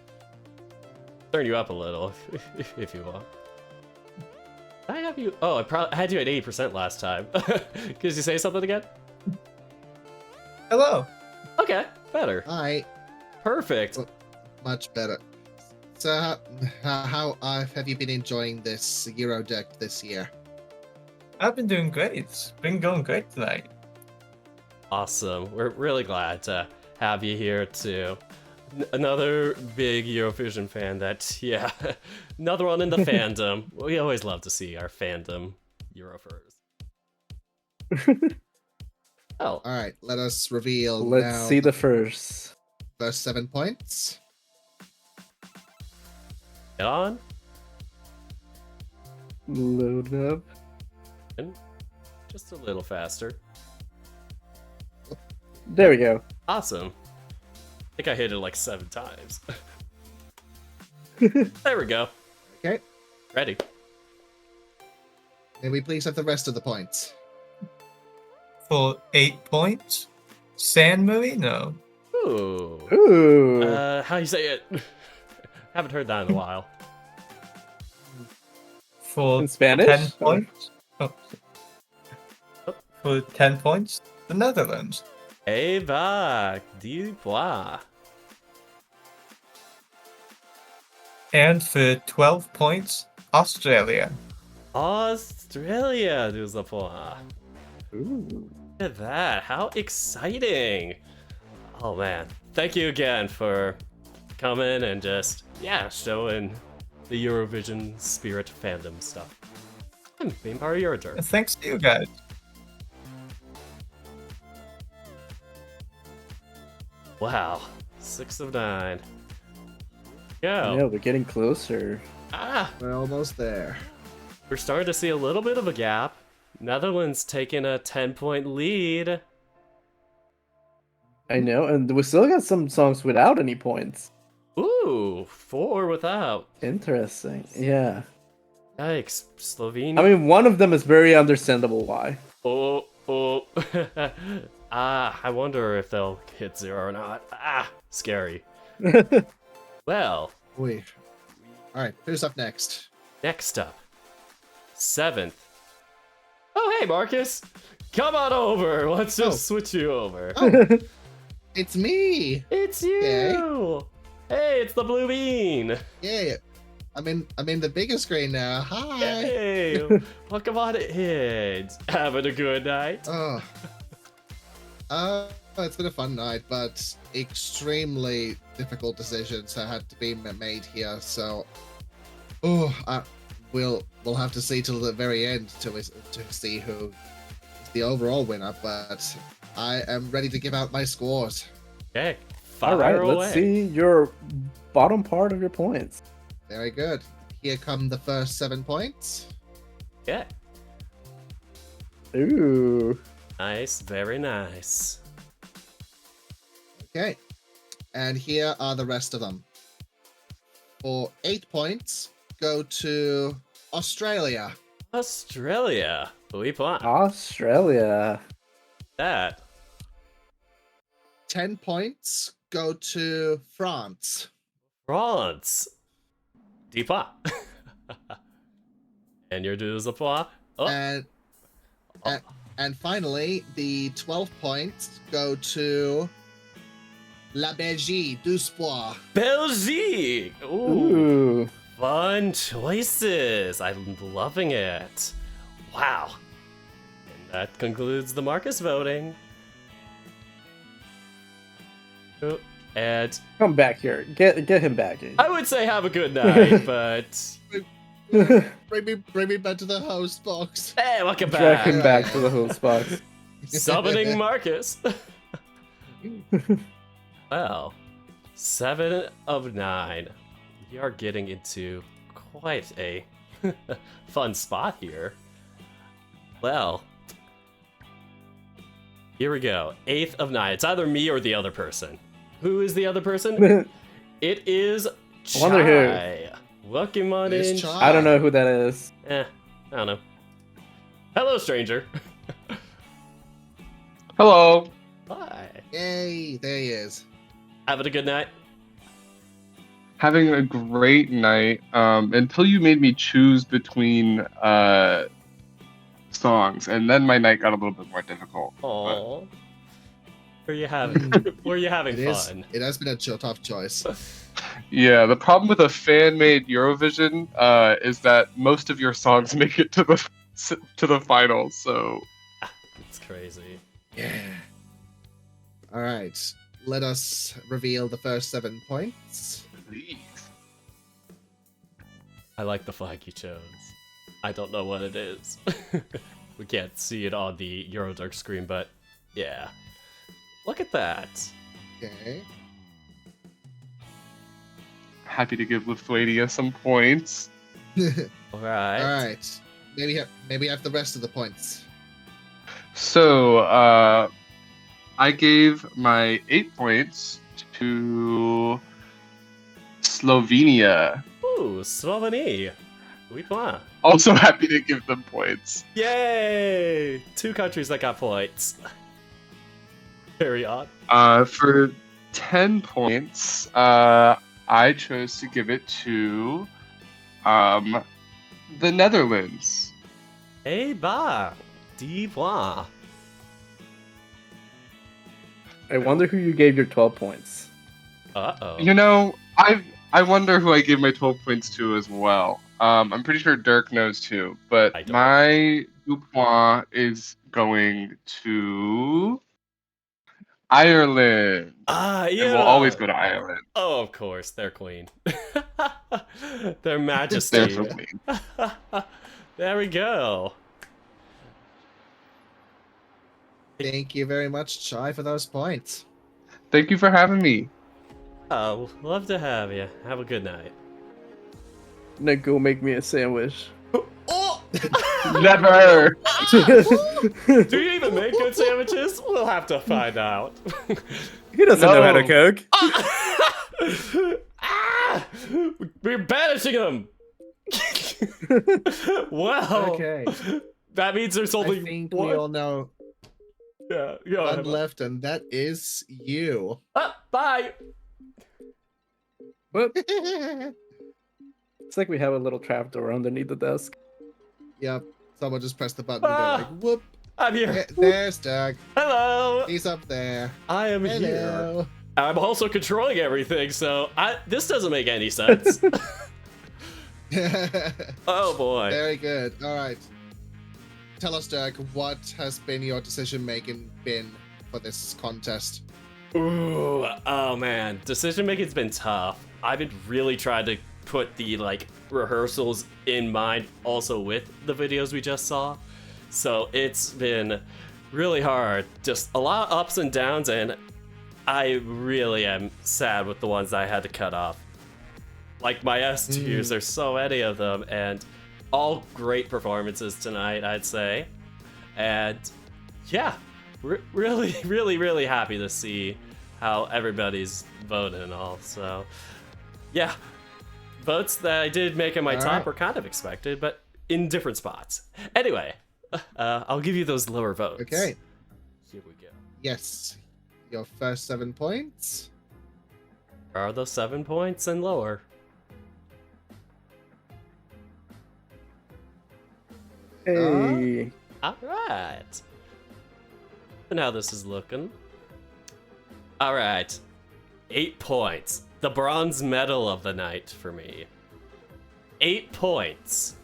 Turn you up a little, if you want. I have you. Oh, I had you at 80% last time. Could you say something again? Hello. Okay, better. Hi. Perfect. Much better. So, how have you been enjoying this Eurodirk this year? I've been doing great. It's been going great tonight. Awesome. We're really glad to have you here too. Another big Eurovision fan that, yeah, another one in the fandom. We always love to see our fandom Eurofers. Oh. Alright, let us reveal Let's now see the first 7 points. Get on. Load up. And just a little faster. There we go. Awesome. I think I hit it like 7 times. There we go. Okay. Ready. May we please have the rest of the points? For 8 points, San Marino. Ooh. Ooh. How you say it? Haven't heard that in a while. For In Spanish? 10 points. Oh. For 10 points, the Netherlands. Eva Dubois. And for 12 points, Australia. Australia, Dubois. Ooh. Look at that. How exciting. Oh, man. Thank you again for coming and just, showing the Eurovision spirit fandom stuff. I'm being part of Eurodirk. And thanks to you guys. Wow. 6 of 9. Go. Yeah, we're getting closer. We're almost there. We're starting to see a little bit of a gap. Netherlands taking a 10-point lead. I know, and we still got some songs without any points. Ooh, 4 without. Interesting. Yeah. Yikes, Slovenia. I mean, one of them is very understandable why. Oh. I wonder if they'll hit 0 or not. Scary. Well. Wait. Alright, who's up next? Next up. 7th. Oh, hey, Marcus. Come on over. Let's just switch you over. Oh, it's me. It's you. Hey, it's the blue bean. Yeah. I'm in the bigger screen now. Hi. Hey, welcome on in. Having a good night? It's been a fun night, but extremely difficult decisions have had to be made here. So, we'll have to see till the very end to see who is the overall winner. But I am ready to give out my scores. Okay, all right, let's see your bottom part of your points. Very good. Here come the first 7 points. Yeah. Ooh. Nice, very nice. Okay. And here are the rest of them. For 8 points, go to Australia. Australia. Oui point. Australia. That. 10 points, go to France. France. Deepa. And your deux points. Oh. And finally, the 12 points go to La Belgique, 12 points. Belgique. Ooh. Fun choices. I'm loving it. Wow. And that concludes the Marcus voting. Oh, and come back here. Get him back in. I would say have a good night, but bring me back to the host box. Hey, welcome back. Drag him back to the host box. Summoning Marcus. Well, 7 of 9. We are getting into quite a fun spot here. Well, here we go. 8th of 9. It's either me or the other person. Who is the other person? It is Chai. I wonder who. Welcome on in. I don't know who that is. I don't know. Hello, stranger. Hello. Hi. Yay, there he is. Having a good night? Having a great night, until you made me choose between songs, and then my night got a little bit more difficult. Aww. Were you having fun? It has been a tough choice. Yeah, the problem with a fan-made Eurovision is that most of your songs make it to the final. So it's crazy. Yeah. All right. Let us reveal the first 7 points. Please. I like the flag you chose. I don't know what it is. We can't see it on the Eurodirk screen, but yeah. Look at that. Okay. Happy to give Lithuania some points. All right. All right. Maybe have the rest of the points. So, I gave my 8 points to Slovenia. Ooh, Slovenia. Oui point. Also happy to give them points. Yay! 2 countries that got points. Very odd. For 10 points, I chose to give it to the Netherlands. Eh bah, 10 points. I wonder who you gave your 12 points. Uh-oh. You know, I wonder who I gave my 12 points to as well. I'm pretty sure Dirk knows too, but my point is going to Ireland. Yeah. It will always go to Ireland. Oh, of course, their queen. Their majesty. There's the queen. There we go. Thank you very much, Chai, for those points. Thank you for having me. Oh, love to have you. Have a good night. Now go make me a sandwich. Oh! Never! Do you even make good sandwiches? We'll have to find out. He doesn't know how to cook. We're banishing him! Wow. Okay. That means there's only I think one. we all know Yeah, one left, and that is you. Bye! Whoop. It's like we have a little trapdoor underneath the desk. Yep. Someone just pressed the button and they're like, whoop. I'm here. There's Doug. Hello! He's up there. I am Hello. here. I'm also controlling everything, so this doesn't make any sense. Oh boy. Very good. All right. Tell us, Dirk, what has been your decision-making been for this contest? Ooh, oh man, decision making's been tough. I've been really trying to put the rehearsals in mind also with the videos we just saw. So it's been really hard. Just a lot of ups and downs, and I really am sad with the ones I had to cut off. Like my S tiers, there's so many of them, and all great performances tonight, I'd say. And yeah, really, really, really happy to see how everybody's voting and all. So yeah, votes that I did make in my top were kind of expected, but in different spots. Anyway, I'll give you those lower votes. Okay. Here we go. Yes. Your first 7 points. Where are those 7 points and lower? Hey. Alright. And how this is looking. Alright. 8 points. The bronze medal of the night for me. 8 points.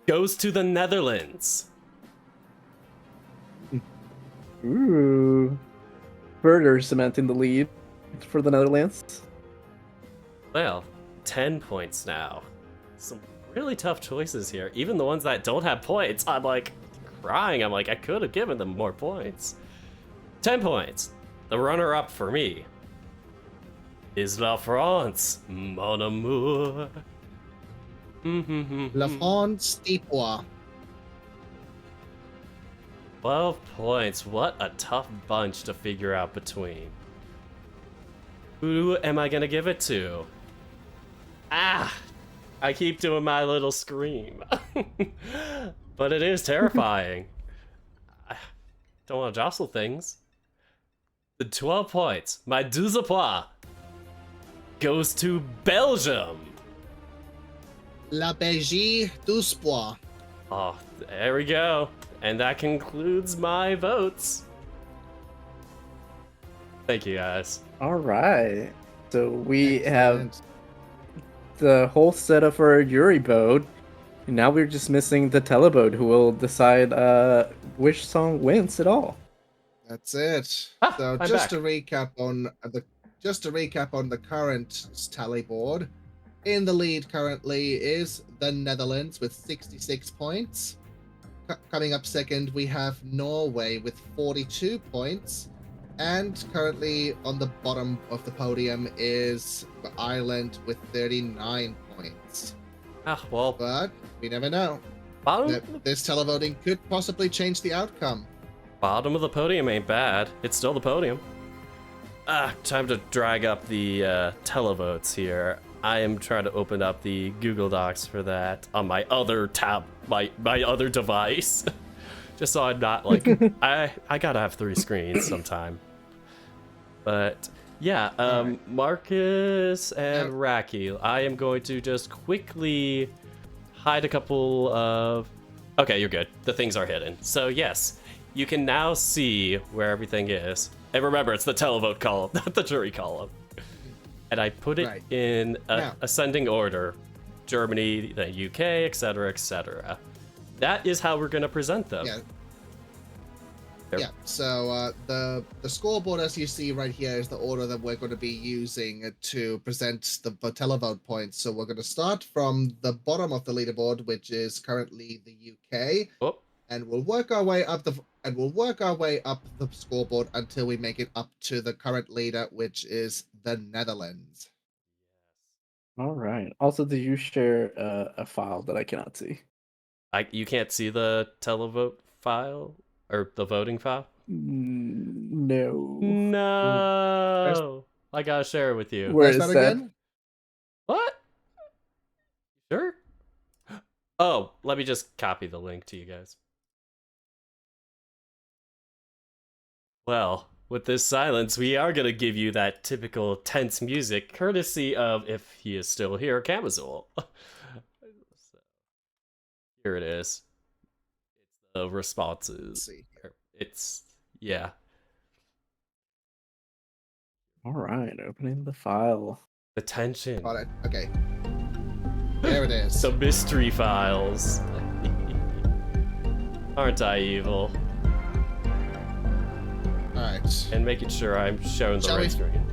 Goes to the Netherlands. Ooh. Further cementing the lead for the Netherlands. Well, 10 points now. Some really tough choices here. Even the ones that don't have points, I'm like crying. I'm like, I could have given them more points. 10 points. The runner-up for me is La France, mon amour. La France, Tipois. 12 points. What a tough bunch to figure out between. Who am I gonna give it to? Ah! I keep doing my little scream. But it is terrifying. I don't want to jostle things. The 12 points, my 12 points, goes to Belgium. La Belgique, 12 points. Oh, there we go. And that concludes my votes. Thank you, guys. All right. So we have the whole setup for our jury vote. And now we're just missing the televote, who will decide which song wins it all. That's it. So I'm just back. to recap on the current tally board, in the lead currently is the Netherlands with 66 points. Coming up second, we have Norway with 42 points. And currently on the bottom of the podium is Ireland with 39 points. Ah, well. But we never know. This televoting could possibly change the outcome. Bottom of the podium ain't bad. It's still the podium. Time to drag up the televotes here. I am trying to open up the Google Docs for that on my other tab, my other device, just so I'm not like I gotta have 3 screens sometime. But yeah, Marcus and Raki, I am going to just quickly hide a couple of. Okay, you're good. The things are hidden. So yes, you can now see where everything is. And remember, it's the televote column, not the jury column. And I put it in ascending order. Germany, the UK, etc., etc. That is how we're going to present them. Yeah, so the scoreboard, as you see right here, is the order that we're going to be using to present the televote points. So we're going to start from the bottom of the leaderboard, which is currently the UK, and we'll work our way up the scoreboard until we make it up to the current leader, which is the Netherlands. All right. Also, do you share a file that I cannot see? You can't see the televote file or the voting file? No. No. I gotta share it with you. Where is that again? What? Sure. Oh, let me just copy the link to you guys. Well, with this silence, we are going to give you that typical tense music, courtesy of, if he is still here, Camazul. Here it is. It's the responses. Let's see. It's, yeah. All right, opening the file. The tension. Got it. Okay. There it is. The mystery files. Aren't I evil? Alright. And making sure I'm showing the right screen.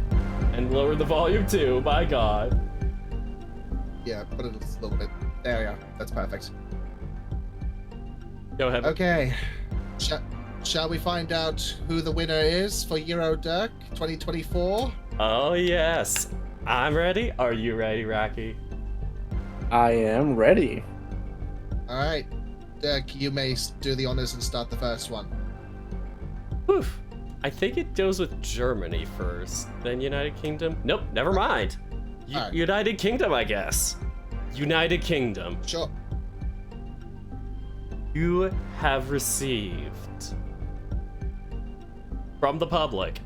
And lower the volume too, my god. Yeah, put it a little bit. There we go. That's perfect. Go ahead. Okay. Shall we find out who the winner is for Eurodirk 2024? Oh yes. I'm ready. Are you ready, Raki? I am ready. Alright. Dirk, you may do the honors and start the first one. Oof. I think it goes with Germany first, then United Kingdom. Nope, never mind. United Kingdom, I guess. United Kingdom. Sure. You have received from the public.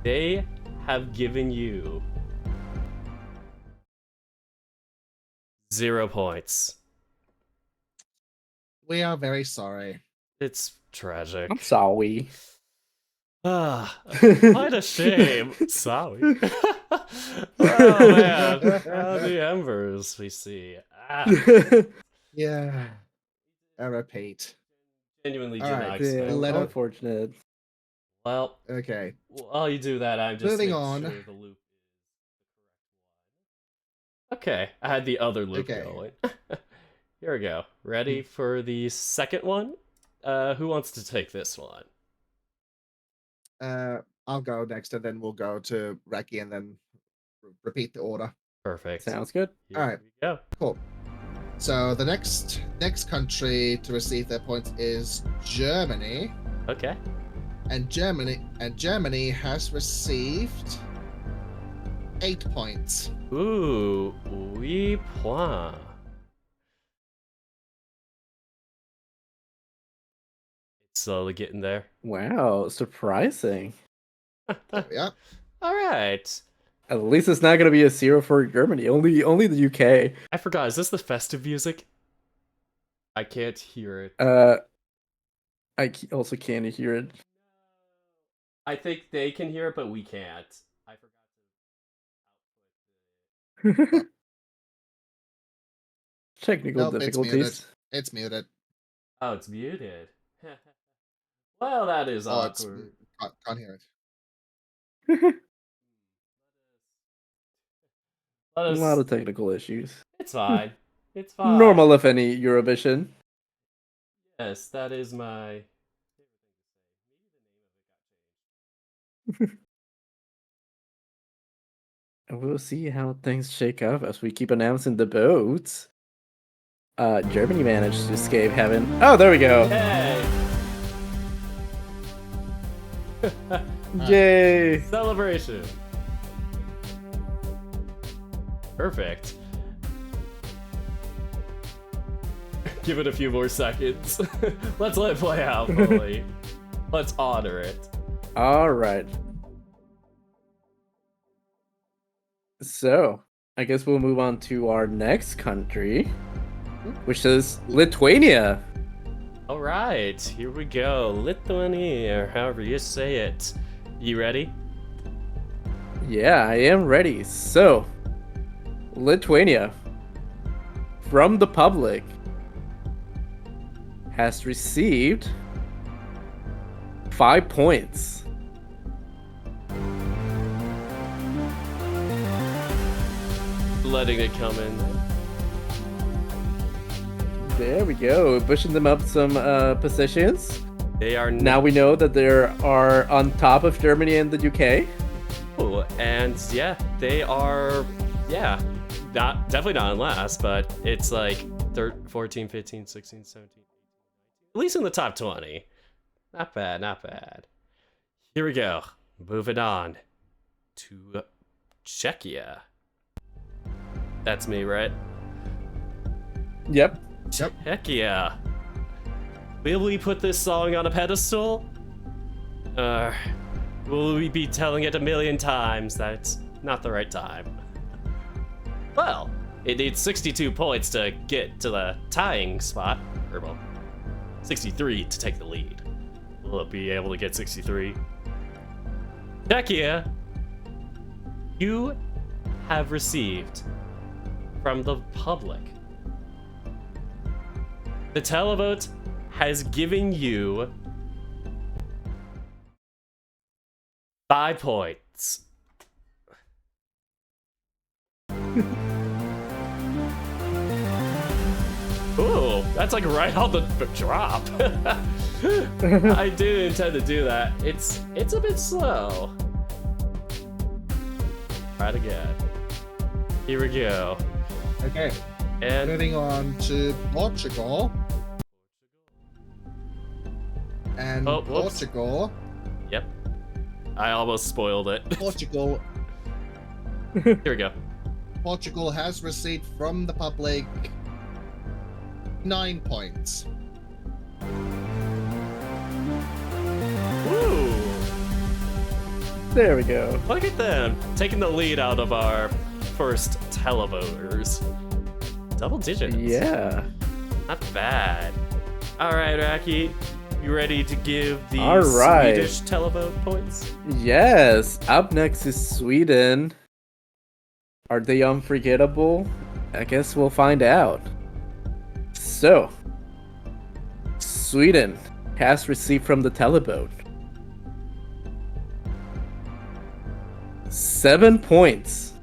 They have given you 0 points. We are very sorry. It's tragic. I'm sorry. Ah, what a shame. Sorry. Oh man, the embers we see. Yeah. I repeat. Genuinely do All not right, expect. Unfortunate. Well, okay. While you do that, I'm just moving making on. Sure the loop is the correct one. Okay, I had the other loop going. Here we go. Ready for the second one? Who wants to take this one? I'll go next, and then we'll go to Raki, and then repeat the order. Perfect. Sounds good. All right. Yeah. Cool. So the next country to receive their points is Germany. Okay. And Germany has received 8 points. Ooh, 8 points. It's slowly getting there. Wow, surprising. Yeah. All right. At least it's not gonna be a 0 for Germany. Only the UK. I forgot. Is this the festive music? I can't hear it. I also can't hear it. I think they can hear it, but we can't. I forgot. Technical difficulties. It's muted. Oh, it's muted. Well, that is awkward. Can't hear it. A lot of technical issues. It's fine. It's fine. Normal, if any, Eurovision. Yes, that is my. And we'll see how things shake up as we keep announcing the votes. Germany managed to escape heaven. Oh, there we go. Hey! Yay! Celebration. Perfect. Give it a few more seconds. Let's let it play out fully. Let's honor it. All right. So, I guess we'll move on to our next country, which is Lithuania. All right, here we go. Lithuania, or however you say it. You ready? Yeah, I am ready. So, Lithuania, from the public, has received 5 points. Letting it come in. There we go, pushing them up some positions. They are now we know that they are on top of Germany and the UK. Oh, and yeah, they are, yeah, definitely not in last, but it's like 14, 15, 16, 17, at least in the top 20. Not bad, not bad. Here we go. Moving on to Czechia. That's me, right? Yep. Czechia. Will we put this song on a pedestal? Will we be telling it 1,000,000 times that it's not the right time? Well, it needs 62 points to get to the tying spot. Or, well, 63 to take the lead. Will it be able to get 63? Czechia, you have received from the public. The televote has given you 5 points. Ooh, that's like right on the drop. I didn't intend to do that. It's a bit slow. Right again. Here we go. Okay. And moving on to Portugal. And Portugal. Yep. I almost spoiled it. Portugal. Here we go. Portugal has received from the public 9 points. Ooh. There we go. Look at them taking the lead out of our first televoters. Double digits. Yeah. Not bad. All right, Raki. You ready to give the Swedish televote points? Yes. Up next is Sweden. Are they unforgettable? I guess we'll find out. So, Sweden has received from the televote 7 points.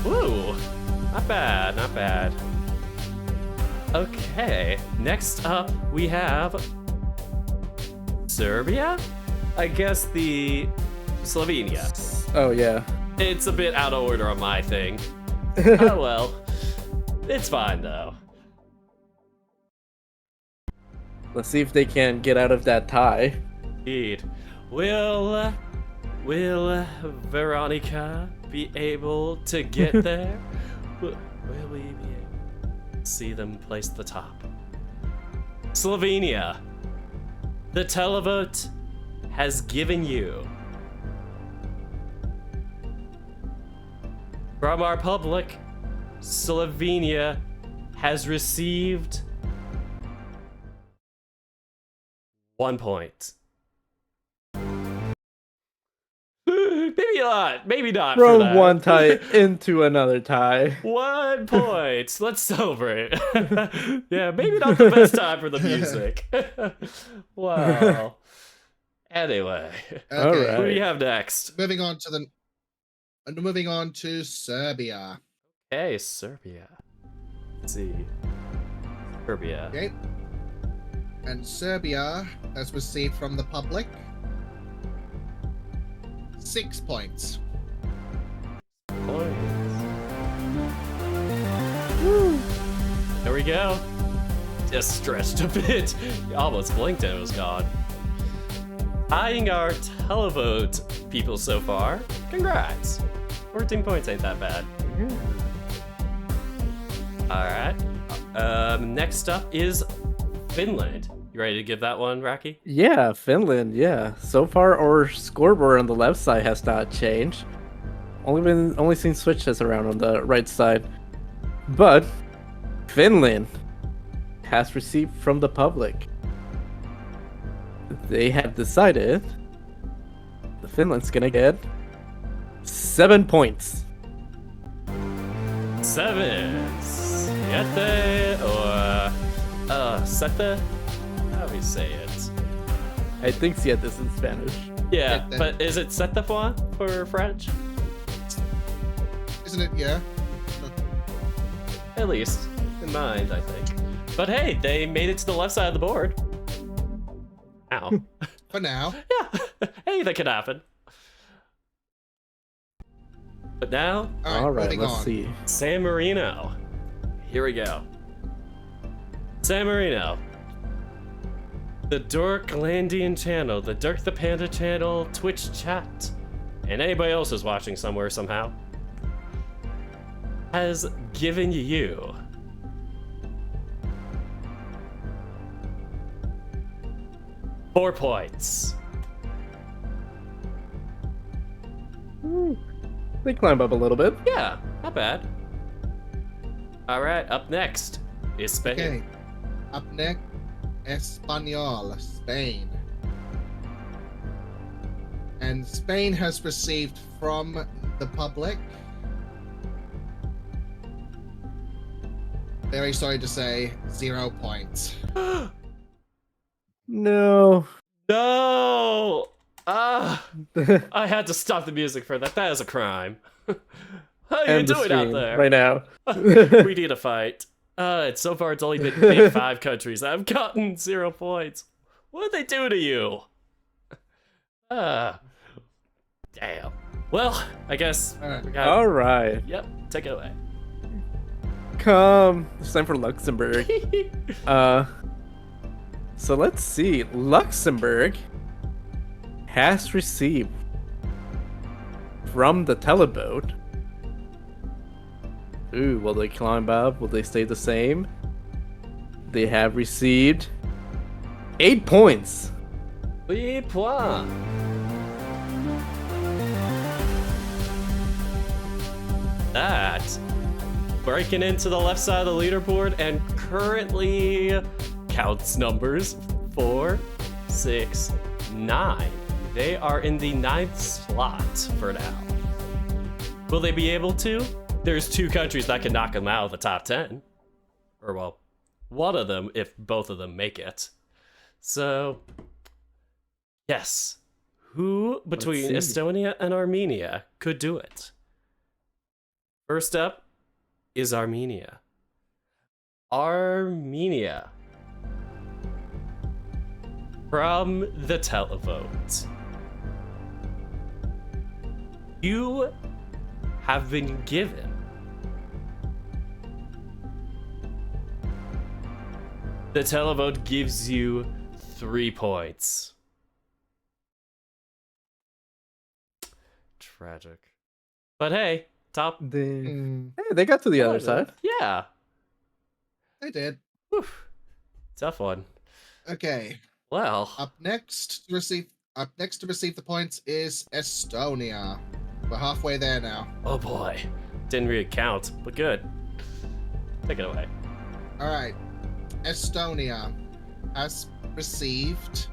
Woo! Not bad, not bad. Okay, next up we have Serbia? I guess the Slovenia. Oh, yeah. It's a bit out of order on my thing. Oh well. It's fine though. Let's see if they can get out of that tie. Indeed. Will Veronica be able to get there? Will we be able to see them place the top? Slovenia. The televote has given you from our public, Slovenia has received 1 point. Maybe not. From for that. one tie into another tie. 1 point. Let's celebrate. Yeah, maybe not the best time for the music. Wow. Anyway, Okay. Who do you have next? Moving on to Serbia. Okay, Serbia. Let's see. Serbia. Okay. And Serbia has received from the public 6 points. Woo. There we go. Just stretched a bit. Almost blinked and it was gone. Tying our televote people so far. Congrats. 14 points ain't that bad. Alright. Next up is Finland. You ready to give that one, Raki? Yeah, Finland, yeah. So far our scoreboard on the left side has not changed. Only seen switches around on the right side. But Finland has received from the public. They have decided the Finland's gonna get 7 points. 7. Siete or sete? How do we say it? I think siete is in Spanish. Yeah, but is it sete fois for French? Isn't it? Yeah. At least in mind, I think. But hey, they made it to the left side of the board. Ow. For now. Yeah. Hey, that could happen. But now, all right, let's see. San Marino. Here we go. San Marino. The Dorklandian channel, the DirkThePanda channel, Twitch chat, and anybody else who's watching somewhere somehow, has given you four points. They climb up a little bit. Yeah, not bad. All right, up next is Spain. Okay. Up next, Espanol, Spain. And Spain has received from the public, very sorry to say, 0 points. No. No! I had to stop the music for that. That is a crime. How are you doing out there? Right now. We need a fight. So far it's only been big 5 countries that have gotten 0 points. What did they do to you? Damn. Well, I guess. All right. Yep, take it away. Come. It's time for Luxembourg. So let's see. Luxembourg has received from the teleboat. Ooh, will they climb up? Will they stay the same? They have received 8 points. 8 points. That breaking into the left side of the leaderboard and currently counts numbers 4, 6, 9. They are in the 9th slot for now. Will they be able to? There's 2 countries that can knock them out of the top 10. Or, well, one of them if both of them make it. So, yes. Who between Estonia and Armenia could do it? First up is Armenia. Armenia. From the televote. You have been given the televote gives you 3 points. Tragic. But hey, top. Hey, they got to the other side. Yeah. They did. Whew. Tough one. Okay. Well. Up next to receive the points is Estonia. We're halfway there now. Oh boy. Didn't really count, but good. Take it away. All right. Estonia has received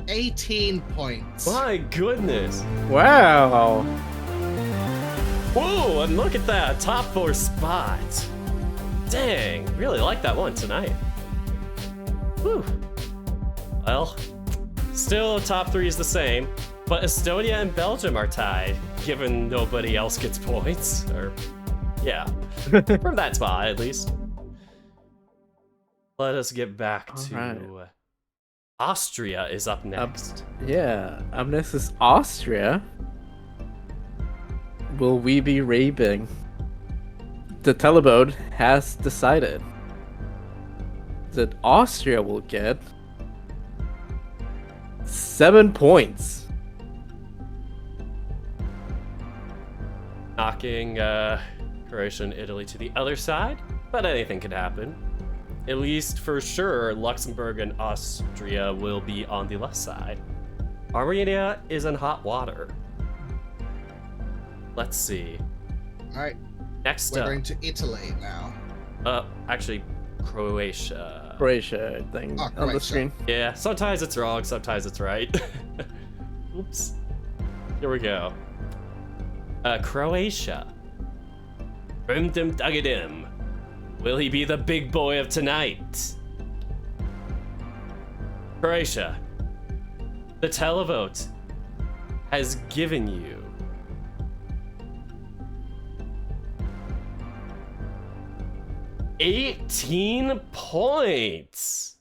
18 points. My goodness. Wow. Whoa, and look at that. Top 4 spot. Dang, really like that one tonight. Whew. Well, still top 3 is the same, but Estonia and Belgium are tied, given nobody else gets points. Or, yeah, from that spot at least. Let us get back to Austria is up next. Up next is Austria. Will we be raping? The teleboat has decided that Austria will get 7 points. Knocking Croatia and Italy to the other side, but anything could happen. At least for sure, Luxembourg and Austria will be on the left side. Armenia is in hot water. Let's see. All right. Next We're up. going to Italy now. Actually, Croatia. Croatia, I think, on the Croatia. screen. Yeah, sometimes it's wrong, sometimes it's right. Oops. Here we go. Croatia. Rimdim Dugadim. Will he be the big boy of tonight? Croatia. The televote has given you 18 points.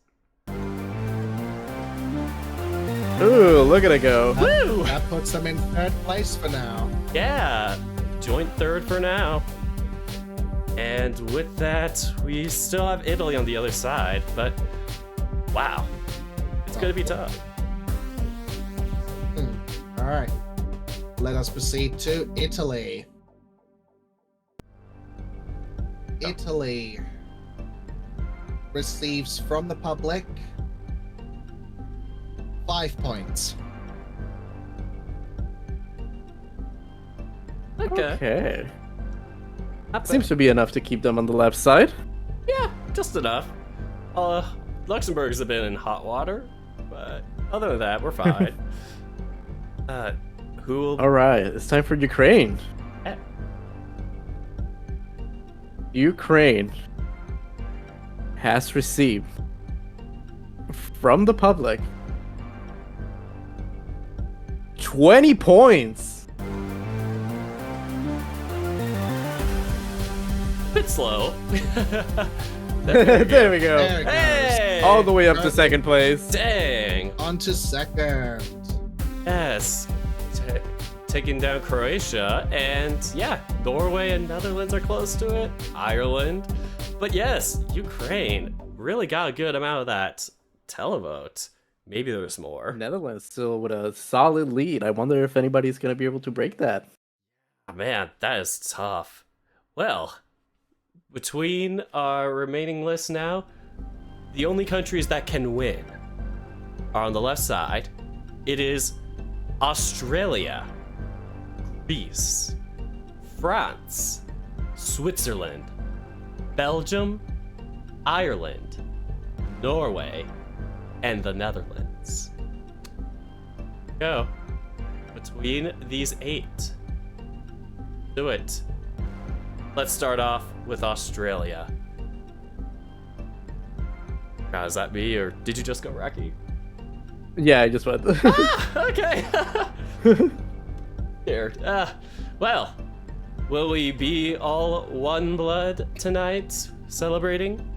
Ooh, look at it go. Woo! That puts them in third place for now. Yeah, joint third for now. And with that, we still have Italy on the other side, but wow, it's gonna be tough. All right. Let us proceed to Italy. Italy receives from the public 5 points. Okay. Seems to be enough to keep them on the left side. Yeah, just enough. Luxembourg's a bit in hot water, but other than that, we're fine. Who will... All right, it's time for Ukraine. Eh. Ukraine has received from the public 20 points. Bit slow. There we go. There it goes. Hey! All the way up to second place. Dang. On to second. Yes. Taking down Croatia, and yeah, Norway and Netherlands are close to it. Ireland. But yes, Ukraine really got a good amount of that televote. Maybe there's more. Netherlands still with a solid lead. I wonder if anybody's going to be able to break that. Man, that is tough. Well, between our remaining list now, the only countries that can win are on the left side. It is Australia, Greece, France, Switzerland, Belgium, Ireland, Norway, and the Netherlands. Go. Between these 8. Do it. Let's start off with Australia. God, is that me, or did you just go Rocky? Yeah, I just went. Okay. Here. Well, will we be all one blood tonight, celebrating?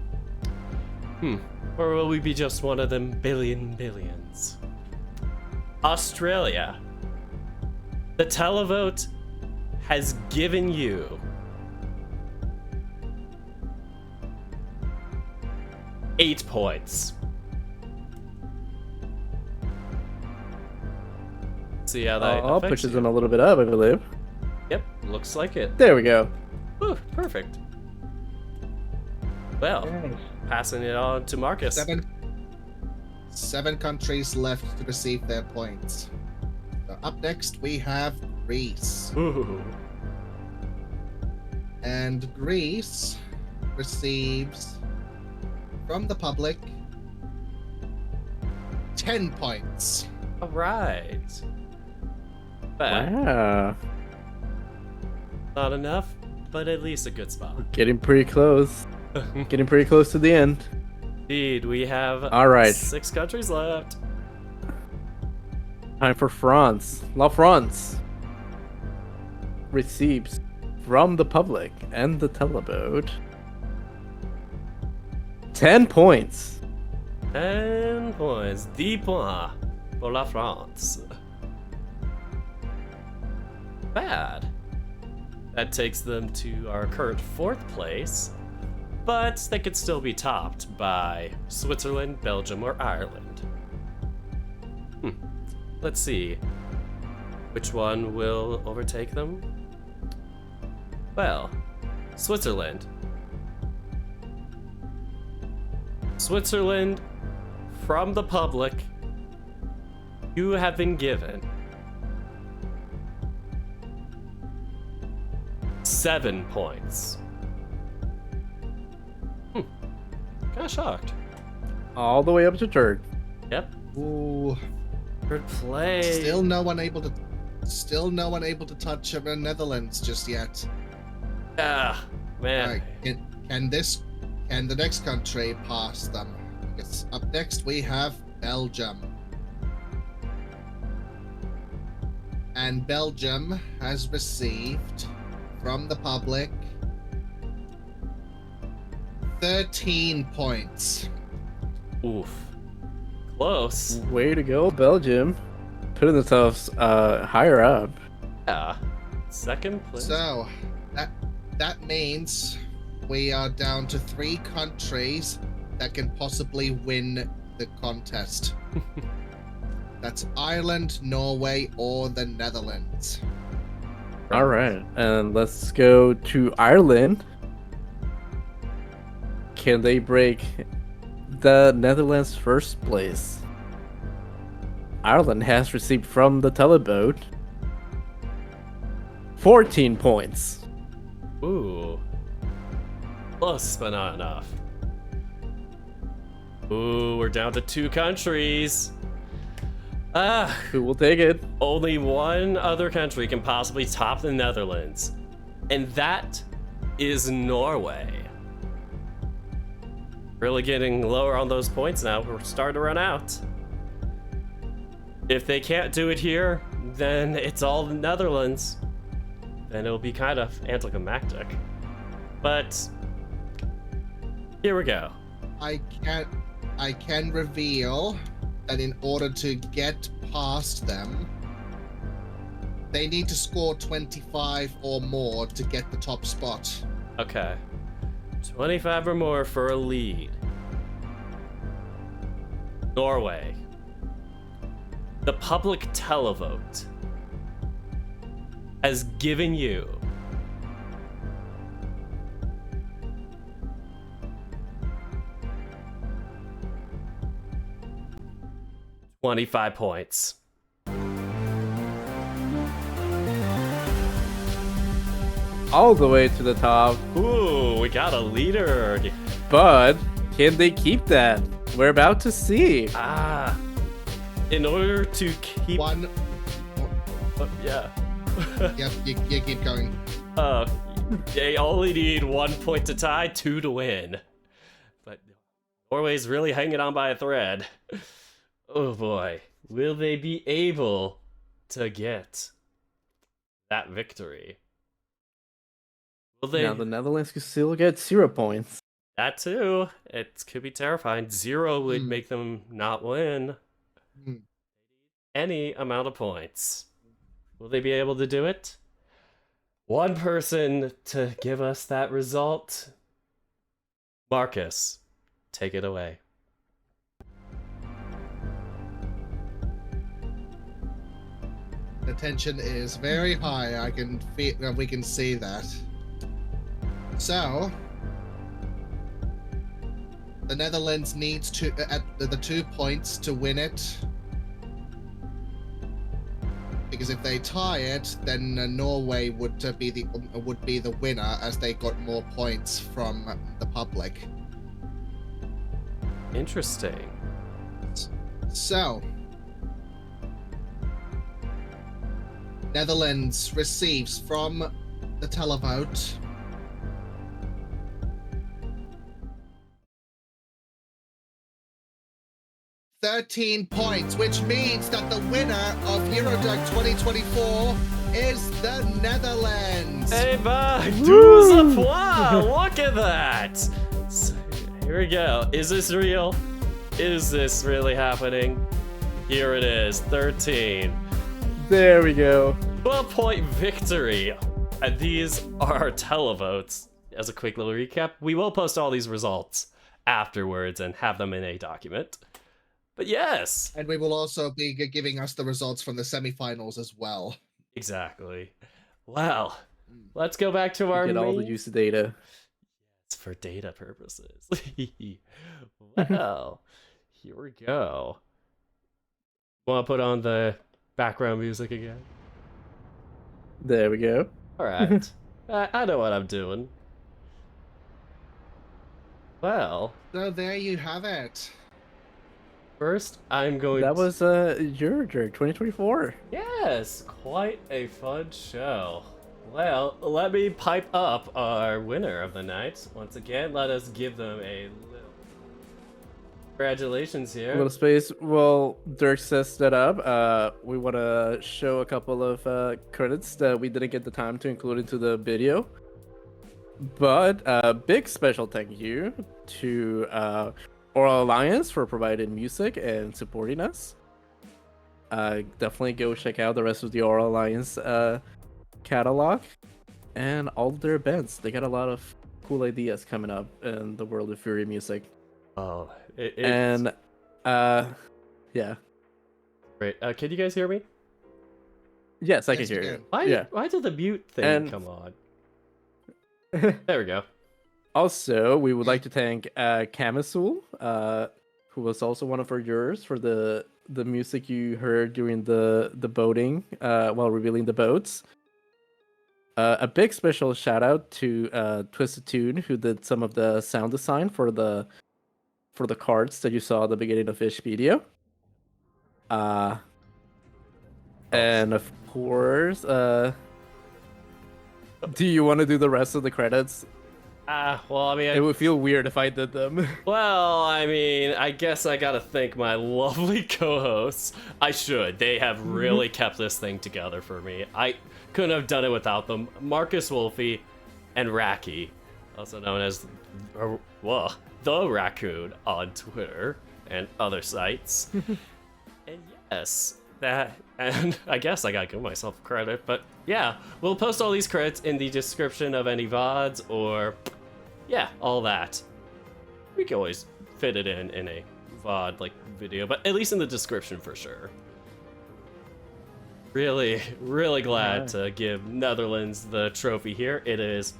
Or will we be just one of them billions? Australia. The televote has given you 8 points. See how that affects pushes you. them a little bit up, I believe. Yep, looks like it. There we go. Ooh, perfect. Well, passing it on to Marcus. 7 countries left to receive their points. So up next, we have Greece. Ooh. And Greece receives from the public 10 points. All right. Bad. Wow. Not enough, but at least a good spot. Getting pretty close. Getting pretty close to the end. Indeed, we have All right. 6 countries left. Time for France. La France receives from the public and the televote 10 points. 10 points. 10 points for la France. Bad. That takes them to our current 4th place, but they could still be topped by Switzerland, Belgium, or Ireland. Let's see. Which one will overtake them? Well, Switzerland. Switzerland, from the public, you have been given 7 points. Kinda shocked. All the way up to Dirk. Yep. Ooh. Good play. Still no one able to touch the Netherlands just yet. Ah, man. Right. Can the next country pass them? Because up next we have Belgium. And Belgium has received from the public 13 points. Oof. Close. Way to go, Belgium. Putting themselves higher up. Yeah. Second place. So, that means we are down to 3 countries that can possibly win the contest. That's Ireland, Norway, or the Netherlands. All right, and let's go to Ireland. Can they break the Netherlands' first place? Ireland has received from the teleboat 14 points. Ooh. Close, but not enough. Ooh, we're down to 2 countries. Who will take it? Only one other country can possibly top the Netherlands, and that is Norway. Really getting lower on those points now. We're starting to run out. If they can't do it here, then it's all the Netherlands. Then it'll be kind of anticlimactic. But here we go. I can reveal that in order to get past them, they need to score 25 or more to get the top spot. Okay. 25 or more for a lead. Norway. The public televote has given you 25 points. All the way to the top. Ooh, we got a leader. But can they keep that? We're about to see. In order to keep one. Yeah. Yep, you keep going. They only need 1 point to tie, 2 to win. But Norway's really hanging on by a thread. Oh boy. Will they be able to get that victory? Will they? Now the Netherlands can still get 0 points. That too. It could be terrifying. 0 would make them not win any amount of points. Will they be able to do it? One person to give us that result. Marcus, take it away. The tension is very high. I can feel. We can see that. So, the Netherlands needs to at the 2 points to win it. Because if they tie it, then Norway would be the winner, as they got more points from the public. Interesting. So, Netherlands receives from the televote 13 points, which means that the winner of Eurodirk 2024 is the Netherlands. Hey, bye! 12 points! Look at that! So, here we go. Is this real? Is this really happening? Here it is, 13. There we go. 12-point victory. And these are our televotes. As a quick little recap, we will post all these results afterwards and have them in a document. But yes. And we will also be giving us the results from the semifinals as well. Exactly. Well, let's go back to our Get all the main... use data. It's for data purposes. Well, here we go. Want to put on the background music again? There we go. All right. I know what I'm doing. Well. So there you have it. First, I'm going That was Eurodirk 2024. Yes, quite a fun show. Well, let me pipe up our winner of the night. Once again, let us give them a little congratulations here. A little space. Well, Dirk sets that up. We want to show a couple of credits that we didn't get the time to include into the video. But big special thank you to Aural Alliance for providing music and supporting us. Definitely go check out the rest of the Aural Alliance catalog and all of their events. They got a lot of cool ideas coming up in the world of furry music. Oh, and yeah. Great. Can you guys hear me? Yes, I can hear you. Why did the mute thing come on? There we go. Also, we would like to thank Camisul, who was also one of our jurors for the music you heard during the boating while revealing the boats. A big special shout out to Twisted Tune, who did some of the sound design for the cards that you saw at the beginning of Fish video. And of course, do you want to do the rest of the credits? Well, I mean... It would feel weird if I did them. Well, I mean, I guess I gotta thank my lovely co-hosts. I should. They have really kept this thing together for me. I couldn't have done it without them. MarkusWolfy and Raki, also known as, the Raccoon on Twitter and other sites. And yes, and I guess I gotta give myself credit, but yeah, we'll post all these credits in the description of any VODs or, yeah, all that. We can always fit it in a VOD, like, video, but at least in the description for sure. Really, really glad to give Netherlands the trophy here. It is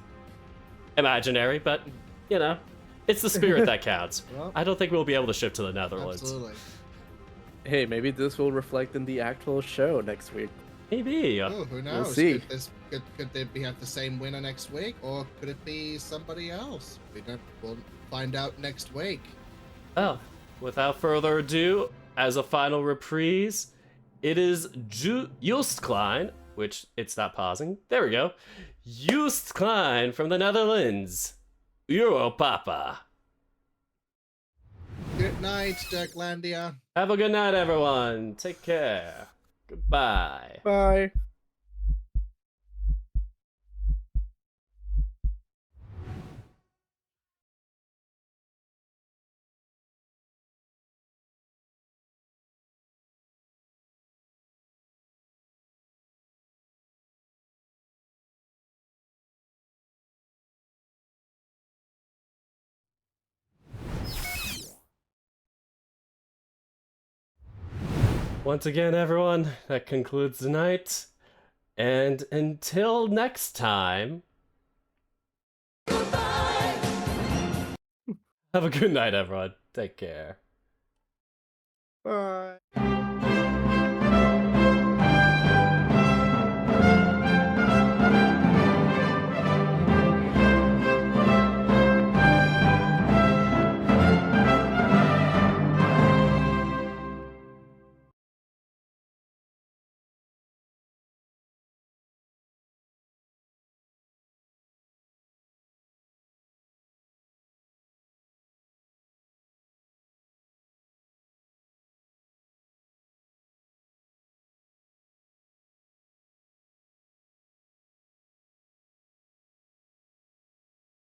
imaginary, but, you know, it's the spirit that counts. Well, I don't think we'll be able to ship to the Netherlands. Absolutely. Hey, maybe this will reflect in the actual show next week. Maybe. Oh, who knows? We'll see. Could they have the same winner next week, or could it be somebody else? We'll find out next week. Well, without further ado, as a final reprise, it is Joost Klein, which it's not pausing. There we go. Joost Klein from the Netherlands. Europapa. Good night, Dirklandia. Have a good night, everyone. Take care. Goodbye. Bye. Once again, everyone, that concludes the night. And until next time... Goodbye! Have a good night, everyone. Take care. Bye.